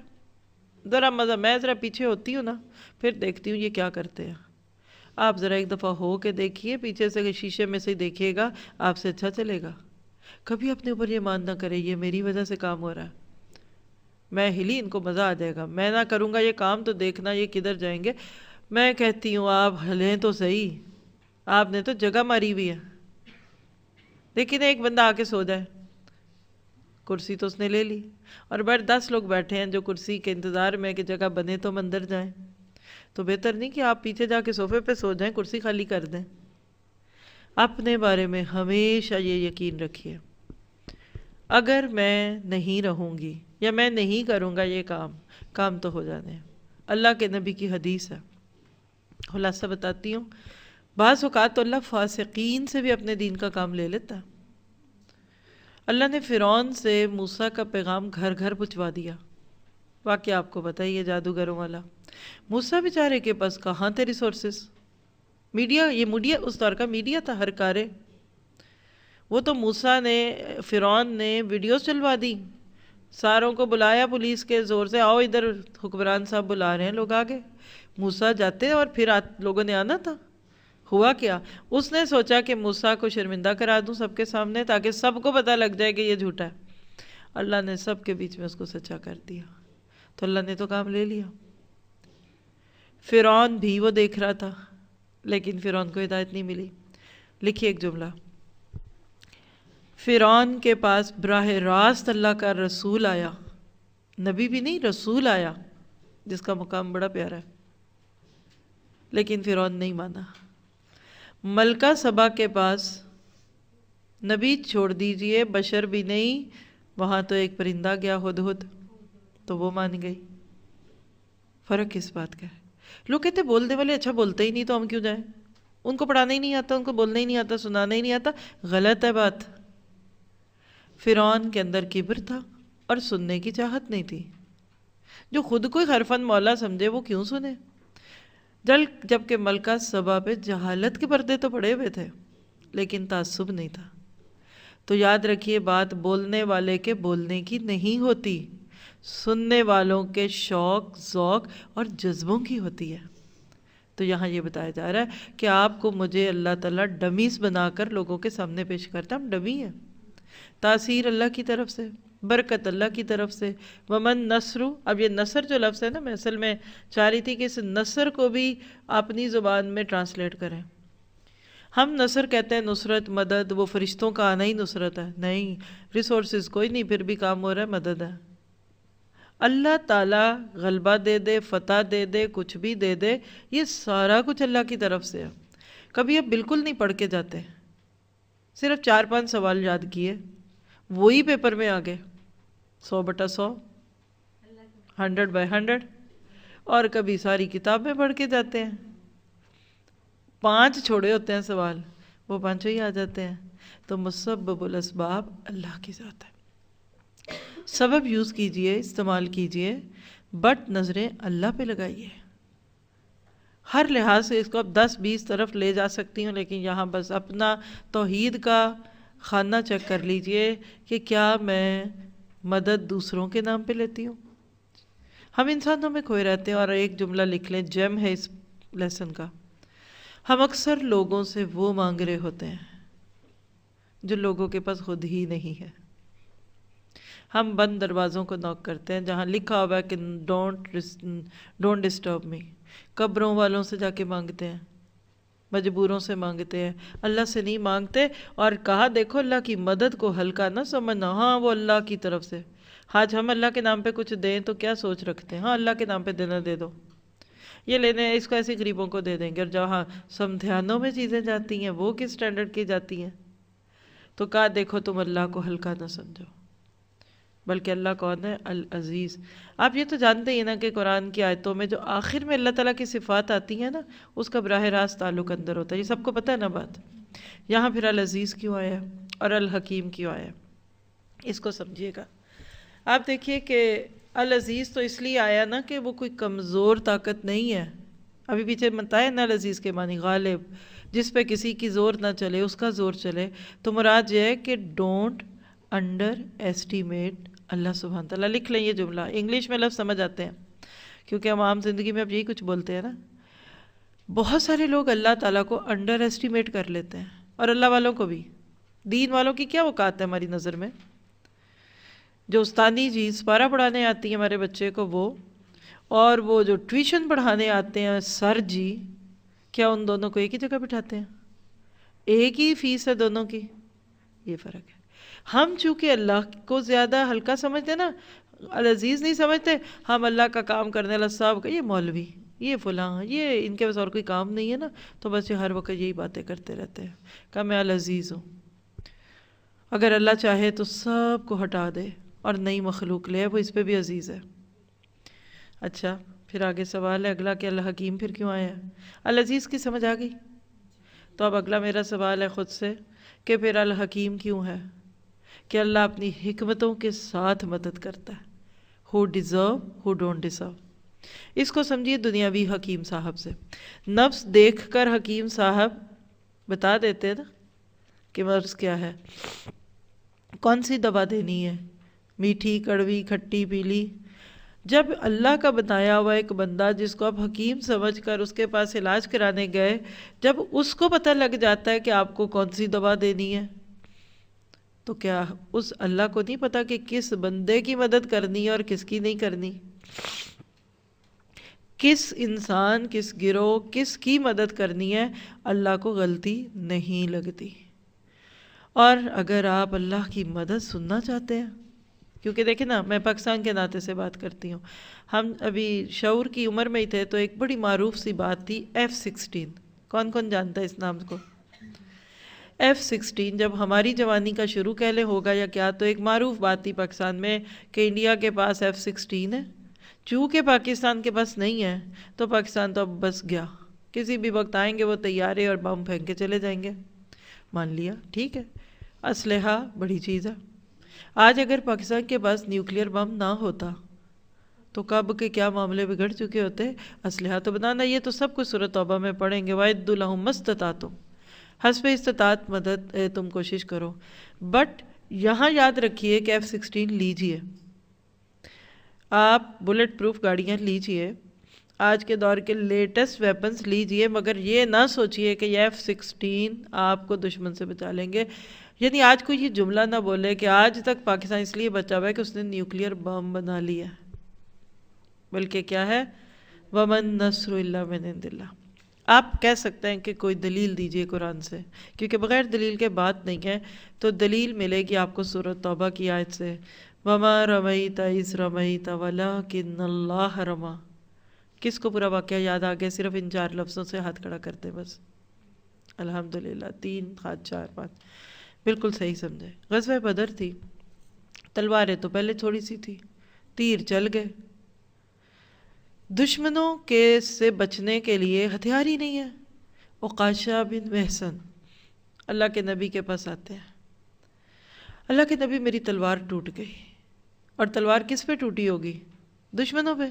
ذرا مزہ، میں ذرا پیچھے ہوتی ہوں نا پھر دیکھتی ہوں یہ کیا کرتے ہیں. آپ ذرا ایک دفعہ ہو کے دیکھیے، پیچھے سے شیشے میں سے دیکھیے گا، آپ سے اچھا چلے گا. کبھی اپنے اوپر یہ مان نہ کرے یہ میری وجہ سے کام ہو رہا ہے، میں ہلی ان کو مزہ آ جائے گا، میں نہ کروں گا یہ کام تو دیکھنا یہ کدھر جائیں گے. میں کہتی ہوں آپ ہلیں تو صحیح، آپ نے تو جگہ ماری ہوئی ہے. لیکن ایک بندہ آ کے سو جائے، کرسی تو اس نے لے لی، اور 10 لوگ بیٹھے ہیں جو کرسی کے انتظار میں کہ جگہ بنے تو ہم اندر جائیں. تو بہتر نہیں کہ آپ پیچھے جا کے صوفے پہ سو جائیں، کرسی خالی کر دیں. اپنے بارے میں ہمیشہ یہ یقین رکھیے، اگر میں نہیں رہوں گی یا میں نہیں کروں گا یہ کام تو ہو جانے ہیں. اللہ کے نبی کی حدیث ہے، خلاصہ بتاتی ہوں. بعض اوقات تو اللہ فاسقین سے بھی اپنے دین کا کام لے لیتا. اللہ نے فرعون سے موسیٰ کا پیغام گھر گھر پہنچوا دیا. واقعہ آپ کو پتہ ہی ہے جادوگروں والا. موسیٰ بیچارے کے پاس کہاں تھے ریسورسز؟ میڈیا، یہ میڈیا اس دور کا میڈیا تھا ہر کارے. وہ تو موسیٰ نے، فرعون نے ویڈیوز چلوا دی، ساروں کو بلایا پولیس کے زور سے، آؤ ادھر حکمران صاحب بلا رہے ہیں. لوگ آگے، موسیٰ جاتے اور پھر لوگوں نے آنا تھا. ہوا کیا؟ اس نے سوچا کہ موسیٰ کو شرمندہ کرا دوں سب کے سامنے تاکہ سب کو پتہ لگ جائے کہ یہ جھوٹا ہے. اللہ نے سب کے بیچ میں اس کو سچا کر دیا. تو اللہ نے تو کام لے لیا. فرعون بھی وہ دیکھ رہا تھا لیکن فرعون کو ہدایت نہیں ملی. لکھیے ایک جملہ، فرعون کے پاس براہ راست اللہ کا رسول آیا، نبی بھی نہیں رسول آیا، جس کا مقام بڑا پیارا ہے، لیکن فرعون نہیں مانا۔ ملکہ سبا کے پاس نبی چھوڑ دیجئے، بشر بھی نہیں، وہاں تو ایک پرندہ گیا ہدہد، تو وہ مان گئی۔ فرق کس بات کا ہے؟ لوگ کہتے بولنے والے اچھا بولتے ہی نہیں تو ہم کیوں جائیں، ان کو پڑھانا ہی نہیں آتا، ان کو بولنا ہی نہیں آتا، سنانا ہی نہیں آتا۔ غلط ہے بات۔ فرعون کے اندر کبر تھا اور سننے کی چاہت نہیں تھی۔ جو خود کوئی حرفن مولا سمجھے وہ کیوں سنے؟ جبکہ ملکہ سبا پہ جہالت کے پردے تو پڑے ہوئے تھے لیکن تعصب نہیں تھا۔ تو یاد رکھیے بات بولنے والے کے بولنے کی نہیں ہوتی، سننے والوں کے شوق، ذوق اور جذبوں کی ہوتی ہے۔ تو یہاں یہ بتایا جا رہا ہے کہ آپ کو مجھے اللہ تعالیٰ ڈمیز بنا کر لوگوں کے سامنے پیش کرتا، ہم ڈمی ہیں۔ تاثیر اللہ کی طرف سے، برکت اللہ کی طرف سے۔ ومن نصر، اب یہ نصر جو لفظ ہے نا، میں اصل میں چاہ رہی تھی کہ اس نصر کو بھی اپنی زبان میں ٹرانسلیٹ کریں۔ ہم نصر کہتے ہیں نصرت، مدد، وہ فرشتوں کا آنا ہی نصرت ہے، نہیں، ریسورسز کوئی نہیں پھر بھی کام ہو رہا ہے، مدد ہے۔ اللہ تعالیٰ غلبہ دے دے، فتح دے دے، کچھ بھی دے دے، یہ سارا کچھ اللہ کی طرف سے ہے۔ کبھی آپ بالکل نہیں پڑھ کے جاتے، صرف 4-5 سوال یاد کیے، وہی پیپر میں آگے 100/100، 100/100، اور کبھی ساری کتابیں پڑھ کے جاتے ہیں، 5 چھوڑے ہوتے ہیں سوال، وہ 5 ہی آ جاتے ہیں۔ تو مسبب الاسباب اللہ کی ذات ہے۔ سبب یوز کیجئے، استعمال کیجئے، بٹ نظریں اللہ پہ لگائیے۔ ہر لحاظ سے اس کو اب 10-20 طرف لے جا سکتی ہوں، لیکن یہاں بس اپنا توحید کا خانہ چیک کر لیجئے کہ کیا میں مدد دوسروں کے نام پہ لیتی ہوں۔ ہم انسانوں میں کھوئے رہتے ہیں، اور ایک جملہ لکھ لیں، جیم ہے اس لیسن کا، ہم اکثر لوگوں سے وہ مانگ رہے ہوتے ہیں جو لوگوں کے پاس خود ہی نہیں ہے۔ ہم بند دروازوں کو نوک کرتے ہیں جہاں لکھا ہوا ہے کہ ڈونٹ ڈسٹرب می، قبروں والوں سے جا کے مانگتے ہیں، مجبوروں سے مانگتے ہیں، اللہ سے نہیں مانگتے۔ اور کہا دیکھو اللہ کی مدد کو ہلکا نہ سمجھنا، ہاں وہ اللہ کی طرف سے۔ آج ہم اللہ کے نام پہ کچھ دیں تو کیا سوچ رکھتے ہیں، ہاں اللہ کے نام پہ دینا دے دو، یہ لینے اس کو ایسے غریبوں کو دے دیں گے، اور جہاں سمدھیانوں میں چیزیں جاتی ہیں وہ کس سٹینڈرڈ کی جاتی ہیں؟ تو کہا دیکھو تم اللہ کو ہلکا نہ سمجھو، بلکہ اللہ کون ہے؟ العزیز۔ آپ یہ تو جانتے ہی نا کہ قرآن کی آیتوں میں جو آخر میں اللہ تعالیٰ کی صفات آتی ہیں نا، اس کا براہ راست تعلق اندر ہوتا ہے، یہ سب کو پتہ ہے نا بات۔ یہاں پھر العزیز کیوں آیا اور الحکیم کیوں آیا، اس کو سمجھیے گا۔ آپ دیکھیے کہ العزیز تو اس لیے آیا نا کہ وہ کوئی کمزور طاقت نہیں ہے، ابھی پیچھے بتایا نا العزیز کے معنی غالب، جس پہ کسی کی زور نہ چلے، اس کا زور چلے۔ تو مراد یہ ہے کہ ڈونٹ انڈر ایسٹیمیٹ اللہ سبحانہ تعالیٰ۔ لکھ لیں یہ جملہ، انگلش میں لفظ سمجھ آتے ہیں کیونکہ ہم عام زندگی میں اب یہی کچھ بولتے ہیں نا۔ بہت سارے لوگ اللہ تعالیٰ کو انڈر ایسٹیمیٹ کر لیتے ہیں، اور اللہ والوں کو بھی۔ دین والوں کی کیا اوقات ہے ہماری نظر میں؟ جو استانی جی سپارہ پڑھانے آتی ہیں ہمارے بچے کو وہ، اور وہ جو ٹیوشن پڑھانے آتے ہیں سر جی، کیا ان دونوں کو ایک ہی جگہ بٹھاتے ہیں؟ ایک ہی فیس ہے دونوں کی؟ یہ فرق ہے۔ ہم چونکہ اللہ کو زیادہ ہلکا سمجھتے ہیں نا، العزیز نہیں سمجھتے، ہم اللہ کا کام کرنے والا صاحب کا، یہ مولوی، یہ فلاں، یہ ان کے پاس اور کوئی کام نہیں ہے نا، تو بس یہ ہر وقت یہی باتیں کرتے رہتے ہیں کہ میں العزیز ہوں۔ اگر اللہ چاہے تو سب کو ہٹا دے اور نئی مخلوق لے، وہ اس پہ بھی عزیز ہے۔ اچھا پھر آگے سوال ہے اگلا کہ الحکیم پھر کیوں آیا ہے؟ العزیز کی سمجھ آ گئی؟ تو اب اگلا میرا سوال ہے خود سے کہ پھر الحکیم کیوں ہے؟ کہ اللہ اپنی حکمتوں کے ساتھ مدد کرتا ہے، who deserve, who don't deserve۔ اس کو سمجھیے دنیاوی حکیم صاحب سے۔ نفس دیکھ کر حکیم صاحب بتا دیتے نا کہ مرض کیا ہے، کون سی دوا دینی ہے، میٹھی، کڑوی، کھٹی، پیلی۔ جب اللہ کا بتایا ہوا ایک بندہ جس کو آپ حکیم سمجھ کر اس کے پاس علاج کرانے گئے، جب اس کو پتہ لگ جاتا ہے کہ آپ کو کون سی دوا دینی ہے، تو کیا اس اللہ کو نہیں پتا کہ کس بندے کی مدد کرنی ہے اور کس کی نہیں کرنی؟ کس انسان، کس گروہ، کس کی مدد کرنی ہے؟ اللہ کو غلطی نہیں لگتی۔ اور اگر آپ اللہ کی مدد سننا چاہتے ہیں، کیونکہ دیکھیں نا، میں پاکستان کے ناطے سے بات کرتی ہوں، ہم ابھی شعور کی عمر میں ہی تھے تو ایک بڑی معروف سی بات تھی F-16. کون کون جانتا ہے اس نام کو؟ F-16 جب ہماری جوانی کا شروع کہہ لیں ہوگا یا کیا، تو ایک معروف بات تھی پاکستان میں کہ انڈیا کے پاس F-16 ہے، چونکہ پاکستان کے پاس نہیں ہے تو پاکستان تو اب بس گیا، کسی بھی وقت آئیں گے وہ طیارے اور بم پھینک کے چلے جائیں گے. مان لیا، ٹھیک ہے، اسلحہ بڑی چیز ہے. آج اگر پاکستان کے پاس نیوکلیئر بم نہ ہوتا تو کب کے کیا معاملے بگڑ چکے ہوتے. اسلحہ تو بنانا، یہ تو سب کچھ سورۃ توبہ میں پڑھیں گے، وَأَعِدُّوا لَهُم مَا اسْتَطَعْتُمْ، حسب استطاعت مدد تم کوشش کرو. بٹ یہاں یاد رکھیے کہ F-16 لیجئے، آپ بلٹ پروف گاڑیاں لیجئے، آج کے دور کے لیٹسٹ ویپنز لیجئے، مگر یہ نہ سوچئے کہ یہ F-16 آپ کو دشمن سے بچا لیں گے. یعنی آج کوئی یہ جملہ نہ بولے کہ آج تک پاکستان اس لیے بچا ہوا ہے کہ اس نے نیوکلیئر بم بنا لیا، بلکہ کیا ہے، وَمَن نَّصْرُ إِلَّا مِنْ عِندِ اللَّهِ. آپ کہہ سکتے ہیں کہ کوئی دلیل دیجئے قرآن سے، کیونکہ بغیر دلیل کے بات نہیں ہے. تو دلیل ملے گی آپ کو سورۃ توبہ کی آیت سے، وَمَا رَمَيْتَ إِذْ رَمَيْتَ وَلَٰكِنَّ اللَّهَ رَمَىٰ. کس کو پورا واقعہ یاد آ گیا؟ صرف ان 4 لفظوں سے ہاتھ کھڑا کرتے بس. الحمدللہ، 3 4 5 بالکل صحیح سمجھے. غزوہ بدر تھی، تلواریں تو پہلے تھوڑی سی تھی، تیر چل گئے، دشمنوں کے سے بچنے کے لیے ہتھیار ہی نہیں ہے. عکاشہ بن محصن اللہ کے نبی کے پاس آتے ہیں، اللہ کے نبی میری تلوار ٹوٹ گئی. اور تلوار کس پہ ٹوٹی ہوگی؟ دشمنوں پہ.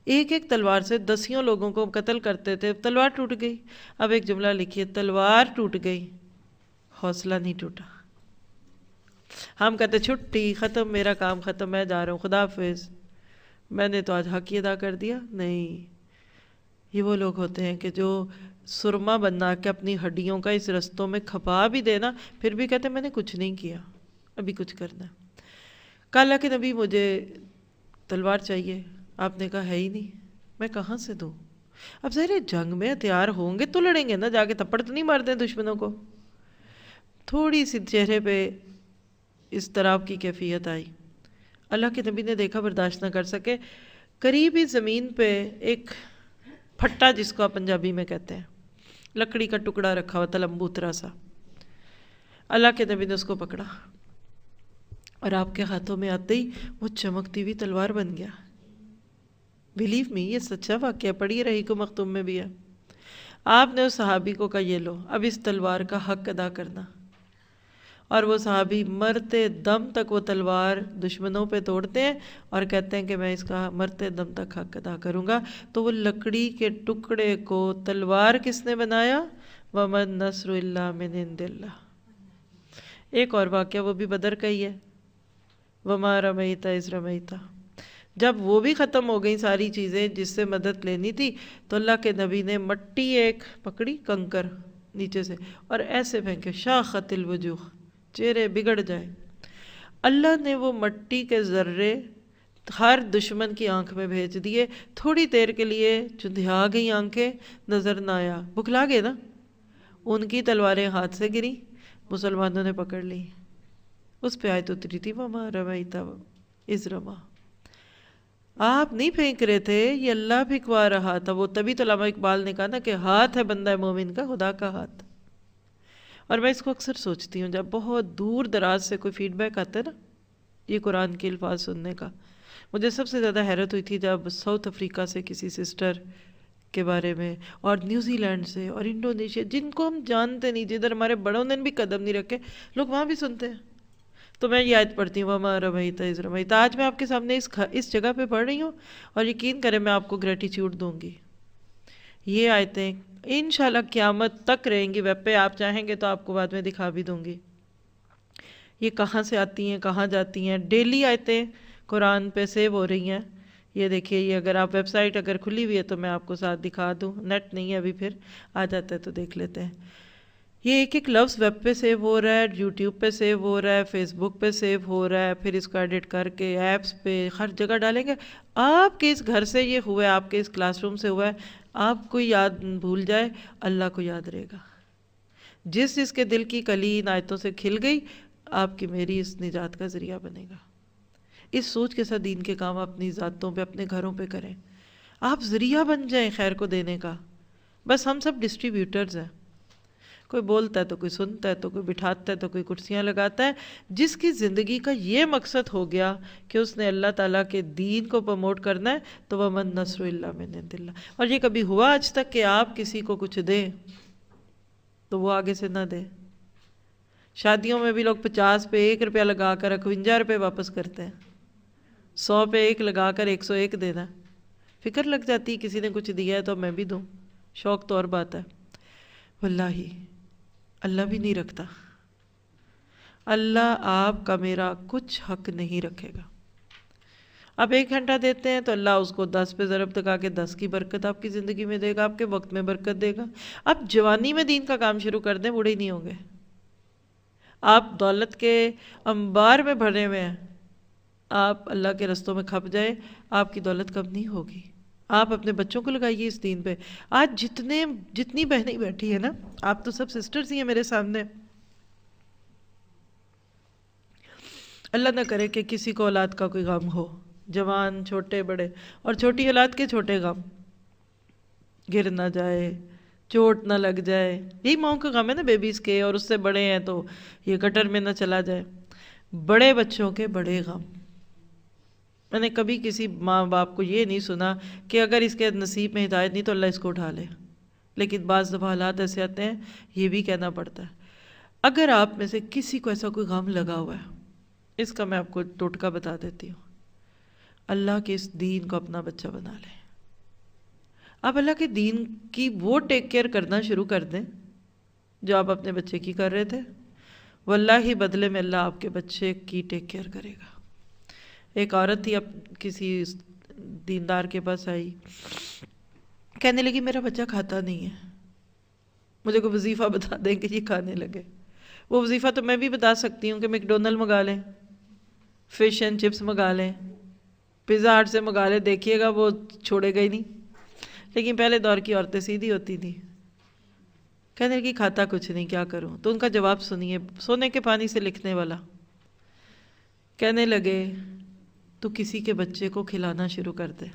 ایک ایک تلوار سے 10 لوگوں کو قتل کرتے تھے، تلوار ٹوٹ گئی. اب ایک جملہ لکھیے، تلوار ٹوٹ گئی، حوصلہ نہیں ٹوٹا. ہم کہتے چھٹی ختم، میرا کام ختم، میں جا رہا ہوں، خدا حافظ، میں نے تو آج حق ہی ادا کر دیا. نہیں، یہ وہ لوگ ہوتے ہیں کہ جو سرما بنا کے اپنی ہڈیوں کا اس رستوں میں کھپا بھی دینا، پھر بھی کہتے میں نے کچھ نہیں کیا، ابھی کچھ کرنا. کہا اللہ کے نبی مجھے تلوار چاہیے. آپ نے کہا ہے ہی نہیں، میں کہاں سے دوں؟ اب ظاہر جنگ میں ہتھیار ہوں گے تو لڑیں گے نا، جا کے تھپڑ تو نہیں مار دیں دشمنوں کو. تھوڑی سی چہرے پہ اس طرح کی کیفیت آئی. اللہ کے نبی نے دیکھا، برداشت نہ کر سکے. قریب ہی زمین پہ ایک پھٹا، جس کو آپ پنجابی میں کہتے ہیں، لکڑی کا ٹکڑا رکھا ہوا، تلمبوترا سا. اللہ کے نبی نے اس کو پکڑا اور آپ کے ہاتھوں میں آتے ہی وہ چمکتی ہوئی تلوار بن گیا. بلیو می، یہ سچا واقعہ، پڑھی رہی کو مختوم میں بھی ہے. آپ نے اس صحابی کو کہا یہ لو، اب اس تلوار کا حق ادا کرنا. اور وہ صحابی مرتے دم تک وہ تلوار دشمنوں پہ توڑتے ہیں اور کہتے ہیں کہ میں اس کا مرتے دم تک حق ادا کروں گا. تو وہ لکڑی کے ٹکڑے کو تلوار کس نے بنایا؟ وَمَن نَّصْرُ إِلَّا مِنْ عِندِ اللَّهِ. ایک اور واقعہ وہ بھی بدر کا ہی ہے، وَمَا رَمَيْتَ إِذْ رَمَيْتَ. جب وہ بھی ختم ہو گئی ساری چیزیں جس سے مدد لینی تھی، تو اللہ کے نبی نے مٹی ایک پکڑی، کنکر نیچے سے، اور ایسے پھینکے، شاخت الوجوہ، چہرے بگڑ جائے. اللہ نے وہ مٹی کے ذرے ہر دشمن کی آنکھ میں بھیج دیے. تھوڑی دیر کے لیے چندھیا گئی آنکھیں، نظر نہ آیا، بکھلا گئے نا. ان کی تلواریں ہاتھ سے گری، مسلمانوں نے پکڑ لی. اس پہ آیت اتری تھی، وَمَا رَمَيْتَ إِذْ رَمَىٰ. آپ نہیں پھینک رہے تھے، یہ اللہ پھینکوا رہا تھا. وہ تبھی تو علامہ اقبال نے کہا نا کہ ہاتھ ہے بندہ مومن کا خدا کا ہاتھ. اور میں اس کو اکثر سوچتی ہوں، جب بہت دور دراز سے کوئی فیڈ بیک آتا ہے نا یہ قرآن کے الفاظ سننے کا، مجھے سب سے زیادہ حیرت ہوئی تھی جب ساؤتھ افریقہ سے کسی سسٹر کے بارے میں، اور نیوزی لینڈ سے، اور انڈونیشیا، جن کو ہم جانتے نہیں، جدھر ہمارے بڑوں نے بھی قدم نہیں رکھے، لوگ وہاں بھی سنتے ہیں. تو میں یہ آیت پڑھتی ہوں، وَمَا رَمَيْتَ إِذْ رَمَيْتَ. آج میں آپ کے سامنے اس جگہ پہ پڑھ رہی ہوں، اور یقین کریں میں آپ کو گریٹیچیوڈ دوں گی. یہ آیتیں انشاءاللہ قیامت تک رہیں گی ویب پہ، آپ چاہیں گے تو آپ کو بعد میں دکھا بھی دوں گی. یہ کہاں سے آتی ہیں، کہاں جاتی ہیں. ڈیلی آیتیں قرآن پہ سیو ہو رہی ہیں. یہ دیکھیے، یہ اگر آپ ویب سائٹ اگر کھلی ہوئی ہے تو میں آپ کو ساتھ دکھا دوں. نیٹ نہیں ہے ابھی، پھر آ جاتا ہے تو دیکھ لیتے ہیں. یہ ایک ایک لفظ ویب پہ سیو ہو رہا ہے، یوٹیوب پہ سیو ہو رہا ہے، فیس بک پہ سیو ہو رہا ہے، پھر اس کو ایڈٹ کر کے ایپس پہ ہر جگہ ڈالیں گے. آپ کے اس گھر سے یہ ہوا ہے، آپ کے اس کلاس روم سے ہوا ہے. آپ کو یاد بھول جائے، اللہ کو یاد رہے گا. جس کے دل کی کلی ان آیتوں سے کھل گئی، آپ کی میری اس نجات کا ذریعہ بنے گا۔ اس سوچ کے ساتھ دین کے کام اپنی ذاتوں پہ، اپنے گھروں پہ کریں، آپ ذریعہ بن جائیں خیر کو دینے کا۔ بس ہم سب ڈسٹریبیوٹرز ہیں، کوئی بولتا ہے تو کوئی سنتا ہے، تو کوئی بٹھاتا ہے تو کوئی کرسیاں لگاتا ہے۔ جس کی زندگی کا یہ مقصد ہو گیا کہ اس نے اللہ تعالیٰ کے دین کو پروموٹ کرنا ہے، تو وَمَن نَصْرُ إِلَّا مِنْ عِنْدِ اللَّهِ۔ اور یہ کبھی ہوا آج تک کہ آپ کسی کو کچھ دیں تو وہ آگے سے نہ دے؟ شادیوں میں بھی لوگ 50 پہ 1 روپیہ لگا کر 51 روپے واپس کرتے ہیں، 100 پہ 1 لگا کر 101 دینا۔ فکر لگ جاتی کسی نے کچھ دیا ہے تو میں بھی دوں، شوق تو اور بات ہے۔ واللہ اللہ بھی نہیں رکھتا، اللہ آپ کا میرا کچھ حق نہیں رکھے گا۔ آپ 1 گھنٹہ دیتے ہیں تو اللہ اس کو 10 پہ ضرب لگا کے 10 کی برکت آپ کی زندگی میں دے گا، آپ کے وقت میں برکت دے گا۔ آپ جوانی میں دین کا کام شروع کر دیں، بوڑھے ہی نہیں ہوں گے۔ آپ دولت کے انبار میں بھرے ہوئے ہیں، آپ اللہ کے رستوں میں کھپ جائے، آپ کی دولت کم نہیں ہوگی۔ آپ اپنے بچوں کو لگائیے اس دین پہ۔ آج جتنی بہنیں بیٹھی ہیں نا، آپ تو سب سسٹرز ہی ہیں میرے سامنے، اللہ نہ کرے کہ کسی کو اولاد کا کوئی غم ہو، جوان چھوٹے بڑے، اور چھوٹی اولاد کے چھوٹے غم، گر نہ جائے، چوٹ نہ لگ جائے، یہی ماؤں کا غم ہے نا بیبیز کے، اور اس سے بڑے ہیں تو یہ گٹر میں نہ چلا جائے، بڑے بچوں کے بڑے غم۔ میں نے کبھی کسی ماں باپ کو یہ نہیں سنا کہ اگر اس کے نصیب میں ہدایت نہیں تو اللہ اس کو اٹھا لے، لیکن بعض دفعہ حالات ایسے آتے ہیں، یہ بھی کہنا پڑتا ہے۔ اگر آپ میں سے کسی کو ایسا کوئی غم لگا ہوا ہے، اس کا میں آپ کو ٹوٹکا بتا دیتی ہوں، اللہ کے اس دین کو اپنا بچہ بنا لیں۔ آپ اللہ کے دین کی وہ ٹیک کیئر کرنا شروع کر دیں جو آپ اپنے بچے کی کر رہے تھے، واللہ بدلے میں اللہ آپ کے بچے کی ٹیک کیئر کرے گا۔ ایک عورت تھی، اب کسی دیندار کے پاس آئی، کہنے لگی میرا بچہ کھاتا نہیں ہے، مجھے کوئی وظیفہ بتا دیں کہ یہ کھانے لگے۔ وہ وظیفہ تو میں بھی بتا سکتی ہوں کہ میک ڈونلڈ منگا لیں، فش اینڈ چپس منگا لیں، پیزا ہٹ سے منگا لیں، دیکھیے گا وہ چھوڑے گا ہی نہیں۔ لیکن پہلے دور کی عورتیں سیدھی ہوتی تھیں، کہنے لگی کھاتا کچھ نہیں، کیا کروں؟ تو ان کا جواب سنیے، سونے کے پانی سے لکھنے والا۔ کہنے لگے تو کسی کے بچے کو کھلانا شروع کر دے،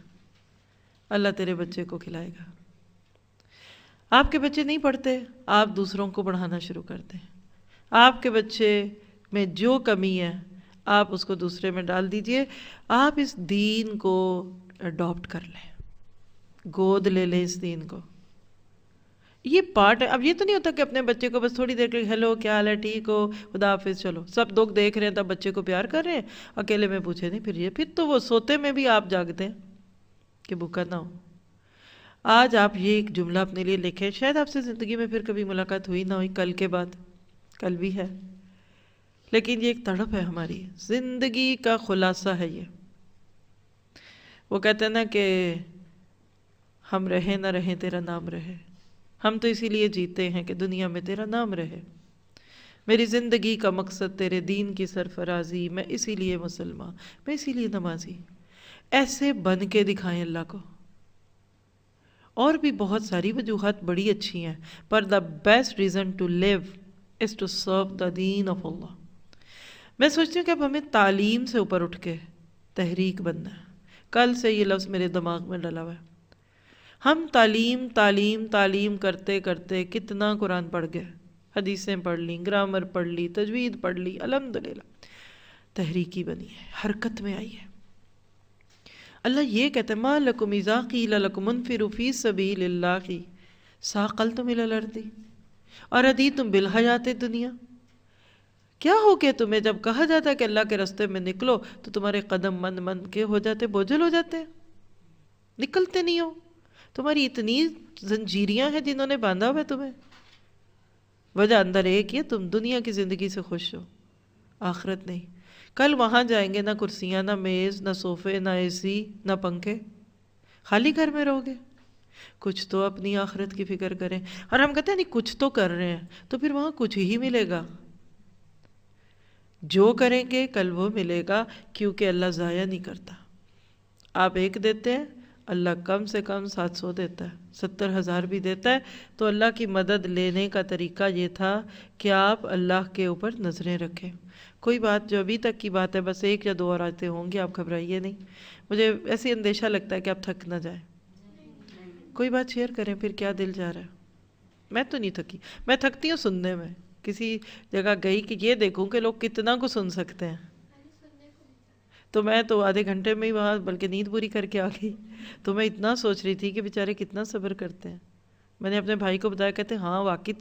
اللہ تیرے بچے کو کھلائے گا۔ آپ کے بچے نہیں پڑھتے، آپ دوسروں کو پڑھانا شروع کر دیں۔ آپ کے بچے میں جو کمی ہے آپ اس کو دوسرے میں ڈال دیجئے۔ آپ اس دین کو اڈاپٹ کر لیں، گود لے لیں اس دین کو، یہ پارٹ ہے۔ اب یہ تو نہیں ہوتا کہ اپنے بچے کو بس تھوڑی دیر کے لیے ہیلو کیا حال ہے، ٹھیک ہو، خدا حافظ، چلو سب لوگ دیکھ رہے ہیں تب بچے کو پیار کر رہے ہیں، اکیلے میں پوچھے نہیں پھر تو وہ سوتے میں بھی آپ جاگتے ہیں کہ بھوکا نہ ہو۔ آج آپ یہ ایک جملہ اپنے لیے لکھیں، شاید آپ سے زندگی میں پھر کبھی ملاقات ہوئی نہ ہوئی، کل کے بعد، کل بھی ہے، لیکن یہ ایک تڑپ ہے ہماری زندگی کا خلاصہ ہے یہ۔ وہ کہتے ہیں نا کہ ہم رہیں نہ رہیں تیرا نام رہے، ہم تو اسی لیے جیتے ہیں کہ دنیا میں تیرا نام رہے، میری زندگی کا مقصد تیرے دین کی سرفرازی، میں اسی لیے مسلمان، میں اسی لیے نمازی۔ ایسے بن کے دکھائیں اللہ کو۔ اور بھی بہت ساری وجوہات بڑی اچھی ہیں، پر the best reason to live is to serve the deen of Allah۔ میں سوچتی ہوں کہ اب ہمیں تعلیم سے اوپر اٹھ کے تحریک بننا ہے۔ کل سے یہ لفظ میرے دماغ میں ڈلا ہوا ہے، ہم تعلیم تعلیم تعلیم کرتے کرتے کتنا قرآن پڑھ گئے، حدیثیں پڑھ لیں، گرامر پڑھ لی، تجوید پڑھ لی، الحمدللہ تحریکی بنی ہے، حرکت میں آئی ہے۔ اللہ یہ کہتا ہے مَا لَكُمْ إِذَا قِيلَ لَكُمُ انفِرُوا فِي سَبِيلِ اللَّهِ ثَاقَلْتُمْ إِلَى الْأَرْضِ أَرَضِيتُمْ بِالْحَيَاةِ الدُّنْيَا۔ کیا ہو کہ تمہیں جب کہا جاتا ہے کہ اللہ کے راستے میں نکلو تو تمہارے قدم مند مند کے ہو جاتے، بوجھل ہو جاتے ہیں، نکلتے نہیں ہو؟ تمہاری اتنی زنجیریاں ہیں جنہوں نے باندھا ہوا ہے تمہیں، وجہ اندر ایک ہی ہے، تم دنیا کی زندگی سے خوش ہو، آخرت نہیں۔ کل وہاں جائیں گے، نہ کرسیاں، نہ میز، نہ صوفے، نہ اے سی، نہ پنکھے، خالی گھر میں رہو گے۔ کچھ تو اپنی آخرت کی فکر کریں۔ اور ہم کہتے ہیں نہیں کچھ تو کر رہے ہیں، تو پھر وہاں کچھ ہی ملے گا، جو کریں گے کل وہ ملے گا، کیونکہ اللہ ضائع نہیں کرتا۔ آپ ایک دیتے ہیں، اللہ کم سے کم 700 دیتا ہے، 70,000 بھی دیتا ہے. تو اللہ کی مدد لینے کا طریقہ یہ تھا کہ آپ اللہ کے اوپر نظریں رکھیں. کوئی بات جو ابھی تک کی بات ہے، بس 1 یا 2 اور آتے ہوں گی، آپ گھبرائیے نہیں. مجھے ایسی اندیشہ لگتا ہے کہ آپ تھک نہ جائیں. کوئی بات شیئر کریں، پھر کیا دل جا رہا ہے. میں تو نہیں تھکی، میں تھکتی ہوں سننے میں. کسی جگہ گئی کہ یہ دیکھوں کہ لوگ کتنا کو سن سکتے ہیں، تو میں تو آدھے گھنٹے میں ہی وہاں بلکہ نیند پوری کر کے آ گئی. تو میں اتنا سوچ رہی تھی کہ بیچارے کتنا صبر کرتے ہیں. میں نے اپنے بھائی کو بتایا، کہتے ہیں ہاں واقعی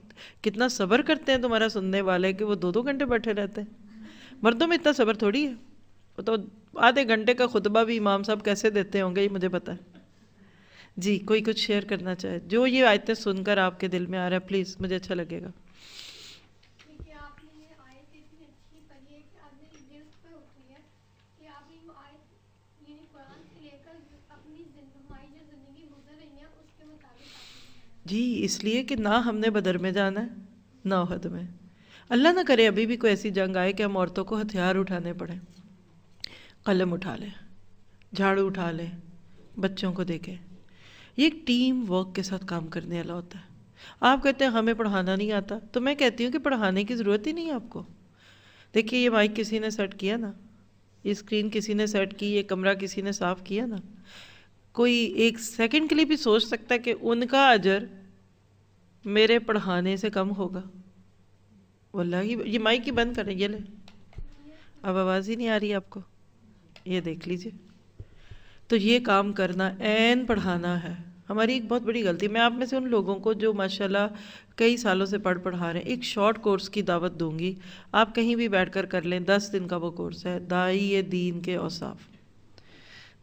کتنا صبر کرتے ہیں تمہارا سننے والے، کہ وہ 2 گھنٹے بیٹھے رہتے ہیں. مردوں میں اتنا صبر تھوڑی ہے. وہ تو آدھے گھنٹے کا خطبہ بھی امام صاحب کیسے دیتے ہوں گے یہ مجھے پتہ ہے. جی کوئی کچھ شیئر کرنا چاہے، جو یہ آیتیں سن کر آپ کے دل میں آ رہا ہے، پلیز، مجھے اچھا لگے گا. کیونکہ آپ نے یہ آیت اتنی اچھی پڑھی ہے کہ آپ نے دل پہ اتری ہے کہ آپ نے وہ آیت یعنی قرآن سے لے کر اپنی ہماری جو زندگی گزر رہی ہے اس کے مطابق آپ نے. جی اس لیے کہ نہ ہم نے بدر میں جانا ہے نہ احد میں. اللہ نہ کرے ابھی بھی کوئی ایسی جنگ آئے کہ ہم عورتوں کو ہتھیار اٹھانے پڑیں. قلم اٹھا لیں، جھاڑو اٹھا لیں، بچوں کو دیکھیں. یہ ایک ٹیم ورک کے ساتھ کام کرنے والا ہوتا ہے. آپ کہتے ہیں ہمیں پڑھانا نہیں آتا، تو میں کہتی ہوں کہ پڑھانے کی ضرورت ہی نہیں ہے آپ کو. دیکھیے یہ مائک کسی نے سیٹ کیا نا، یہ اسکرین کسی نے سیٹ کی، یہ کمرہ کسی نے صاف کیا نا. کوئی 1 سیکنڈ کے لیے بھی سوچ سکتا ہے کہ ان کا اجر میرے پڑھانے سے کم ہوگا؟ واللہ یہ مائک ہی بند کریں. یہ لے، اب آواز ہی نہیں آ رہی آپ کو، یہ دیکھ لیجئے. تو یہ کام کرنا عین پڑھانا ہے. ہماری ایک بہت بڑی غلطی، میں آپ میں سے ان لوگوں کو جو ماشاءاللہ کئی سالوں سے پڑھا رہے ہیں، ایک شارٹ کورس کی دعوت دوں گی. آپ کہیں بھی بیٹھ کر لیں، 10 دن کا وہ کورس ہے، داعی دین کے اوصاف.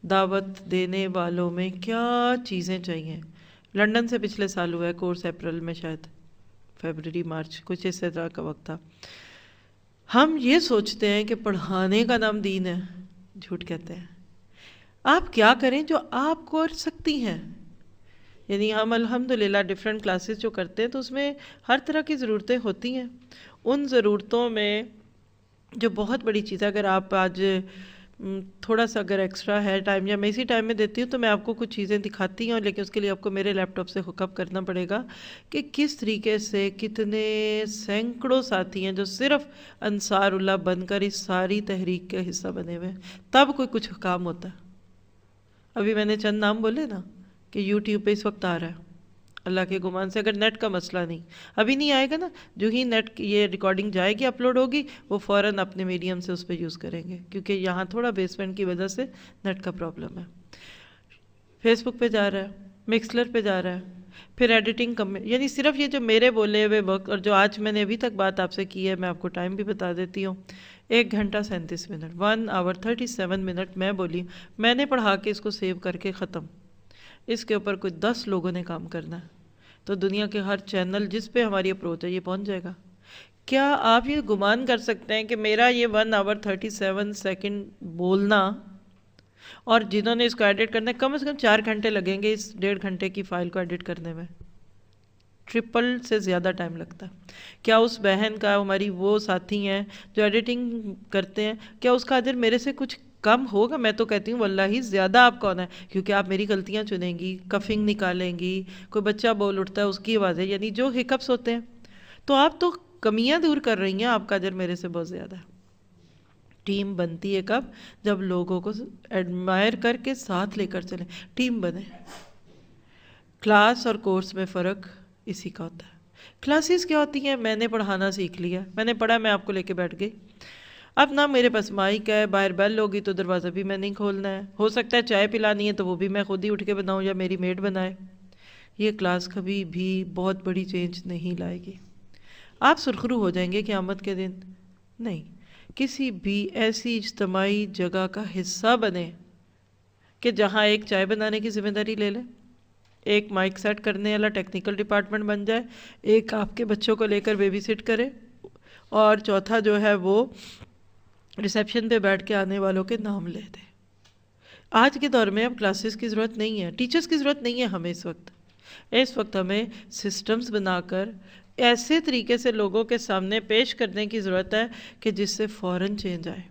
دعوت دینے والوں میں کیا چیزیں چاہیے. لندن سے پچھلے سال ہوا ہے کورس، اپریل میں شاید، فیبرری مارچ کچھ اس طرح کا وقت تھا. ہم یہ سوچتے ہیں کہ پڑھانے کا نام دین ہے، جھوٹ کہتے ہیں. آپ کیا کریں جو آپ کر سکتی ہیں. یعنی ہم الحمدللہ ڈیفرنٹ کلاسز جو کرتے ہیں تو اس میں ہر طرح کی ضرورتیں ہوتی ہیں. ان ضرورتوں میں جو بہت بڑی چیز ہے، اگر آپ آج تھوڑا سا اگر ایکسٹرا ہے ٹائم، یا میں اسی ٹائم میں دیتی ہوں تو میں آپ کو کچھ چیزیں دکھاتی ہوں، لیکن اس کے لیے آپ کو میرے لیپ ٹاپ سے ہک اپ کرنا پڑے گا کہ کس طریقے سے کتنے سینکڑوں ساتھی ہیں جو صرف انصار اللہ بن کر اس ساری تحریک کے حصہ بنے ہوئے ہیں، تب کوئی کچھ کام ہوتا ہے. ابھی میں نے چند نام بولے نا کہ یوٹیوب پہ اس وقت آ رہا ہے. اللہ کے گمان سے اگر نیٹ کا مسئلہ نہیں، ابھی نہیں آئے گا نا، جو ہی نیٹ یہ ریکارڈنگ جائے گی، اپلوڈ ہوگی، وہ فوراً اپنے میڈیم سے اس پہ یوز کریں گے، کیونکہ یہاں تھوڑا بیسمنٹ کی وجہ سے نیٹ کا پرابلم ہے. فیس بک پہ جا رہا ہے، مکسلر پہ جا رہا ہے، پھر ایڈیٹنگ یعنی صرف یہ جو میرے بولے ہوئے وقت اور جو آج میں نے ابھی تک بات آپ سے کی ہے، میں آپ کو ٹائم بھی بتا دیتی ہوں. 1 گھنٹہ 37 منٹ، 1 hour 37 منٹ میں بولی. میں نے پڑھا کے اس کو سیو کر کے ختم. اس کے اوپر کوئی 10 لوگوں نے کام کرنا ہے، تو دنیا کے ہر چینل جس پہ ہماری اپروچ ہے یہ پہنچ جائے گا. کیا آپ یہ گمان کر سکتے ہیں کہ میرا یہ 1 hour 37 سیکنڈ بولنا، اور جنہوں نے اس کو ایڈٹ کرنا ہے کم از کم 4 گھنٹے لگیں گے اس 1.5 گھنٹے کی فائل کو ایڈٹ کرنے میں، ٹرپل سے زیادہ ٹائم لگتا ہے. کیا اس بہن کا، ہماری وہ ساتھی ہیں جو ایڈیٹنگ کرتے ہیں، کیا اس کا اجر میرے سے کچھ کم ہوگا؟ میں تو کہتی ہوں واللہ زیادہ آپ کون ہے، کیونکہ آپ میری غلطیاں چنیں گی، کفنگ نکالیں گی، کوئی بچہ بول اٹھتا ہے اس کی آوازیں، یعنی جو ہکپس ہوتے ہیں، تو آپ تو کمیاں دور کر رہی ہیں. آپ کا اجر میرے سے بہت زیادہ ہے. ٹیم بنتی ہے کب؟ جب لوگوں کو ایڈمائر کر کے ساتھ لے کر چلیں، ٹیم بنے. کلاس اور کورس میں فرق اسی کا ہوتا ہے. کلاسز کیا ہوتی ہیں؟ میں نے پڑھانا سیکھ لیا، میں نے پڑھا، میں آپ کو لے کے بیٹھ گئی. اب نہ میرے پاس مائک ہے، باہر بیل ہوگی تو دروازہ بھی میں نہیں کھولنا ہے، ہو سکتا ہے چائے پلانی ہے تو وہ بھی میں خود ہی اٹھ کے بناؤں یا میری میڈ بنائے. یہ کلاس کبھی بھی بہت بڑی چینج نہیں لائے گی. آپ سرخرو ہو جائیں گے قیامت کے دن؟ نہیں. کسی بھی ایسی اجتماعی جگہ کا حصہ بنے کہ جہاں ایک چائے بنانے کی ذمہ داری لے لے، ایک مائک سیٹ کرنے والا ٹیکنیکل ڈپارٹمنٹ بن جائے، ایک آپ کے بچوں کو لے کر بیبی سٹ کرے، اور چوتھا جو ہے وہ ریسیپشن پہ بیٹھ کے آنے والوں کے نام لے دے. آج کے دور میں اب کلاسز کی ضرورت نہیں ہے، ٹیچرز کی ضرورت نہیں ہے ہمیں. اس وقت ہمیں سسٹمز بنا کر ایسے طریقے سے لوگوں کے سامنے پیش کرنے کی ضرورت ہے کہ جس سے فوراً چینج آئے.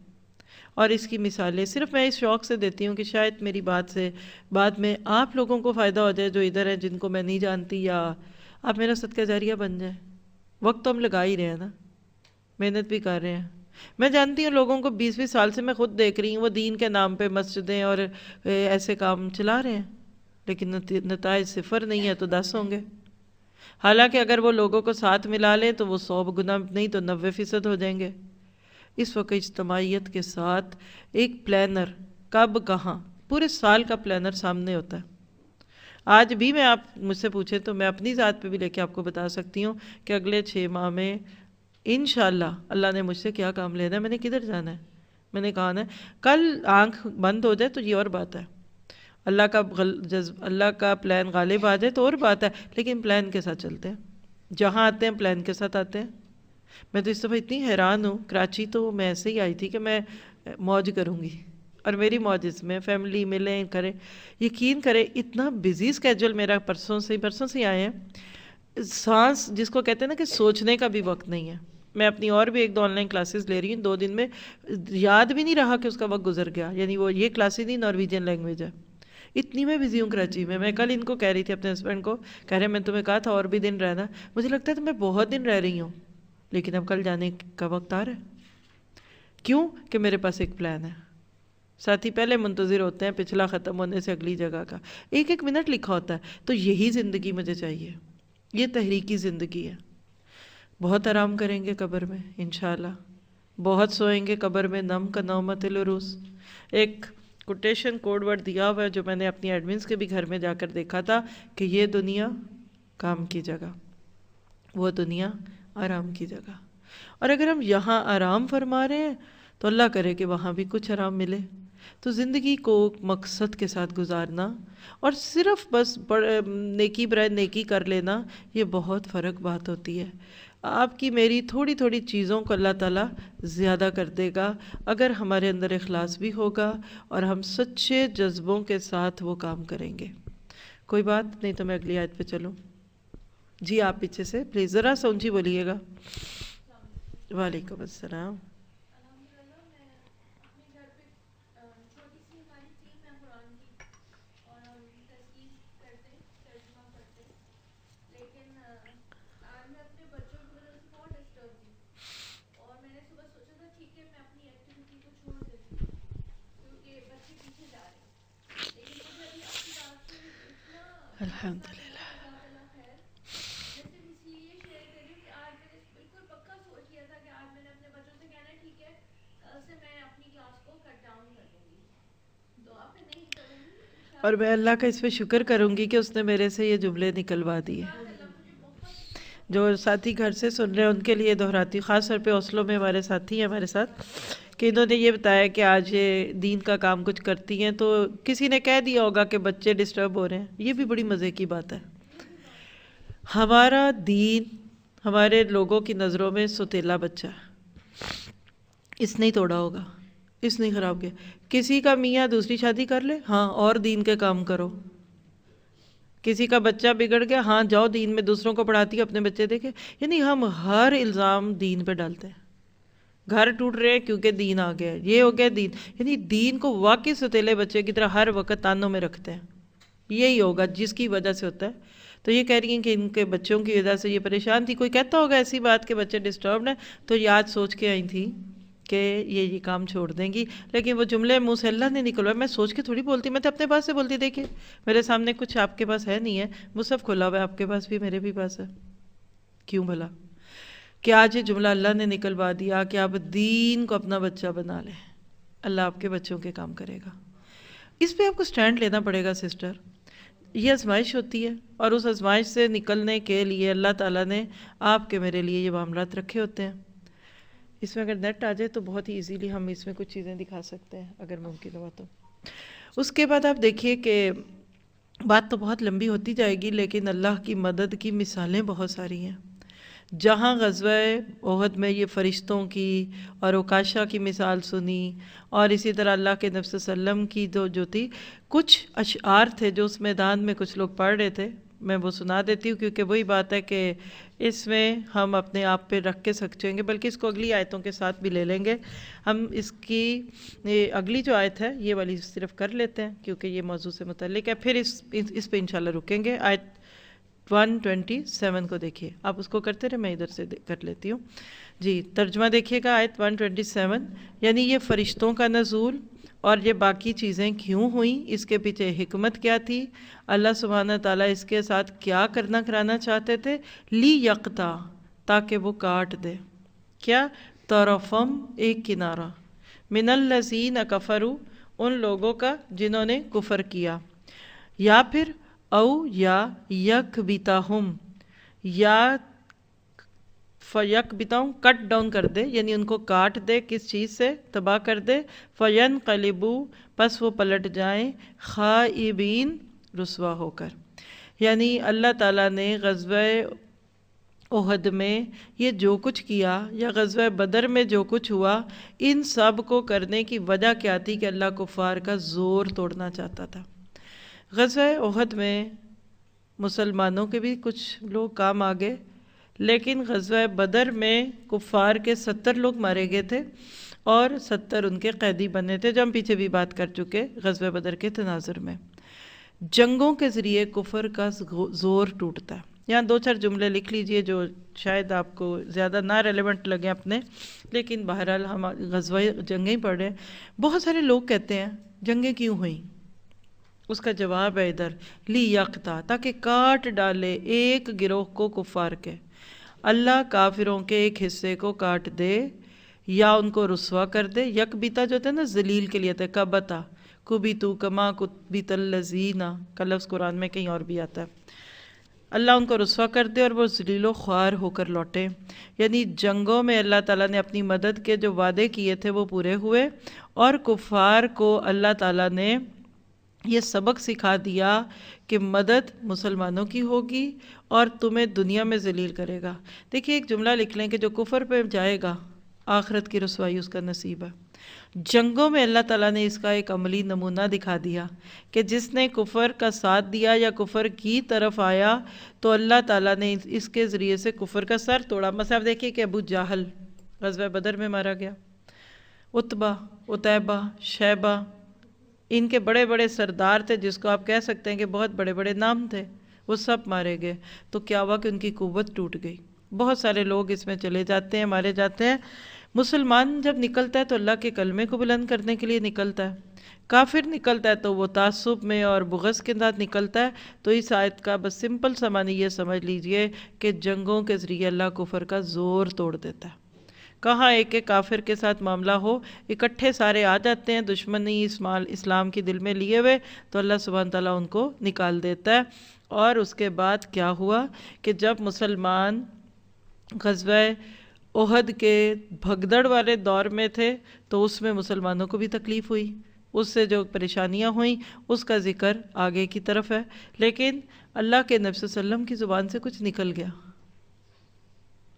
اور اس کی مثالیں صرف میں اس شوق سے دیتی ہوں کہ شاید میری بات سے بعد میں آپ لوگوں کو فائدہ ہو جائے جو ادھر ہیں جن کو میں نہیں جانتی، یا آپ میرا صدقہ جاریہ بن جائیں۔ وقت تو ہم لگا ہی رہے ہیں نا، محنت بھی کر رہے ہیں۔ میں جانتی ہوں لوگوں کو 20 سال سے میں خود دیکھ رہی ہوں وہ دین کے نام پہ مسجدیں اور ایسے کام چلا رہے ہیں، لیکن نتائج صفر نہیں ہے تو 10 ہوں گے۔ حالانکہ اگر وہ لوگوں کو ساتھ ملا لیں تو وہ 100 گنا نہیں تو 90% ہو جائیں گے۔ اس وقت اجتماعیت کے ساتھ ایک پلانر کب کہاں پورے سال کا پلانر سامنے ہوتا ہے۔ آج بھی میں آپ مجھ سے پوچھیں تو میں اپنی ذات پہ بھی لے کے آپ کو بتا سکتی ہوں کہ اگلے 6 ماہ میں انشاءاللہ اللہ نے مجھ سے کیا کام لینا ہے، میں نے کدھر جانا ہے، میں نے کہا ہے کل آنکھ بند ہو جائے تو یہ اور بات ہے، اللہ کا پلان غالب آ جائے تو اور بات ہے، لیکن پلان کے ساتھ چلتے ہیں، جہاں آتے ہیں پلان کے ساتھ آتے ہیں۔ میں تو اس دفعہ اتنی حیران ہوں، کراچی تو میں ایسے ہی آئی تھی کہ میں موج کروں گی، اور میری موج اس میں فیملی ملیں کریں، یقین کریں اتنا بزی سکیجول میرا پرسوں سے آئے ہیں، سانس جس کو کہتے ہیں نا کہ سوچنے کا بھی وقت نہیں ہے۔ میں اپنی اور بھی 1-2 آن لائن کلاسز لے رہی ہوں، 2 دن میں یاد بھی نہیں رہا کہ اس کا وقت گزر گیا، یعنی وہ یہ کلاسز نہیں نارویجین لینگویج ہے، اتنی میں بزی ہوں کراچی میں۔ میں کل ان کو کہہ رہی تھی اپنے ہسبینڈ کو، کہہ رہے میں تمہیں کہا تھا اور بھی دن رہنا، مجھے لگتا ہے تو میں بہت دن رہ رہی ہوں، لیکن اب کل جانے کا وقت آ رہا ہے۔ کیوں کہ میرے پاس ایک پلان ہے۔ ساتھی پہلے منتظر ہوتے ہیں پچھلا ختم ہونے سے اگلی جگہ کا، 1 منٹ لکھا ہوتا ہے، تو یہی زندگی مجھے چاہیے، یہ تحریکی زندگی ہے۔ بہت آرام کریں گے قبر میں انشاءاللہ، بہت سوئیں گے قبر میں، نم کا نومت العروس۔ ایک کوٹیشن کوڈ ورڈ دیا ہوا ہے جو میں نے اپنی ایڈمنس کے بھی گھر میں جا کر دیکھا تھا کہ یہ دنیا کام کی جگہ، وہ دنیا آرام کی جگہ، اور اگر ہم یہاں آرام فرما رہے ہیں تو اللہ کرے کہ وہاں بھی کچھ آرام ملے۔ تو زندگی کو مقصد کے ساتھ گزارنا اور صرف بس نیکی برائے نیکی کر لینا، یہ بہت فرق بات ہوتی ہے۔ آپ کی میری تھوڑی تھوڑی چیزوں کو اللہ تعالیٰ زیادہ کر دے گا اگر ہمارے اندر اخلاص بھی ہوگا اور ہم سچے جذبوں کے ساتھ وہ کام کریں گے۔ کوئی بات نہیں تو میں اگلی آیت پہ چلوں۔ جی آپ پیچھے سے پلیز ذرا سا اونچی بولیے گا۔ وعلیکم السلام۔ الحمدللہ میں اپنے گھر پہ چھوٹی سی ہماری ٹیم ہے قرآن کی، اور ہم تسکین کرتے ہیں، ترجمہ پڑھتے ہیں، لیکن آج میں اپنے بچوں کی وجہ سے بہت ڈسٹرب تھی، اور میں نے صبح سوچا تھا ٹھیک ہے میں اپنی ایکٹیویٹی کو چھوڑ دیتی ہوں کیونکہ بچے پیچھے جا رہے ہیں، لیکن مجھے ابھی آپ کی بات سے اتنا الحمدللہ۔ جزاک اللہ خیر، میں صرف اس لیے شیئر کر رہی ہوں کہ آج میں نے بالکل پکا سوچ لیا تھا کہ آج میں نے اپنے بچوں سے کہنا ہے ٹھیک ہے کل سے میں اپنی کلاس کو کٹ ڈاؤن کر دوں گی، تو آپ میں نہیں کروں گی اور میں اللہ کا اس پہ شکر کروں گی کہ اس نے میرے سے یہ جملے نکلوا دیے۔ مجھے بہت جو ساتھی گھر سے سن رہے ہیں ان کے لیے دہراتی ہوں، خاص طور پہ اوسلو میں ہمارے ساتھی ہیں ہمارے ساتھ، کہ انہوں نے یہ بتایا کہ آج یہ دین کا کام کچھ کرتی ہیں، تو کسی نے کہہ دیا ہوگا کہ بچے ڈسٹرب ہو رہے ہیں، یہ بھی بڑی مزے کی بات ہے۔ ہمارا دین ہمارے لوگوں کی نظروں میں ستیلا بچہ ہے، اس نے ہی توڑا ہوگا، اس نے خراب کیا۔ کسی کا میاں دوسری شادی کر لے، ہاں اور دین کے کام کرو۔ کسی کا بچہ بگڑ گیا، ہاں جاؤ دین میں دوسروں کو پڑھاتی ہے، اپنے بچے دیکھے، یعنی ہم ہر الزام دین پہ ڈالتے ہیں۔ گھر ٹوٹ رہے ہیں کیونکہ دین آ گیا، یہ ہو گیا دین، یعنی دین کو واقعی ستیلے بچے کی طرح ہر وقت تانوں میں رکھتے ہیں۔ یہی ہوگا جس کی وجہ سے ہوتا ہے۔ تو یہ کہہ رہی ہیں کہ ان کے بچوں کی وجہ سے یہ پریشان تھی۔ کوئی کہتا ہوگا ایسی بات کہ بچے ڈسٹربڈ ہیں، تو یہ آج سوچ کے آئی تھی کہ یہ کام چھوڑ دیں گی، لیکن وہ جملے منہ سے اللہ نے نکلوا، میں سوچ کے تھوڑی بولتی، میں تو اپنے پاس سے بولتی، دیکھیں میرے سامنے کچھ آپ کے پاس ہے نہیں ہے، وہ سب کھلا ہوا ہے، آپ کے پاس بھی میرے بھی پاس ہے، کیوں بھلا؟ کہ آج یہ جملہ اللہ نے نکلوا دیا کہ آپ دین کو اپنا بچہ بنا لیں، اللہ آپ کے بچوں کے کام کرے گا۔ اس پہ آپ کو سٹینڈ لینا پڑے گا سسٹر، یہ آزمائش ہوتی ہے، اور اس آزمائش سے نکلنے کے لیے اللہ تعالیٰ نے آپ کے میرے لیے یہ معاملات رکھے ہوتے ہیں۔ اس میں اگر نیٹ آ جائے تو بہت ہی ایزیلی ہم اس میں کچھ چیزیں دکھا سکتے ہیں اگر ممکن ہوا تو۔ اس کے بعد آپ دیکھیے کہ بات تو بہت لمبی ہوتی جائے گی، لیکن اللہ کی مدد کی مثالیں بہت ساری ہیں۔ جہاں غزوہ احد میں یہ فرشتوں کی اور عکاشہ کی مثال سنی، اور اسی طرح اللہ کے نبی صلی اللہ علیہ وسلم کی جو تھی، کچھ اشعار تھے جو اس میدان میں کچھ لوگ پڑھ رہے تھے، میں وہ سنا دیتی ہوں، کیونکہ وہی بات ہے کہ اس میں ہم اپنے آپ پہ رکھ کے سکتے گے، بلکہ اس کو اگلی آیتوں کے ساتھ بھی لے لیں گے۔ ہم اس کی اگلی جو آیت ہے یہ والی صرف کر لیتے ہیں کیونکہ یہ موضوع سے متعلق ہے، پھر اس پہ انشاءاللہ رکیں گے۔ آیت 127 کو دیکھیے، آپ اس کو کرتے رہے، میں ادھر سے کر لیتی ہوں۔ جی ترجمہ دیکھیے گا آیت 127، یعنی یہ فرشتوں کا نزول اور یہ باقی چیزیں کیوں ہوئیں، اس کے پیچھے حکمت کیا تھی، اللہ سبحانہ تعالیٰ اس کے ساتھ کیا کرانا چاہتے تھے، لی یقطع، تاکہ وہ کاٹ دے، کیا، طرفم، ایک کنارہ، من الذین کفروا، ان لوگوں کا جنہوں نے کفر کیا، یا پھر او یا یکبتہم، یا فیکبتہم، کٹ ڈاؤن کر دے، یعنی ان کو کاٹ دے، کس چیز سے، تباہ کر دے، فینقلبوا، پس وہ پلٹ جائیں، خائبین، رسوا ہو کر۔ یعنی اللہ تعالیٰ نے غزوہ احد میں یہ جو کچھ کیا، یا غزوہ بدر میں جو کچھ ہوا، ان سب کو کرنے کی وجہ کیا تھی کہ اللہ کفار کا زور توڑنا چاہتا تھا۔ غزوہ احد میں مسلمانوں کے بھی کچھ لوگ کام آگے، لیکن غزوہ بدر میں کفار کے 70 لوگ مارے گئے تھے اور 70 ان کے قیدی بنے تھے، جو ہم پیچھے بھی بات کر چکے غزوہ بدر کے تناظر میں۔ جنگوں کے ذریعے کفر کا زور ٹوٹتا ہے۔ یہاں 2-4 جملے لکھ لیجئے جو شاید آپ کو زیادہ نہ ریلیونٹ لگیں اپنے، لیکن بہرحال ہم غزوہ جنگیں پڑھ رہے ہیں۔ بہت سارے لوگ کہتے ہیں جنگیں کیوں ہوئیں، اس کا جواب ہے ادھر، لی یقطع، تاکہ کاٹ ڈالے ایک گروہ کو کفار کے، اللہ کافروں کے ایک حصے کو کاٹ دے یا ان کو رسوا کر دے۔ یکبتا جو ہوتا ہے نا ذلیل کے لیے، ہے کبتا، کبیتو کما کبت الذین کا لفظ قرآن میں کہیں اور بھی آتا ہے۔ اللہ ان کو رسوا کر دے اور وہ ذلیل و خوار ہو کر لوٹے۔ یعنی جنگوں میں اللہ تعالیٰ نے اپنی مدد کے جو وعدے کیے تھے وہ پورے ہوئے، اور کفار کو اللہ تعالیٰ نے یہ سبق سکھا دیا کہ مدد مسلمانوں کی ہوگی اور تمہیں دنیا میں ذلیل کرے گا۔ دیکھیے ایک جملہ لکھ لیں کہ جو کفر پہ جائے گا آخرت کی رسوائی اس کا نصیب ہے۔ جنگوں میں اللہ تعالیٰ نے اس کا ایک عملی نمونہ دکھا دیا کہ جس نے کفر کا ساتھ دیا یا کفر کی طرف آیا تو اللہ تعالیٰ نے اس کے ذریعے سے کفر کا سر توڑا۔ مثلا آپ دیکھیے کہ ابو جہل غزوہ بدر میں مارا گیا، عتبہ، عتیبہ، شیبہ، ان کے بڑے بڑے سردار تھے جس کو آپ کہہ سکتے ہیں کہ بہت بڑے بڑے نام تھے، وہ سب مارے گئے۔ تو کیا ہوا کہ ان کی قوت ٹوٹ گئی۔ بہت سارے لوگ اس میں چلے جاتے ہیں، مارے جاتے ہیں۔ مسلمان جب نکلتا ہے تو اللہ کے کلمے کو بلند کرنے کے لیے نکلتا ہے، کافر نکلتا ہے تو وہ تعصب میں اور بغض کے ساتھ نکلتا ہے۔ تو اس آیت کا بس سمپل سا معنی یہ سمجھ لیجئے کہ جنگوں کے ذریعے اللہ کفر کا زور توڑ دیتا ہے۔ کہاں ایک کافر کے ساتھ معاملہ ہو، اکٹھے سارے آ جاتے ہیں دشمنی اسلام کی دل میں لیے ہوئے، تو اللہ سبحانہ تعالیٰ ان کو نکال دیتا ہے۔ اور اس کے بعد کیا ہوا کہ جب مسلمان غزوہ احد کے بھگدڑ والے دور میں تھے تو اس میں مسلمانوں کو بھی تکلیف ہوئی، اس سے جو پریشانیاں ہوئیں اس کا ذکر آگے کی طرف ہے، لیکن اللہ کے نبی صلی اللہ علیہ وسلم کی زبان سے کچھ نکل گیا۔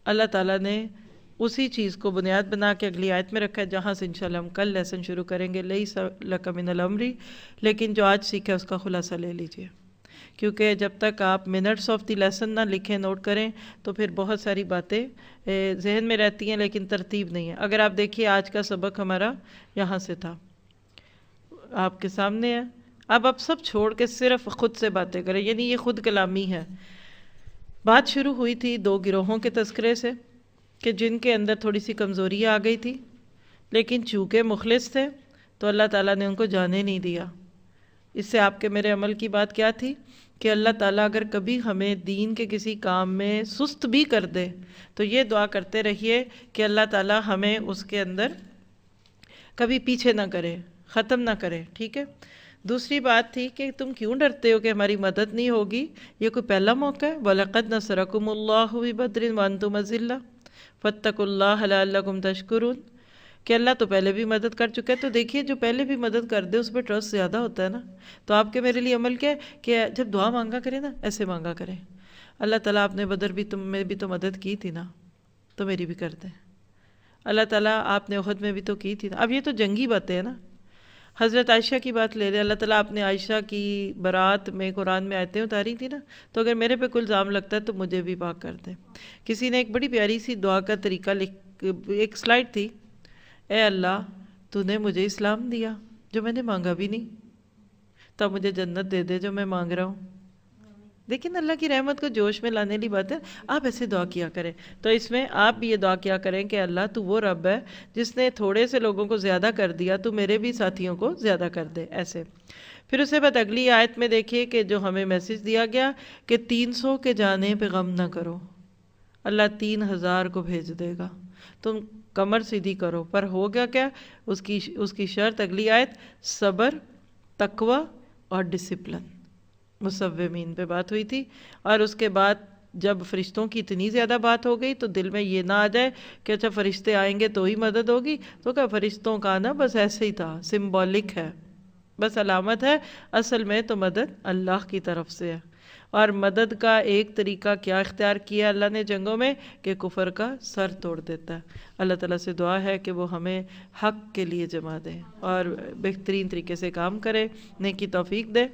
اللہ تعالیٰ نے اسی چیز کو بنیاد بنا کے اگلی آیت میں رکھا ہے، جہاں سے انشاءاللہ ہم کل لیسن شروع کریں گے، لیس لک من الامر، لیکن جو آج سیکھا اس کا خلاصہ لے لیجئے، کیونکہ جب تک آپ منٹس آف دی لیسن نہ لکھیں، نوٹ کریں، تو پھر بہت ساری باتیں ذہن میں رہتی ہیں لیکن ترتیب نہیں ہے۔ اگر آپ دیکھیے آج کا سبق ہمارا یہاں سے تھا، آپ کے سامنے ہے۔ اب آپ سب چھوڑ کے صرف خود سے باتیں کریں، یعنی یہ خود کلامی ہے۔ بات شروع ہوئی تھی 2 گروہوں کے تذکرے سے کہ جن کے اندر تھوڑی سی کمزوری آ گئی تھی، لیکن چونکہ مخلص تھے تو اللہ تعالیٰ نے ان کو جانے نہیں دیا۔ اس سے آپ کے میرے عمل کی بات کیا تھی کہ اللہ تعالیٰ اگر کبھی ہمیں دین کے کسی کام میں سست بھی کر دے تو یہ دعا کرتے رہیے کہ اللہ تعالیٰ ہمیں اس کے اندر کبھی پیچھے نہ کرے، ختم نہ کرے، ٹھیک ہے۔ دوسری بات تھی کہ تم کیوں ڈرتے ہو کہ ہماری مدد نہیں ہوگی، یہ کوئی پہلا موقع ہے، وَلَقَدْ نَصَرَكُمُ اللَّهُ بِبَدْرٍ وَأَنْتُمْ أَذِلَّةٌ فَاتَّقُوا اللَّهَ لَعَلَّكُمْ تَشْكُرُونَ، کہ اللہ تو پہلے بھی مدد کر چکا ہے۔ تو دیکھیے جو پہلے بھی مدد کر دے اس پہ ٹرسٹ زیادہ ہوتا ہے نا۔ تو آپ کے میرے لیے عمل کیا ہے کہ جب دعا مانگا کریں نا، ایسے مانگا کریں، اللہ تعالیٰ آپ نے بدر بھی تم میں بھی تو مدد کی تھی نا، تو میری بھی کر دیں۔ اللہ تعالیٰ آپ نے احد میں بھی تو کی تھی نا۔ اب یہ تو جنگی باتیں ہیں نا، حضرت عائشہ کی بات لے لیں، اللہ تعالیٰ آپ نے عائشہ کی برات میں قرآن میں آیتیں اتاری تھی نا، تو اگر میرے پہ کوئی الزام لگتا ہے تو مجھے بھی پاک کر دیں۔ کسی نے ایک بڑی پیاری سی دعا کا طریقہ ایک سلائڈ تھی، اے اللہ تو نے مجھے اسلام دیا جو میں نے مانگا بھی نہیں، تو مجھے جنت دے دے جو میں مانگ رہا ہوں۔ لیکن اللہ کی رحمت کو جوش میں لانے والی بات ہے، آپ ایسے دعا کیا کریں۔ تو اس میں آپ بھی یہ دعا کیا کریں کہ اللہ تو وہ رب ہے جس نے تھوڑے سے لوگوں کو زیادہ کر دیا، تو میرے بھی ساتھیوں کو زیادہ کر دے، ایسے۔ پھر اس کے بعد اگلی آیت میں دیکھیے کہ جو ہمیں میسج دیا گیا کہ 300 کے جانے پہ غم نہ کرو، اللہ 3000 کو بھیج دے گا، تم کمر سیدھی کرو۔ پر ہو گیا کیا؟ اس کی شرط اگلی آیت صبر، تقوی اور ڈسپلن، مصومین پہ بات ہوئی تھی۔ اور اس کے بعد جب فرشتوں کی اتنی زیادہ بات ہو گئی تو دل میں یہ نہ آ جائے کہ اچھا فرشتے آئیں گے تو ہی مدد ہوگی، تو کیا فرشتوں کا نا بس ایسے ہی تھا، سمبولک ہے، بس علامت ہے، اصل میں تو مدد اللہ کی طرف سے ہے۔ اور مدد کا ایک طریقہ کیا اختیار کیا اللہ نے جنگوں میں کہ کفر کا سر توڑ دیتا ہے۔ اللہ تعالیٰ سے دعا ہے کہ وہ ہمیں حق کے لیے جمع دے اور بہترین طریقے سے کام کرے، نیکی توفیق دے۔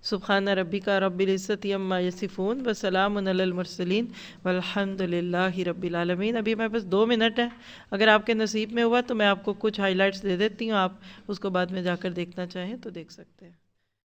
سبحان ربک رب العزت عما یصفون وسلام علی المرسلین والحمد للہ رب العالمین۔ ابھی میرے پاس 2 منٹ ہے، اگر آپ کے نصیب میں ہوا تو میں آپ کو کچھ ہائی لائٹس دے دیتی ہوں، آپ اس کو بعد میں جا کر دیکھنا چاہیں تو دیکھ سکتے ہیں۔